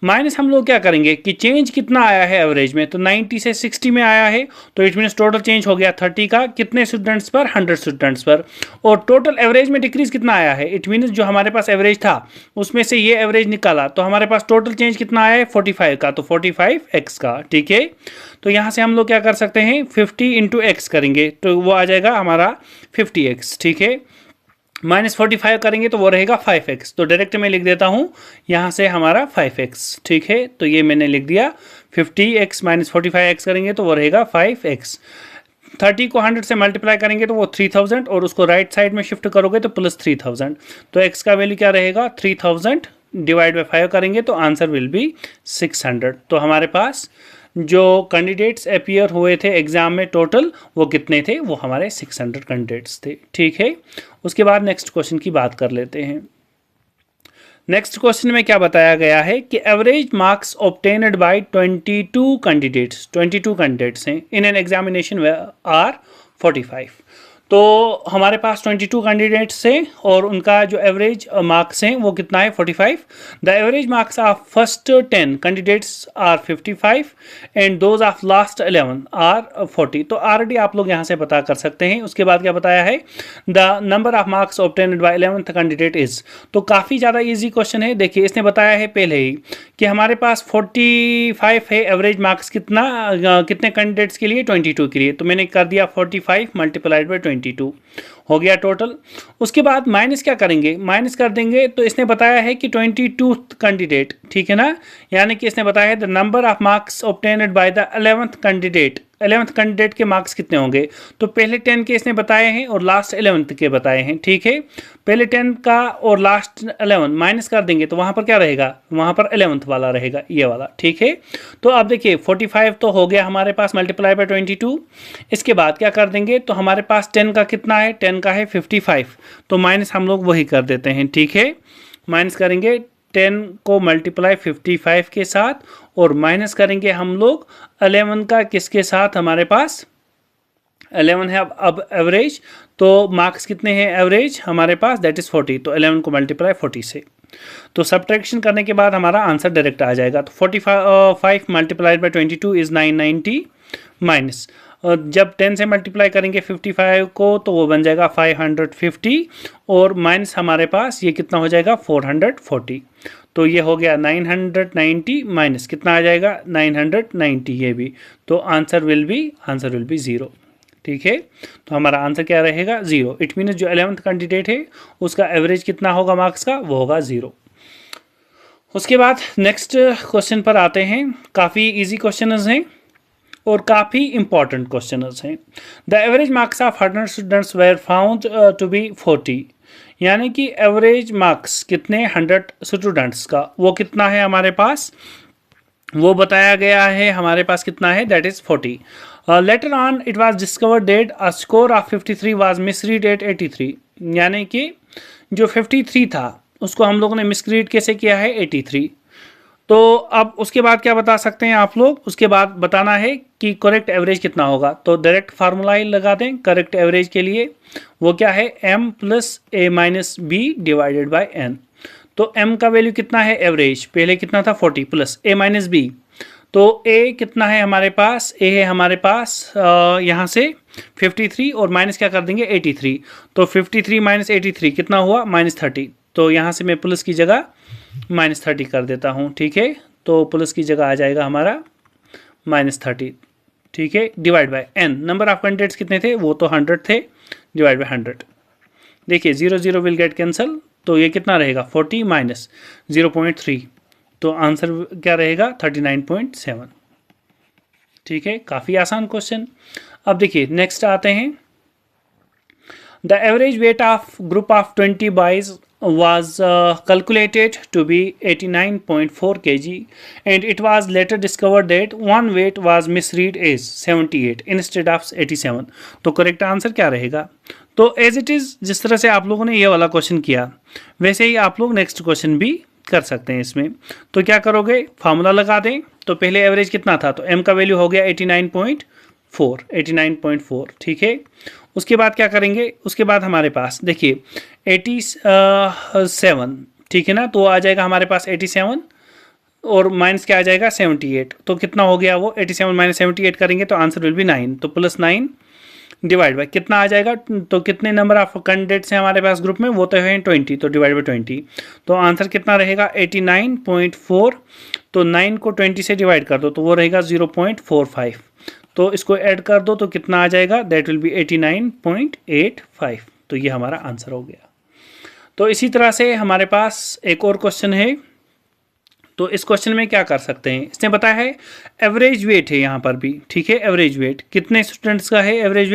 माइनस हम लोग क्या करेंगे कि चेंज कितना आया है एवरेज में, तो 90 से 60 में आया है, तो इट मीन्स टोटल चेंज हो गया 30 का, कितने स्टूडेंट्स पर? 100 स्टूडेंट्स पर। और टोटल एवरेज में डिक्रीज कितना आया है? इट मीन्स जो हमारे पास एवरेज था उसमें से ये एवरेज निकाला, तो हमारे पास टोटल चेंज कितना आया है? 45 का, तो 45x का, ठीक है। तो यहाँ से हम लोग क्या कर सकते हैं? 50 इंटू एक्स करेंगे तो वो आ जाएगा हमारा 50x, ठीक है, माइनस 45 करेंगे तो वो रहेगा 5x। तो डायरेक्ट मैं लिख देता हूँ यहाँ से हमारा 5x, ठीक है, तो ये मैंने लिख दिया 50x माइनस 45x करेंगे तो वो रहेगा 5x। 30 को 100 से मल्टीप्लाई करेंगे तो वो 3000, और उसको राइट साइड में शिफ्ट करोगे तो प्लस 3000, तो x का वैल्यू क्या रहेगा? 3000 डिवाइड बाई 5 करेंगे तो आंसर विल बी 600। तो हमारे पास जो कैंडिडेट्स अपीयर हुए थे एग्जाम में टोटल वो कितने थे? वो हमारे 600 कैंडिडेट्स थे, ठीक है। उसके बाद नेक्स्ट क्वेश्चन की बात कर लेते हैं। नेक्स्ट क्वेश्चन में क्या बताया गया है कि average marks obtained by 22 candidates हैं इन एन एग्जामिनेशन आर 45। तो हमारे पास 22 कैंडिडेट्स हैं और उनका जो एवरेज मार्क्स हैं वो कितना है? 45। The average marks of first 10 candidates are 55 and those of last 11 are 40। तो ऑलरेडी आप लोग यहाँ से पता कर सकते हैं। उसके बाद क्या बताया है? The number of marks obtained by 11th candidate is. तो काफ़ी ज़्यादा ईजी क्वेश्चन है। देखिए इसने बताया है पहले ही कि हमारे पास 45 है एवरेज मार्क्स, कितने कैंडिडेट्स के लिए? 22 के लिए। तो मैंने कर दिया 45 मल्टीप्लाइड बाई 22 हो गया टोटल। उसके बाद माइनस क्या करेंगे? माइनस कर देंगे। तो इसने बताया है कि 22 कैंडिडेट, ठीक है ना, यानी कि इसने बताया है the number of marks obtained by the 11th candidate. 11th candidate के मार्क्स कितने होंगे? तो पहले 10 के इसने बताए हैं और लास्ट 11th के बताए हैं, ठीक है। पहले 10 का और लास्ट 11 माइनस कर देंगे तो वहाँ पर क्या रहेगा? वहाँ पर 11th वाला रहेगा, ये वाला, ठीक है। तो अब देखिए 45 तो हो गया हमारे पास मल्टीप्लाई बाय 22। इसके बाद क्या कर देंगे? तो हमारे पास 10 का कितना है? 10 का है 55, तो माइनस हम लोग वही कर देते हैं, ठीक है। माइनस करेंगे 10 को मल्टीप्लाई 55 के साथ और माइनस करेंगे हम लोग 11 का किसके साथ? हमारे पास 11 है अब एवरेज, तो मार्क्स कितने हैं एवरेज हमारे पास? That is 40। तो 11 को मल्टीप्लाई 40 से, तो सब्ट्रैक्शन करने के बाद हमारा आंसर डायरेक्ट आ जाएगा। तो 45 मल्टीप्लाइड बाई 22 इज़ 990 माइनस, जब 10 से मल्टीप्लाई करेंगे 55 को तो वो बन जाएगा 550 और माइनस हमारे पास ये कितना हो जाएगा? 440। तो ये हो गया 990 माइनस कितना आ जाएगा? 990 ये भी। तो आंसर विल बी 0, ठीक है। तो हमारा आंसर क्या रहेगा? 0। इट मीन्स जो 11th कैंडिडेट है उसका एवरेज कितना होगा मार्क्स का? वो होगा 0। उसके बाद नेक्स्ट क्वेश्चन पर आते हैं। काफ़ी इजी क्वेश्चन हैं और काफ़ी इंपॉर्टेंट क्वेश्चनर्स हैं। The average marks of 100 students were found to be 40, यानी कि एवरेज मार्क्स कितने 100 स्टूडेंट्स का वो कितना है हमारे पास? वो बताया गया है हमारे पास कितना है? That is 40। Later on it was discovered that a score of 53 was misread at 83, यानी कि जो 53 था उसको हम लोगों ने मिसरीड कैसे किया है? 83। तो अब उसके बाद क्या बता सकते हैं आप लोग? उसके बाद बताना है कि करेक्ट एवरेज कितना होगा। तो डायरेक्ट फार्मूला ही लगा दें करेक्ट एवरेज के लिए। वो क्या है? m plus a minus B divided by n। तो m का वैल्यू कितना है एवरेज? पहले कितना था? 40 प्लस a माइनस बी। तो a कितना है हमारे पास? a है हमारे पास यहाँ से 53 और माइनस क्या कर देंगे? 83। तो 53 माइनस 83 कितना हुआ? -30। तो यहाँ से मैं प्लस की जगह -30 कर देता हूँ, ठीक है। तो प्लस की जगह आ जाएगा हमारा -30, ठीक है, divide by n, number of candidates कितने थे, वो तो 100 थे, डिवाइड बाय 100। देखिए 0 0 विल गेट कैंसल, तो ये कितना रहेगा 40 माइनस 0.3, तो आंसर क्या रहेगा 39.7। ठीक है, काफ़ी आसान क्वेश्चन। अब देखिए नेक्स्ट आते हैं, the average weight of group of 20 boys was calculated to be 89.4 kg and it was later discovered that one weight was misread as 78 instead of 87। तो करेक्ट आंसर क्या रहेगा, तो एज इट इज़ जिस तरह से आप लोगों ने ये वाला क्वेश्चन किया वैसे ही आप लोग नेक्स्ट क्वेश्चन भी कर सकते हैं इसमें। तो क्या करोगे, फार्मूला लगा दें। तो पहले एवरेज कितना था, तो m का वैल्यू हो गया 89.4, ठीक है। उसके बाद क्या करेंगे, उसके बाद हमारे पास देखिए 87, ठीक है ना, तो आ जाएगा हमारे पास 87 और माइनस क्या आ जाएगा 78, तो कितना हो गया वो 87 माइनस 78 करेंगे तो आंसर विल बी 9, तो प्लस 9 डिवाइड बाय कितना आ जाएगा, तो कितने नंबर ऑफ कैंडिडेट्स हैं हमारे पास ग्रुप में, वो तो है 20, तो डिवाइड बाय 20, तो आंसर कितना रहेगा 89.4, तो 9 को 20 से डिवाइड कर दो तो वो रहेगा 0.45, तो इसको ऐड कर दो तो कितना आ जाएगा, दैट विल बी 89.85, तो ये हमारा आंसर हो गया। तो इसी तरह से हमारे पास एक और क्वेश्चन है, तो इस क्वेश्चन में क्या कर सकते हैं, इसने बताया है एवरेज वेट है यहाँ पर भी, ठीक है। एवरेज वेट कितने स्टूडेंट्स का है, average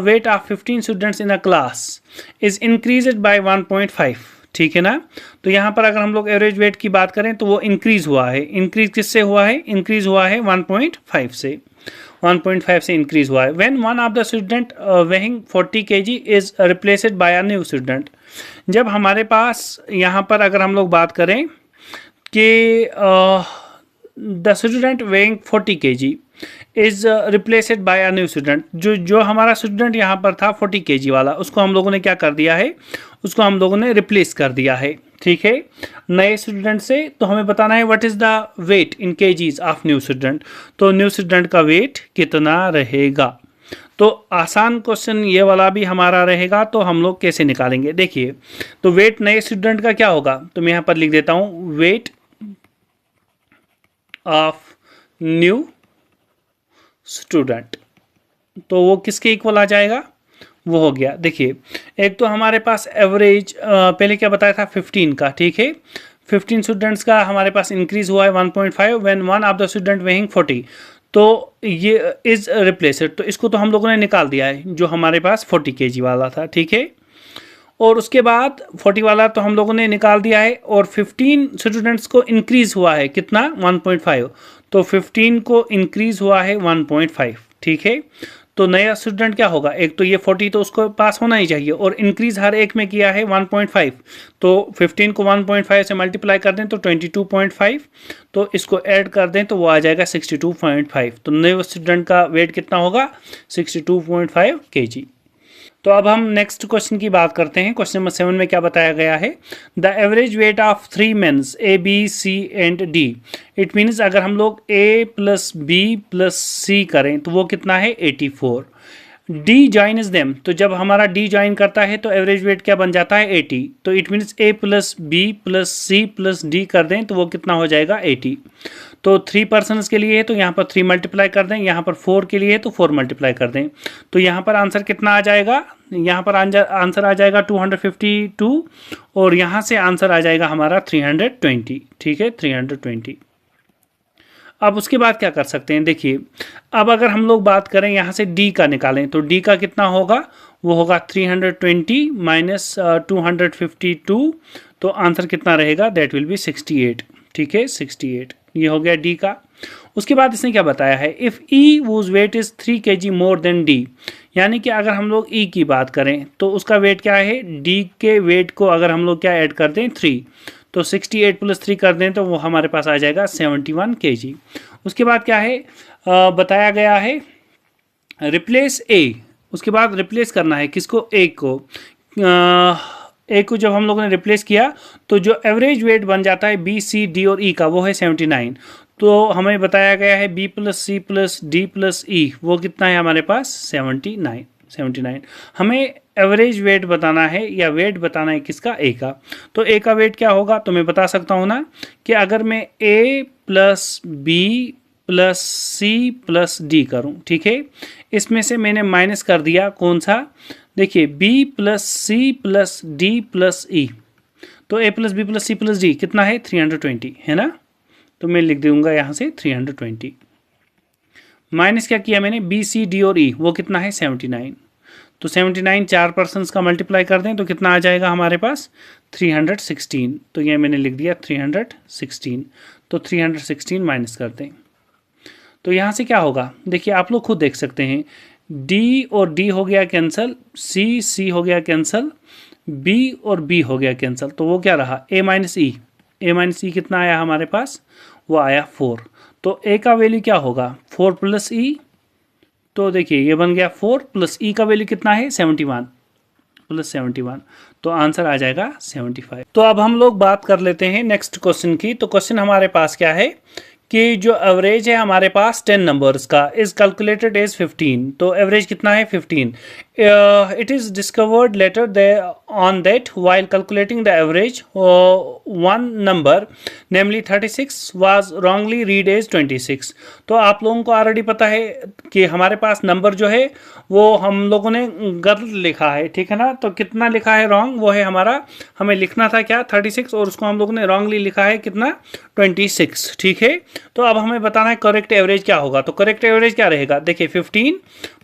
weight of 15 students in a class is increased by 1.5, ठीक है ना। तो यहाँ पर अगर हम लोग एवरेज वेट की बात करें तो वो इंक्रीज हुआ है, इंक्रीज किससे हुआ है, इंक्रीज हुआ है 1.5 से, 1.5 से इंक्रीज हुआ है। When one of the student weighing 40 kg is replaced by a new student, जब हमारे पास यहाँ पर अगर हम लोग बात करें कि the student weighing 40 kg is replaced by a new student, जो हमारा स्टूडेंट यहाँ पर था 40 kg वाला, उसको हम लोगों ने क्या कर दिया है, उसको हम लोगों ने रिप्लेस कर दिया है, ठीक है, नए स्टूडेंट से। तो हमें बताना है what is the weight in kgs of new student, तो न्यू स्टूडेंट का वेट कितना रहेगा। तो आसान क्वेश्चन ये वाला भी हमारा रहेगा, तो हम लोग कैसे निकालेंगे, देखिए तो वेट नए स्टूडेंट का क्या होगा, तो मैं यहाँ पर लिख देता हूँ वेट ऑफ न्यू स्टूडेंट, तो वो किसके इक्वल आ जाएगा, वो हो गया। देखिए एक तो हमारे पास एवरेज पहले क्या बताया था 15 का, ठीक है, 15 स्टूडेंट्स का हमारे पास इंक्रीज हुआ है 1.5 when one of the student weighing 40, तो ये इज रिप्लेसड, तो इसको तो हम लोगों ने निकाल दिया है जो हमारे पास 40 kg वाला था, ठीक है। और उसके बाद 40 वाला तो हम लोगों ने निकाल दिया है, और 15 स्टूडेंट्स को इंक्रीज हुआ है कितना 1.5, तो 15 को इंक्रीज हुआ है 1.5, ठीक है। तो नया स्टूडेंट क्या होगा, एक तो ये 40 तो उसको पास होना ही चाहिए, और इंक्रीज हर एक में किया है 1.5, तो 15 को 1.5 से मल्टीप्लाई कर दें तो 22.5, तो इसको ऐड कर दें तो वो आ जाएगा 62.5, तो नए स्टूडेंट का वेट कितना होगा 62.5 kg। तो अब हम नेक्स्ट क्वेश्चन की बात करते हैं। क्वेश्चन नंबर 7 में क्या बताया गया है, the average weight of 3 mens A B C and D, it means अगर हम लोग A plus B plus C करें तो वो कितना है 84, डी ज्वाइन्स देम, तो जब हमारा डी ज्वाइन करता है तो एवरेज वेट क्या बन जाता है 80, तो it means A plus B plus C plus D कर दें तो वो कितना हो जाएगा 80। तो 3 पर्सन्स के लिए है तो यहाँ पर 3 मल्टीप्लाई कर दें, यहाँ पर 4 के लिए है तो 4 मल्टीप्लाई कर दें, तो यहाँ पर आंसर कितना आ जाएगा, यहाँ पर आंसर आ जाएगा 252, और यहाँ से आंसर आ जाएगा हमारा 320, ठीक है 320। अब उसके बाद क्या कर सकते हैं, देखिए अब अगर हम लोग बात करें यहाँ से डी का निकालें तो डी का कितना होगा, वो होगा 320 माइनस 252, तो आंसर कितना रहेगा, दैट विल बी 68, ठीक है 68, ये हो गया डी का। उसके बाद इसने क्या बताया है, if E whose weight is 3 kg more than D, यानी कि अगर हम लोग ई की बात करें तो उसका वेट क्या है, डी के वेट को अगर हम लोग क्या ऐड कर दें 3, तो 68 प्लस 3 कर दें तो वो हमारे पास आ जाएगा 71 kg। उसके बाद क्या है बताया गया है रिप्लेस ए, उसके बाद रिप्लेस करना है किसको, ए को, ए को जब हम लोगों ने रिप्लेस किया तो जो एवरेज वेट बन जाता है बी सी डी और ई का वो है 79, तो हमें बताया गया है बी प्लस सी प्लस डी प्लस ई वो कितना है हमारे पास 79। हमें एवरेज वेट बताना है या वेट बताना है किसका, ए का, तो ए का वेट क्या होगा, तो मैं बता सकता हूँ ना कि अगर मैं a plus B plus C plus d करूं, ठीक है। इसमें से मैंने माइनस कर दिया कौन सा, देखिए बी प्लस सी प्लस डी प्लस ई, तो a plus B plus C plus d कितना है 320 है ना, तो मैं लिख दूंगा यहाँ से 320। माइनस क्या किया मैंने, बी सी डी और ई वो कितना है 79, तो 79 चार पर्सन्स का मल्टीप्लाई कर दें तो कितना आ जाएगा हमारे पास 316, तो ये मैंने लिख दिया 316, तो 316 माइनस कर दें तो यहाँ से क्या होगा, देखिए आप लोग खुद देख सकते हैं, डी और डी हो गया कैंसिल, सी हो गया कैंसिल, बी और बी हो गया कैंसिल, तो वो क्या रहा ए माइनस ई कितना आया हमारे पास, वो आया 4, तो ए का वैल्यू क्या होगा 4 प्लस ई, तो देखिए ये बन गया 4 प्लस ई का वैल्यू कितना है 71 प्लस 71, तो आंसर आ जाएगा 75। तो अब हम लोग बात कर लेते हैं नेक्स्ट क्वेश्चन की। तो क्वेश्चन हमारे पास क्या है कि जो एवरेज है हमारे पास 10 नंबर्स का इज कैलकुलेटेड एज 15, तो एवरेज कितना है 15। It is discovered later the on that while calculating the average one number namely 36 was wrongly read as 26। तो आप लोगों को ऑलरेडी पता है कि हमारे पास नंबर जो है वो हम लोगों ने गलत लिखा है, ठीक है ना, तो कितना लिखा है रॉन्ग, वो है हमारा, हमें लिखना था क्या 36 और उसको हम लोगों ने रॉन्गली लिखा है कितना 26, ठीक है। तो अब हमें बताना है करेक्ट एवरेज क्या होगा, तो करेक्ट एवरेज क्या रहेगा, देखिए 15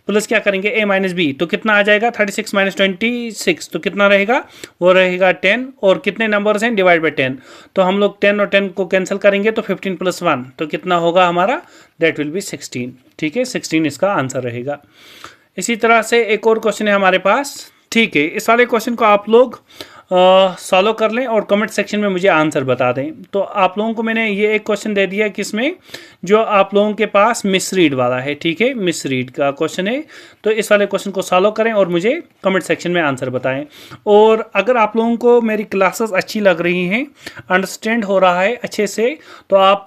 प्लस क्या करेंगे a माइनस बी, तो कितना आ जाएगा 36 माइनस 26, तो कितना रहेगा, वो रहेगा 10, और कितने नंबर्स हैं डिवाइड बाई 10, तो हम लोग 10 और 10 को कैंसिल करेंगे तो 15 प्लस 1 तो कितना होगा हमारा, दैट विल बी 16, ठीक है, 16 इसका आंसर रहेगा। इसी तरह से एक और क्वेश्चन है हमारे पास, ठीक है, इस वाले क्वेश्चन को आप लोग सॉल्व कर लें और कमेंट सेक्शन में मुझे आंसर बता दें। तो आप लोगों को मैंने ये एक क्वेश्चन दे दिया किसमें, जो आप लोगों के पास मिसरीड वाला है, ठीक है, मिसरीड का क्वेश्चन है, तो इस वाले क्वेश्चन को सॉल्व करें और मुझे कमेंट सेक्शन में आंसर बताएं। और अगर आप लोगों को मेरी क्लासेस अच्छी लग रही हैं, अंडरस्टैंड हो रहा है अच्छे से, तो आप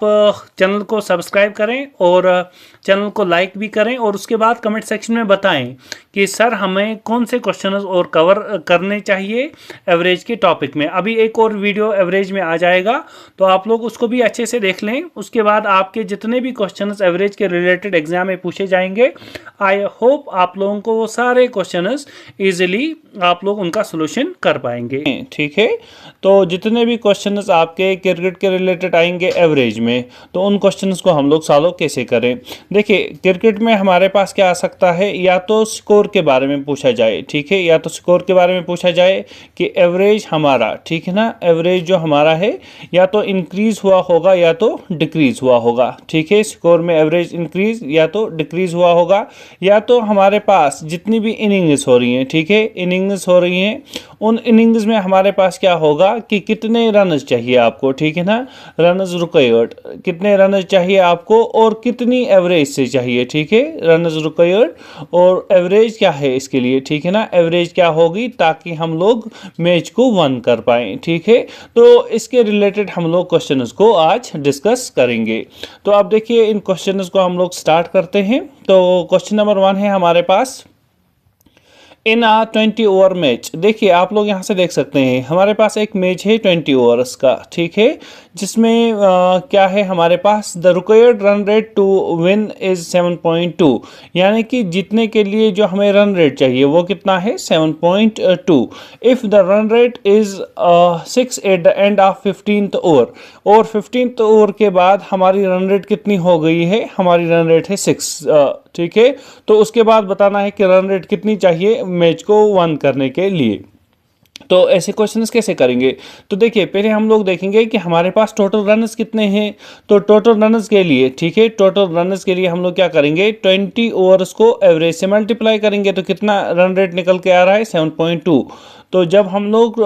चैनल को सब्सक्राइब करें और चैनल को लाइक भी करें, और उसके बाद कमेंट सेक्शन में बताएं कि सर हमें कौन से क्वेश्चन और कवर करने चाहिए एवरेज के टॉपिक में। अभी एक और वीडियो एवरेज में आ जाएगा, तो आप लोग उसको भी अच्छे से देख लें। उसके बाद आपके जितने भी क्वेश्चंस एवरेज के रिलेटेड एग्जाम में पूछे जाएंगे, आई होप आप लोगों को वो सारे क्वेश्चंस इजीली आप लोग उनका सोल्यूशन कर पाएंगे, ठीक है। तो जितने भी क्वेश्चंस आपके क्रिकेट के रिलेटेड आएंगे एवरेज में, तो उन क्वेश्चंस को हम लोग सॉल्व कैसे करें। देखिए क्रिकेट में हमारे पास क्या आ सकता है, या तो स्कोर के बारे में पूछा जाए, ठीक है, या तो स्कोर के बारे में पूछा जाए कि एवरेज हमारा, ठीक है ना, एवरेज जो हमारा है या तो इंक्रीज हुआ होगा या तो डिक्रीज हुआ होगा, ठीक है, स्कोर में एवरेज इंक्रीज या तो डिक्रीज हुआ होगा, या तो हमारे पास जितनी भी इनिंग्स हो रही हैं, ठीक है, इनिंग्स हो रही हैं, उन इनिंग्स में हमारे पास क्या होगा कि कितने रन चाहिए आपको, ठीक है ना, रनर्स रिक्वायर्ड, कितने रन चाहिए आपको और कितनी एवरेज से चाहिए, ठीक है, रनर्स रिक्वायर्ड और एवरेज क्या है इसके लिए, ठीक है ना, एवरेज क्या होगी ताकि हम लोग मैच को वन कर पाए, ठीक है। तो इसके रिलेटेड हम लोग क्वेश्चंस को आज डिस्कस करेंगे। तो अब देखिए इन क्वेश्चंस को हम लोग स्टार्ट करते हैं। तो क्वेश्चन नंबर 1 है हमारे पास, इन आ 20 ओवर मैच। देखिए आप लोग यहाँ से देख सकते हैं हमारे पास एक मैच है 20 ओवर्स का, ठीक है, जिसमें क्या है हमारे पास, the required run rate to win is 7.2, यानी कि जीतने के लिए जो हमें रन रेट चाहिए वो कितना है 7.2। If the run rate is 6 at the end of 15th over, और 15th ओवर के बाद हमारी रन रेट कितनी हो गई है, हमारी रन रेट है 6, ठीक है। तो उसके बाद बताना है कि रन रेट कितनी चाहिए मैच को वन करने के लिए। तो ऐसे क्वेश्चंस कैसे करेंगे, तो देखिए पहले हम लोग देखेंगे कि हमारे पास टोटल रनर्स कितने हैं। तो टोटल रनर्स के लिए, ठीक है, टोटल रनर्स के लिए हम लोग क्या करेंगे, 20 ओवर्स को एवरेज से मल्टीप्लाई करेंगे, तो कितना रन रेट निकल के आ रहा है 7.2। तो जब हम लोग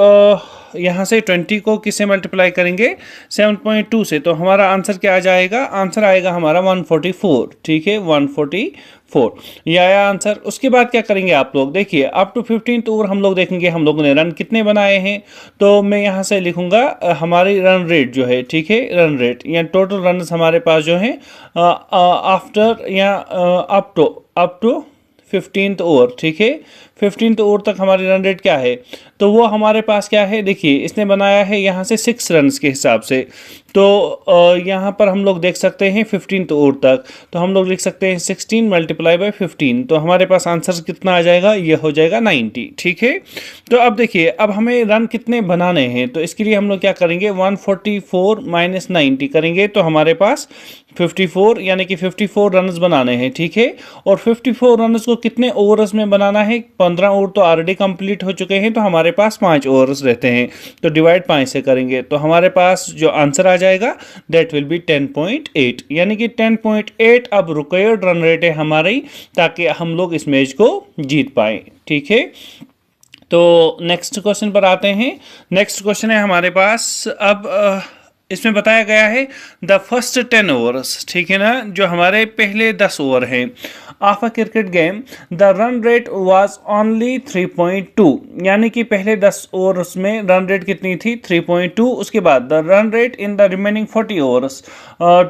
यहाँ से 20 को किससे मल्टीप्लाई करेंगे 7.2 से, तो हमारा आंसर क्या आ जाएगा, आंसर आएगा हमारा 144, ठीक है, 144 ये आया आंसर। उसके बाद क्या करेंगे आप लोग, देखिए अप टू 15th ओवर हम लोग देखेंगे हम लोगों ने रन कितने बनाए हैं। तो मैं यहाँ से लिखूंगा हमारी रन रेट जो है, ठीक है, रन रेट या टोटल रन हमारे पास जो है आफ्टर या अप टू 15th ओवर, ठीक है, 15th ओवर तक हमारी रन रेट क्या है, तो वो हमारे पास क्या है, देखिए इसने बनाया है यहाँ से 6 रन के हिसाब से। तो यहाँ पर हम लोग देख सकते हैं 15th ओवर तक, तो हम लोग लिख सकते हैं 16 मल्टीप्लाई बाय 15, तो हमारे पास आंसर कितना आ जाएगा, ये हो जाएगा 90। ठीक है, तो अब देखिए अब हमें रन कितने बनाने हैं, तो इसके लिए हम लोग क्या करेंगे, 144 माइनस 90 करेंगे, तो हमारे पास 54 यानी कि 54 रन्स बनाने हैं। ठीक है, और 54 रन्स को कितने ओवर्स में बनाना है, 15 ओवर तो ऑलरेडी कंप्लीट हो चुके हैं, तो हमारे पास 5 ओवर्स रहते हैं, तो डिवाइड 5 से करेंगे, तो हमारे पास जो आंसर आ जाएगा दैट विल बी 10.8, यानी कि 10.8 अब रिक्वायर्ड रन रेट है हमारी, ताकि हम लोग इस मैच को जीत पाए। ठीक है, तो नेक्स्ट क्वेश्चन पर आते हैं। नेक्स्ट क्वेश्चन है हमारे पास, अब इसमें बताया गया है द फर्स्ट 10 ओवर्स, ठीक है ना, जो हमारे पहले 10 ओवर हैं of a cricket game, the run rate was only 3.2, यानी कि पहले 10 ओवर्स में रन रेट कितनी थी, 3.2। उसके बाद the run rate in the remaining 40 overs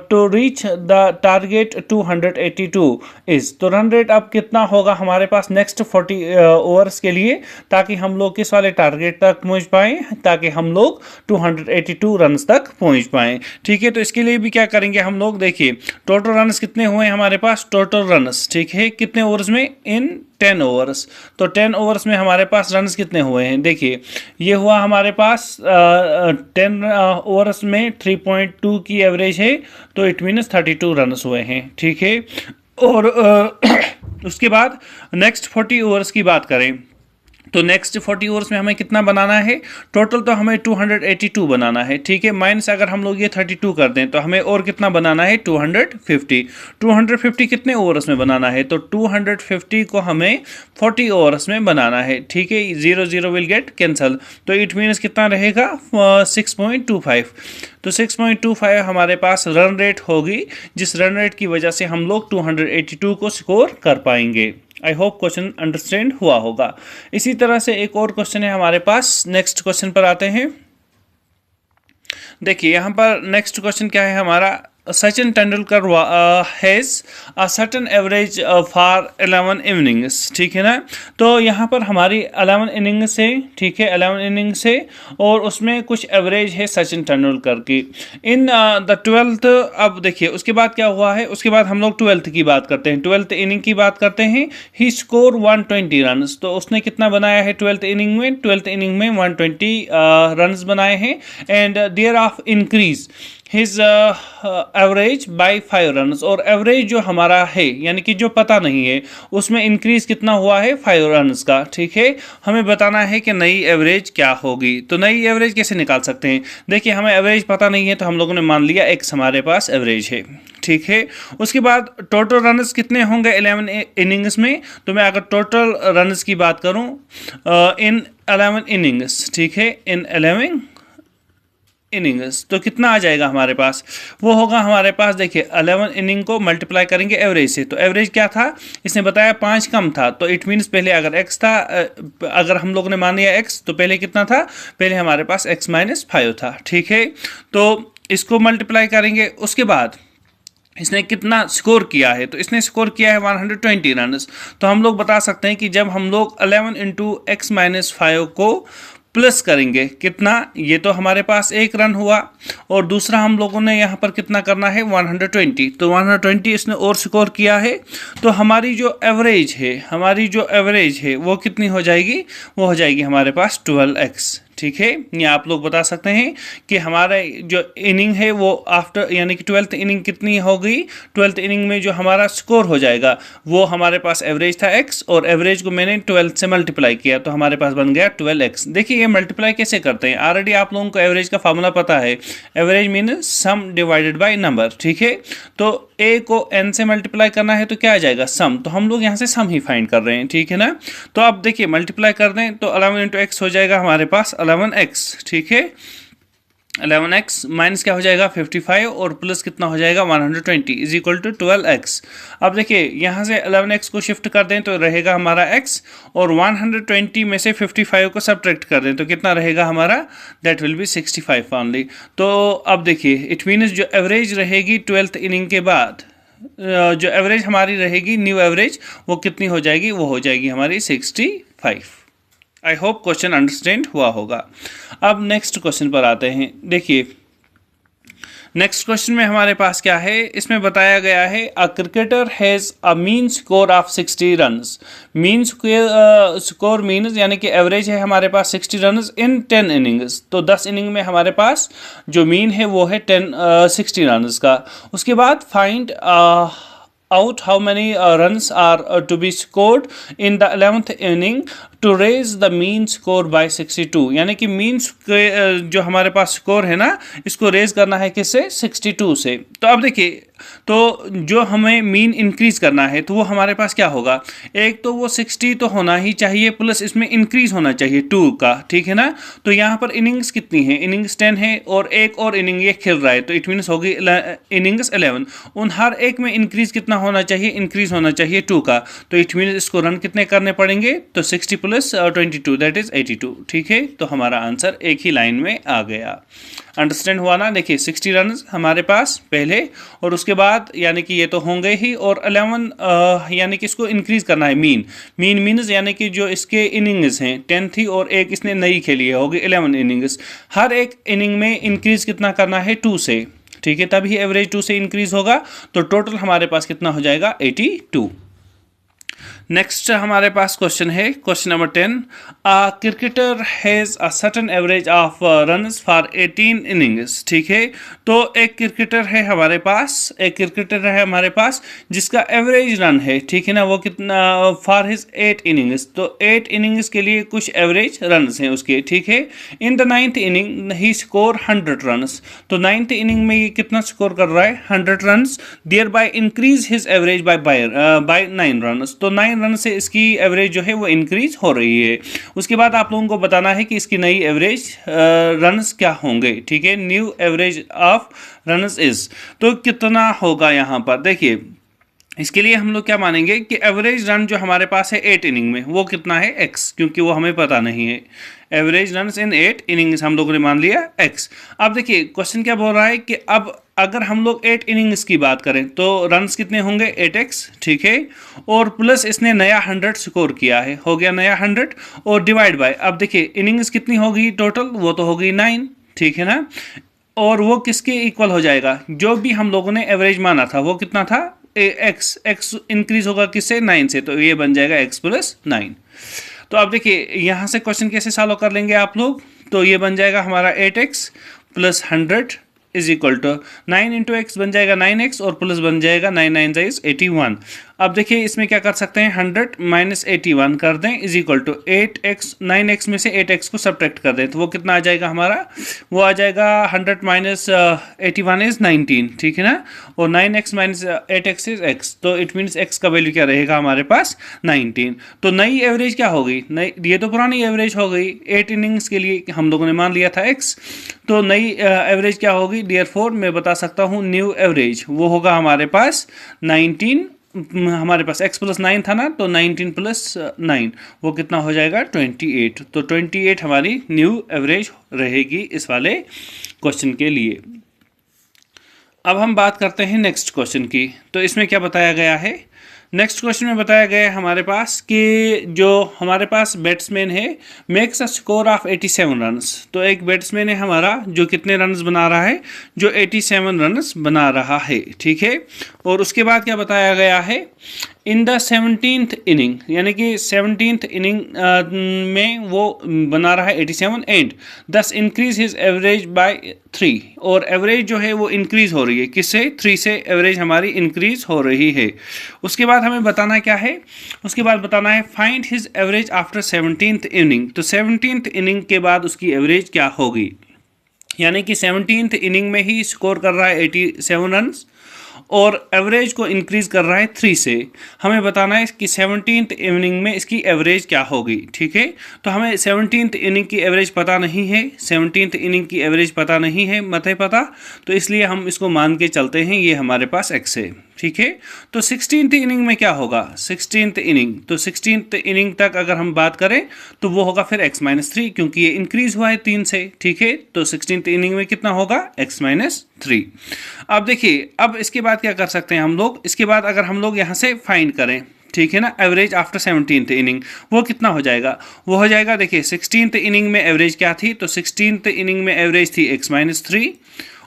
to reach the target 282 is, तो रन रेट अब कितना होगा हमारे पास नेक्स्ट 40 ओवर्स के लिए, ताकि हम लोग किस वाले टारगेट तक पहुंच पाए, ताकि हम लोग 282 रन तक पहुंच पाए। ठीक है, तो इसके लिए भी क्या करेंगे हम लोग, देखिए टोटल रन्स कितने हुए हमारे पास, टोटल रन्स, ठीक है, कितने ओवर्स में, इन 10 ओवर्स, तो 10 ओवर्स में हमारे पास रन्स कितने हुए हैं, देखिए ये हुआ हमारे पास 10 ओवर्स में 3.2 की एवरेज है, तो इट मीन्स 32 रन्स हुए हैं। ठीक है, और उसके बाद नेक्स्ट 40 ओवर्स की बात करें, तो नेक्स्ट 40 ओवर्स में हमें कितना बनाना है, टोटल तो हमें 282 बनाना है। ठीक है, माइनस अगर हम लोग ये 32 कर दें तो हमें और कितना बनाना है, 250। 250 कितने ओवर्स में बनाना है, तो 250 को हमें 40 ओवर्स में बनाना है। ठीक है, 0 विल गेट कैंसल, तो इट मीन्स कितना रहेगा, 6.25, तो 6.25 हमारे पास रन रेट होगी, जिस रन रेट की वजह से हम लोग 282 को स्कोर कर पाएंगे। आई होप क्वेश्चन अंडरस्टैंड हुआ होगा। इसी तरह से एक और क्वेश्चन है हमारे पास, नेक्स्ट क्वेश्चन पर आते हैं। देखिए यहाँ पर नेक्स्ट क्वेश्चन क्या है हमारा, Sachin Tendulkar has a certain average for 11 innings, ठीक है ना, तो यहाँ पर हमारी 11 इनिंग्स है, ठीक है, 11 इनिंग्स है, और उसमें कुछ एवरेज है सचिन तेंदुलकर की इन द 12th। अब देखिए उसके बाद क्या हुआ है, उसके बाद हम लोग 12th की बात करते हैं, 12th इनिंग की बात करते हैं। ही स्कोर 120 रन, तो उसने कितना बनाया है 12th इनिंग में, 12th इनिंग में 120 रन बनाए हैं, and thereof increase his average by 5 run, और एवरेज जो हमारा है यानी कि जो पता नहीं है उसमें इंक्रीज कितना हुआ है, 5 रन का। ठीक है, हमें बताना है कि नई एवरेज क्या होगी, तो नई एवरेज कैसे निकाल सकते हैं, देखिए हमें एवरेज पता नहीं है, तो हम लोगों ने मान लिया x हमारे पास एवरेज है। ठीक है, उसके बाद टोटल रन्स कितने होंगे 11 इनिंग्स में, तो मैं अगर टोटल रन्स की बात करूं इन 11 इनिंग्स, ठीक है, इन 11 इनिंग्स, तो कितना आ जाएगा हमारे पास, वो होगा हमारे पास, देखिए 11 इनिंग को मल्टीप्लाई करेंगे एवरेज से, तो एवरेज क्या था, इसने बताया 5 कम था, तो इट मीन्स पहले अगर x था, अगर हम लोगों ने मान लिया x, तो पहले कितना था, पहले हमारे पास x - 5 था। ठीक है, तो इसको मल्टीप्लाई करेंगे, उसके बाद इसने कितना स्कोर किया है, तो इसने स्कोर किया है 120 रन, तो हम लोग बता सकते हैं कि जब हम लोग 11 इंटू x - 5 को प्लस करेंगे कितना, ये तो हमारे पास 1 रन हुआ, और दूसरा हम लोगों ने यहाँ पर कितना करना है 120, तो 120 इसने और स्कोर किया है, तो हमारी जो एवरेज है वो कितनी हो जाएगी, वो हो जाएगी हमारे पास 12x। ठीक है, ये आप लोग बता सकते हैं कि हमारा जो इनिंग है वो आफ्टर यानी कि 12th इनिंग कितनी हो गई, 12th इनिंग में जो हमारा स्कोर हो जाएगा वो हमारे पास एवरेज था x, और एवरेज को मैंने 12 से मल्टीप्लाई किया, तो हमारे पास बन गया 12x। देखिए ये मल्टीप्लाई कैसे करते हैं, ऑलरेडी आप लोगों को एवरेज का फार्मूला पता है, average mean some divided by number. ठीक है, तो a को n से मल्टीप्लाई करना है तो क्या आ जाएगा, सम, तो हम लोग यहाँ से सम ही फाइंड कर रहे हैं। ठीक है ना, तो अब देखिए मल्टीप्लाई कर दें तो 11 इंटू x हो जाएगा हमारे पास 11x। ठीक है, 11x माइनस क्या हो जाएगा 55, और प्लस कितना हो जाएगा 120 इज इक्वल टू 12x। अब देखिए यहाँ से 11x को शिफ्ट कर दें तो रहेगा हमारा x, और 120 में से 55 को सब्ट्रैक्ट कर दें तो कितना रहेगा हमारा, दैट विल बी 65 ओनली। तो अब देखिए इट मीन्स जो एवरेज रहेगी 12th इनिंग के बाद, जो एवरेज हमारी रहेगी न्यू एवरेज, वो कितनी हो जाएगी, वो हो जाएगी हमारी 65। 5। आई होप क्वेश्चन अंडरस्टैंड हुआ होगा। अब नेक्स्ट क्वेश्चन पर आते हैं। देखिए नेक्स्ट क्वेश्चन में हमारे पास क्या है, इसमें बताया गया है a cricketer has a mean score of 60 runs. Mean score means यानी कि एवरेज है हमारे पास 60 रन्स इन 10 इनिंग्स। तो 10 इनिंग में हमारे पास जो मीन है वो है 60 रन्स का। उसके बाद find out how many runs are to be scored in the 11th inning to raise the mean score by 62। यानी कि मीन जो हमारे पास स्कोर है ना, इसको रेज करना है किससे, 62 से। तो अब देखिए, तो जो हमें मीन इंक्रीज करना है तो वो हमारे पास क्या होगा, एक तो वो 60 तो होना ही चाहिए, प्लस इसमें इंक्रीज होना चाहिए 2 का, ठीक है ना। तो यहाँ पर इनिंग्स कितनी है, इनिंग्स 10 है और एक और इनिंग ये खेल रहा है, तो इट मीन्स होगी इनिंग्स 11। उन हर एक में इंक्रीज कितना होना चाहिए, इंक्रीज होना चाहिए 2 का। तो इट मीन्स इसको रन कितने करने पड़ेंगे, तो 60 प्लस 22 दैट इज 82, ठीक है। तो हमारा आंसर एक ही लाइन में आ गया। अंडरस्टैंड हुआ ना। देखिए 60 रन हमारे पास पहले, और उसके बाद यानी कि ये तो होंगे ही, और 11 यानी कि इसको इंक्रीज करना है मीन मीन्स यानी कि जो इसके इनिंग्स हैं 10 थी और एक इसने नई खेली है, होगी 11 इनिंग्स। हर एक इनिंग में इंक्रीज कितना करना है, 2 से, ठीक है। तभी एवरेज 2 से इंक्रीज होगा। तो टोटल हमारे पास कितना हो जाएगा, 82। नेक्स्ट हमारे पास क्वेश्चन है, question number 10। A cricketer has a certain average of runs for 18 innings, ठीक है। तो एक क्रिकेटर है हमारे पास, जिसका एवरेज रन है, ठीक है ना, वो कितना, फॉर हिज 8 इनिंग्स। तो 8 इनिंग्स के लिए कुछ एवरेज रन्स हैं उसके, ठीक है। In the 9th inning he score 100 runs. तो 9th इनिंग में ये कितना स्कोर कर रहा है, 100 runs. Thereby increase his average by 9 runs. तो 9 रन से इसकी एवरेज जो है वो इंक्रीज हो रही है। उसके बाद आप लोगों को बताना है कि इसकी नई एवरेज रन्स क्या होंगे, ठीक है। New average of runs is, तो कितना होगा यहाँ पर। देखिए इसके लिए हम लोग क्या मानेंगे कि एवरेज रन जो हमारे पास है 8 इनिंग में, वो कितना है, x, क्योंकि वो हमें पता नहीं है। एवरेज रन इन 8 इनिंग्स हम लोगों ने मान लिया x। अब देखिए क्वेश्चन क्या बोल रहा है कि अब अगर हम लोग 8 इनिंग्स की बात करें तो रन्स कितने होंगे, 8x, ठीक है। और प्लस इसने नया 100 स्कोर किया है, हो गया नया 100, और डिवाइड बाय, अब देखिए इनिंग्स कितनी होगी टोटल, वो तो होगी 9, ठीक है ना। और वो किसके इक्वल हो जाएगा, जो भी हम लोगों ने एवरेज माना था वो कितना था, x इंक्रीज होगा किससे, 9 से। तो ये बन जाएगा x प्लस 9। तो अब देखिए यहाँ से क्वेश्चन कैसे सॉल्व कर लेंगे आप लोग, तो ये बन जाएगा हमारा 8x plus 100 is equal to 9 into X बन जाएगा 9x, और प्लस बन जाएगा 9 9 इज 81। अब देखिए इसमें क्या कर सकते हैं, 100 माइनस 81 कर दें is equal to 8x, 9x में से 8x को सब्ट्रैक्ट कर दें, तो वो कितना आ जाएगा हमारा, वो आ जाएगा 100 माइनस 81 इज 19, ठीक है ना। और 9x minus 8x is x, तो इट मीन्स x का वैल्यू क्या रहेगा हमारे पास, 19। तो नई एवरेज क्या होगी, नई, ये तो पुरानी एवरेज हो गई, 8 इनिंग्स के लिए हम लोगों ने मान लिया था x। तो नई एवरेज क्या होगी, डियरफॉर मैं बता सकता हूँ न्यू एवरेज वो होगा हमारे पास 19, हमारे पास x प्लस 9 था ना, तो 19 प्लस 9 वो कितना हो जाएगा, 28। तो 28 हमारी न्यू एवरेज रहेगी इस वाले क्वेश्चन के लिए। अब हम बात करते हैं नेक्स्ट क्वेश्चन की। तो इसमें क्या बताया गया है, नेक्स्ट क्वेश्चन में बताया गया है हमारे पास कि जो हमारे पास बैट्समैन है makes a score of 87 runs. तो एक बैट्समैन है हमारा जो कितने रन्स बना रहा है, जो 87 रन्स बना रहा है, ठीक है। और उसके बाद क्या बताया गया है, इन द 17th इनिंग, यानी कि 17th इनिंग में वो बना रहा है 87 एंड दस इंक्रीज हिज एवरेज बाय 3। और एवरेज जो है वो इंक्रीज हो रही है किससे, 3 से एवरेज हमारी इंक्रीज हो रही है। उसके बाद हमें बताना क्या है, उसके बाद बताना है find his average after 17th inning. तो 17th इनिंग के बाद उसकी एवरेज क्या होगी, यानी कि 17th इनिंग में ही स्कोर कर रहा है 87 रन्स और एवरेज को इंक्रीज कर रहा है 3 से। हमें बताना है कि 17th इनिंग में इसकी एवरेज क्या होगी, ठीक है। तो हमें 17th इनिंग की एवरेज पता नहीं है, 17th इनिंग की एवरेज पता नहीं है, मत है पता, तो इसलिए हम इसको मान के चलते हैं ये हमारे पास x है, ठीक है। तो 16th इनिंग में क्या होगा, 16th इनिंग, तो 16th इनिंग तक अगर हम बात करें तो वो होगा फिर x माइनस 3, क्योंकि ये इंक्रीज हुआ है 3 से, ठीक है। तो 16th इनिंग में कितना होगा, x माइनस 3। अब देखिए अब इसके बाद क्या कर सकते हैं हम लोग, इसके बाद अगर हम लोग यहाँ से फाइंड करें ठीक है ना, एवरेज आफ्टर 17th इनिंग, वो कितना हो जाएगा, वो हो जाएगा देखिए 16th इनिंग में एवरेज क्या थी, तो 16th इनिंग में एवरेज थी x-3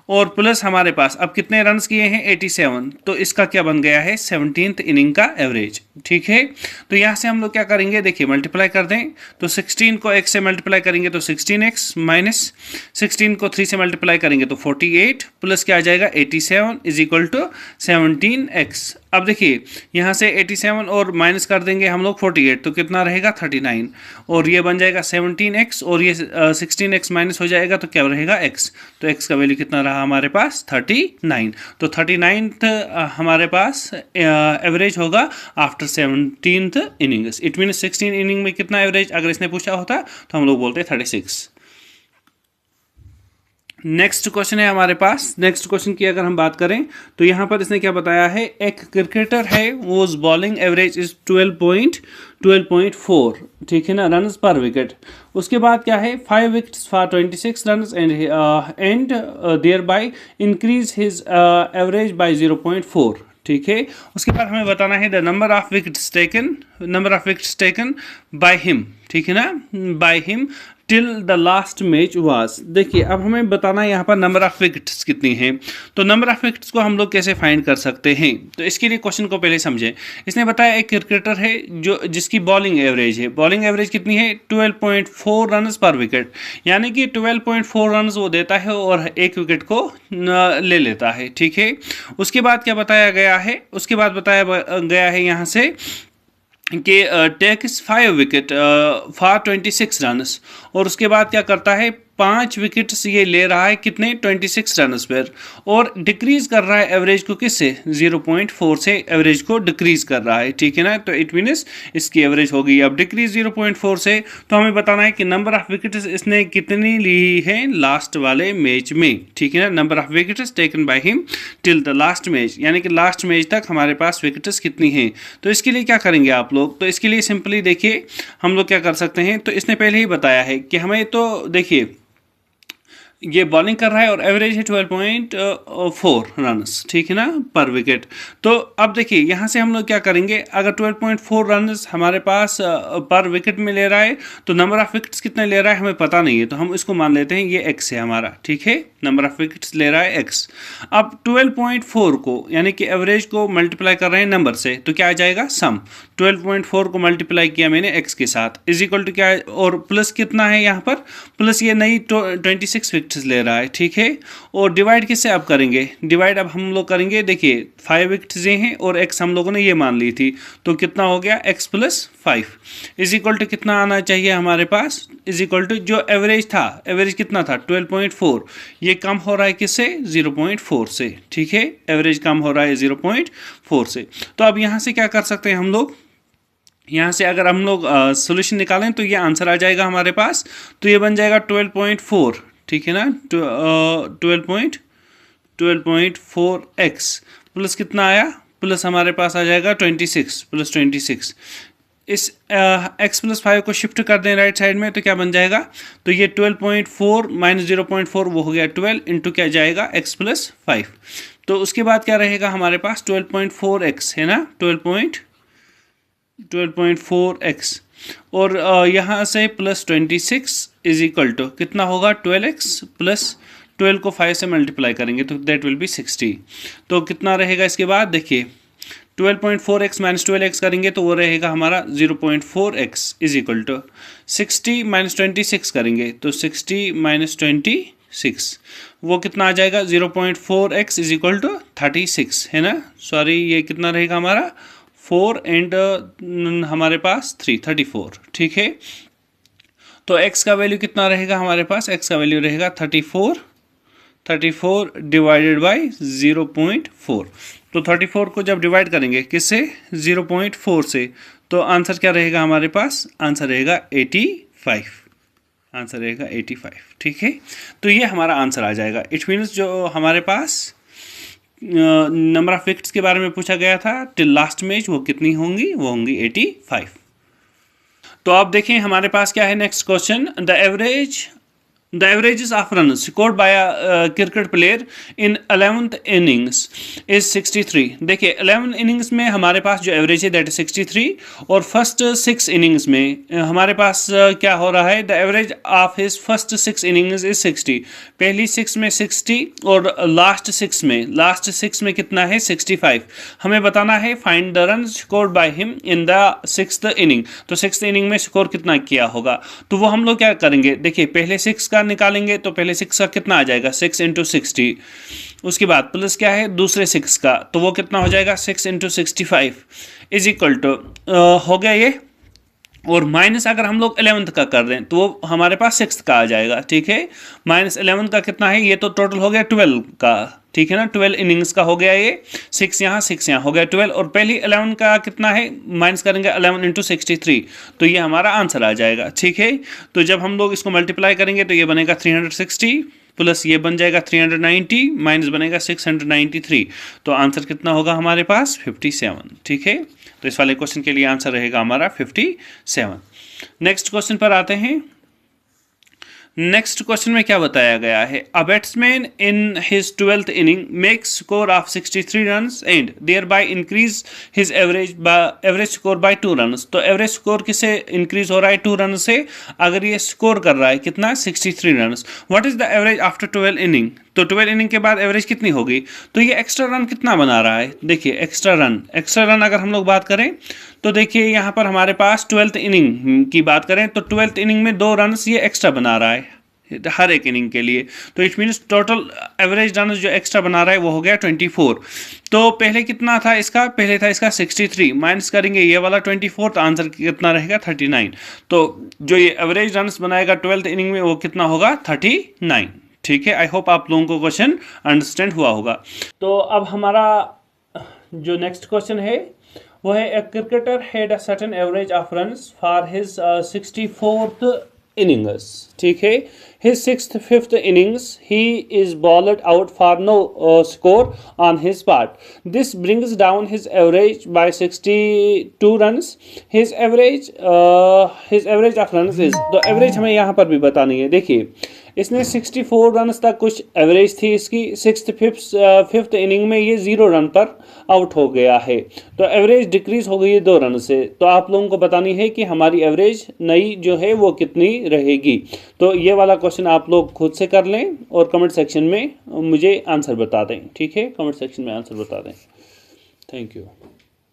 और प्लस हमारे पास अब कितने रन्स किए हैं 87, तो इसका क्या बन गया है 17th इनिंग का एवरेज। ठीक है, तो यहाँ से हम लोग क्या करेंगे, देखिए मल्टीप्लाई कर दें, तो 16 को x से मल्टीप्लाई करेंगे तो 16x माइनस 16 को 3 से मल्टीप्लाई करेंगे तो 48 प्लस क्या आ जाएगा 87 इज इक्वल टू 17x। अब देखिए यहाँ से 87 और माइनस कर देंगे हम लोग 48, तो कितना रहेगा 39 और ये बन जाएगा 17x और ये 16x माइनस हो जाएगा तो क्या रहेगा x, तो x का वैल्यू कितना रहा हमारे पास 39। तो 39th हमारे पास एवरेज होगा after 17th innings. It mean 16 inning में कितना एवरेज अगर इसने पूछा होता तो हम लोग बोलते 36। नेक्स्ट क्वेश्चन है हमारे पास, नेक्स्ट क्वेश्चन की अगर हम बात करें तो यहाँ पर इसने क्या बताया है, एक क्रिकेटर है वो बॉलिंग एवरेज इज 12.4, ठीक है ना, रन्स पर विकेट। उसके बाद क्या है 5 wickets for 26 runs and thereby increase his average by 0.4, ठीक है। उसके बाद हमें बताना है the number of wickets taken by him, ठीक है ना, by him till the last match was. देखिए अब हमें बताना है यहाँ पर नंबर ऑफ विकेट्स कितनी हैं, तो नंबर ऑफ विकेट्स को हम लोग कैसे फाइंड कर सकते हैं, तो इसके लिए क्वेश्चन को पहले समझें। इसने बताया एक क्रिकेटर है जो जिसकी बॉलिंग एवरेज है, बॉलिंग एवरेज कितनी है 12.4 रन्स पर विकेट, यानी कि 12.4 रन्स वो देता है और एक विकेट को ले लेता है, ठीक है। उसके बाद क्या बताया गया है, उसके बाद बताया गया है यहाँ से कि टेक्स 5 विकेट फॉर 26 रन्स, और उसके बाद क्या करता है 5 विकेट्स ये ले रहा है कितने 26 रन्स पर, और डिक्रीज कर रहा है एवरेज को किससे 0.4 से एवरेज को डिक्रीज कर रहा है, ठीक है ना। तो इट मीन्स इसकी एवरेज होगी अब डिक्रीज 0.4 से, तो हमें बताना है कि नंबर ऑफ विकेट्स इसने कितनी ली है लास्ट वाले मैच में, ठीक है ना, number of wickets taken by him till the last match, यानी कि लास्ट मैच तक हमारे पास विकेट्स कितनी हैं। तो इसके लिए क्या करेंगे आप लोग, तो इसके लिए सिंपली देखिए हम लोग क्या कर सकते हैं, तो इसने पहले ही बताया है कि हमें, तो देखिए ये बॉलिंग कर रहा है और एवरेज है 12.4 रन्स, ठीक है ना, पर विकेट। तो अब देखिए यहाँ से हम लोग क्या करेंगे, अगर 12.4 रन्स हमारे पास पर विकेट में ले रहा है तो नंबर ऑफ विकेट्स कितने ले रहा है हमें पता नहीं है, तो हम इसको मान लेते हैं ये x है हमारा, ठीक है, नंबर ऑफ विकेट्स ले रहा है x। अब 12.4 को यानी कि एवरेज को मल्टीप्लाई कर रहे हैं नंबर से, तो क्या आ जाएगा सम, 12.4 को मल्टीप्लाई किया मैंने x के साथ इज इक्वल टू क्या है, और प्लस कितना है यहाँ पर, प्लस ये नई 26 विकेट्स ले रहा है, ठीक है। और डिवाइड किससे अब करेंगे, डिवाइड अब हम लोग करेंगे, देखिए 5 विकेट्स ये हैं और x हम लोगों ने ये मान ली थी, तो कितना हो गया x plus 5 is equal to कितना आना चाहिए हमारे पास, इज इक्वल टू जो एवरेज था, एवरेज कितना था 12.4, ये कम हो रहा है किससे 0.4 से, ठीक है, एवरेज कम हो रहा है 0.4 से। तो अब यहाँ से क्या कर सकते हैं हम लोग, यहाँ से अगर हम लोग सोल्यूशन निकालें तो ये आंसर आ जाएगा हमारे पास, तो ये बन जाएगा 12.4, ठीक है ना, 12.4x प्लस कितना आया, प्लस हमारे पास आ जाएगा 26 प्लस 26, इस x प्लस 5 को शिफ्ट कर दें राइट साइड में तो क्या बन जाएगा, तो ये 12.4 माइनस 0.4 वो हो गया 12 इंटू क्या जाएगा x प्लस 5, तो उसके बाद क्या रहेगा हमारे पास 12.4x है ना, 12.4x और यहाँ से प्लस 26 इज इक्वल टू कितना होगा 12x प्लस 12 को 5 से मल्टीप्लाई करेंगे तो दैट विल बी 60, तो कितना रहेगा इसके बाद, देखिए 12.4x माइनस 12x करेंगे तो वो रहेगा हमारा 0.4x is equal to 60 minus 26 करेंगे तो 60 माइनस 26 वो कितना आ जाएगा 0.4x इज इक्वल टू 36 है ना, सॉरी ये कितना रहेगा हमारा 4 एंड हमारे पास 3 34, ठीक है। तो x का वैल्यू कितना रहेगा हमारे पास, x का वैल्यू रहेगा 34 डिवाइडेड बाई 0.4, तो 34 को जब डिवाइड करेंगे किससे 0.4 से, तो आंसर क्या रहेगा हमारे पास, आंसर रहेगा 85, आंसर रहेगा 85, ठीक है। तो ये हमारा आंसर आ जाएगा। इट मीन्स जो हमारे पास नंबर ऑफ विकेट्स के बारे में पूछा गया था टिल लास्ट मैच वो कितनी होंगी, वो होंगी 85। तो आप देखें हमारे पास क्या है next question, the The averages of runs scored by a cricket player in 11th innings is 63. देखिए 11 innings में हमारे पास जो एवरेज है दैट इज 63 और फर्स्ट 6 innings में हमारे पास क्या हो रहा है, the average of his first 6 innings is 60. पहली 6 में 60 और लास्ट 6 में कितना है 65. हमें बताना है find the run scored by him in the 6th inning. तो 6th inning में स्कोर कितना किया होगा, तो वो हम लोग क्या करेंगे, देखिए पहले 6 का निकालेंगे तो पहले 6 का कितना आ जाएगा 6 × 60. उसके बाद प्लस क्या है दूसरे 6 का, तो वो कितना हो जाएगा 6 × 65 इज इक्वल टू हो गया ये, और माइनस अगर हम लोग 11th का कर रहे हैं तो वो हमारे पास 6th का आ जाएगा. ठीक है, माइनस 11 का कितना है, ये तो टोटल हो गया 12 का. ठीक है ना, 12 innings का हो गया ये, 6 यहाँ हो गया 12, और पहली 11 का कितना है, माइनस करेंगे 11 × 63, तो ये हमारा आंसर आ जाएगा. ठीक है, तो जब हम लोग इसको मल्टीप्लाई करेंगे तो ये बनेगा 360 प्लस ये बन जाएगा 390 माइनस बनेगा 693, तो आंसर कितना होगा हमारे पास 57. ठीक है, तो इस वाले क्वेश्चन के लिए आंसर रहेगा हमारा 57. नेक्स्ट क्वेश्चन पर आते हैं. नेक्स्ट क्वेश्चन में क्या बताया गया है, a batsman in his 12th inning makes score of 63 runs and thereby increase his average score by 2 runs. तो एवरेज स्कोर किससे इंक्रीज हो रहा है 2 रन से, अगर ये स्कोर कर रहा है कितना 63 runs. What is the average after 12 inning, तो 12 inning के बाद एवरेज कितनी होगी, तो ये एक्स्ट्रा रन कितना बना रहा है, देखिए एक्स्ट्रा रन अगर हम लोग बात करें तो देखिए यहाँ पर हमारे पास 12th inning की बात करें तो 12th inning में 2 रन्स ये एक्स्ट्रा बना रहा है हर एक इनिंग के लिए, तो it means total average run जो एक्स्ट्रा बना रहा है वो हो गया 24. तो पहले कितना था इसका, पहले था इसका 63, माइनस करेंगे ये वाला 24, तो आंसर कितना रहेगा 39. तो जो ये एवरेज रन बनाएगा 12th inning में वो कितना होगा 39. ठीक है, आई होप आप लोगों को क्वेश्चन अंडरस्टैंड हुआ होगा. तो अब हमारा जो नेक्स्ट क्वेश्चन है वो है, a cricketer had a certain average of runs for his 64th innings. ठीक है, his 5th innings he is bowled out for no score on his part. This brings down his average by 62 runs. His average of runs is, तो average हमें यहाँ पर भी बतानी है. देखिए इसने 64 रन तक कुछ एवरेज थी इसकी, 5th inning में ये 0 रन पर आउट हो गया है, तो एवरेज डिक्रीज हो गई है 2 रन से. तो आप लोगों को बतानी है कि हमारी एवरेज नई जो है वो कितनी रहेगी. तो ये वाला क्वेश्चन आप लोग खुद से कर लें और कमेंट सेक्शन में मुझे आंसर बता दें. ठीक है, कमेंट सेक्शन में आंसर बता दें. Thank you.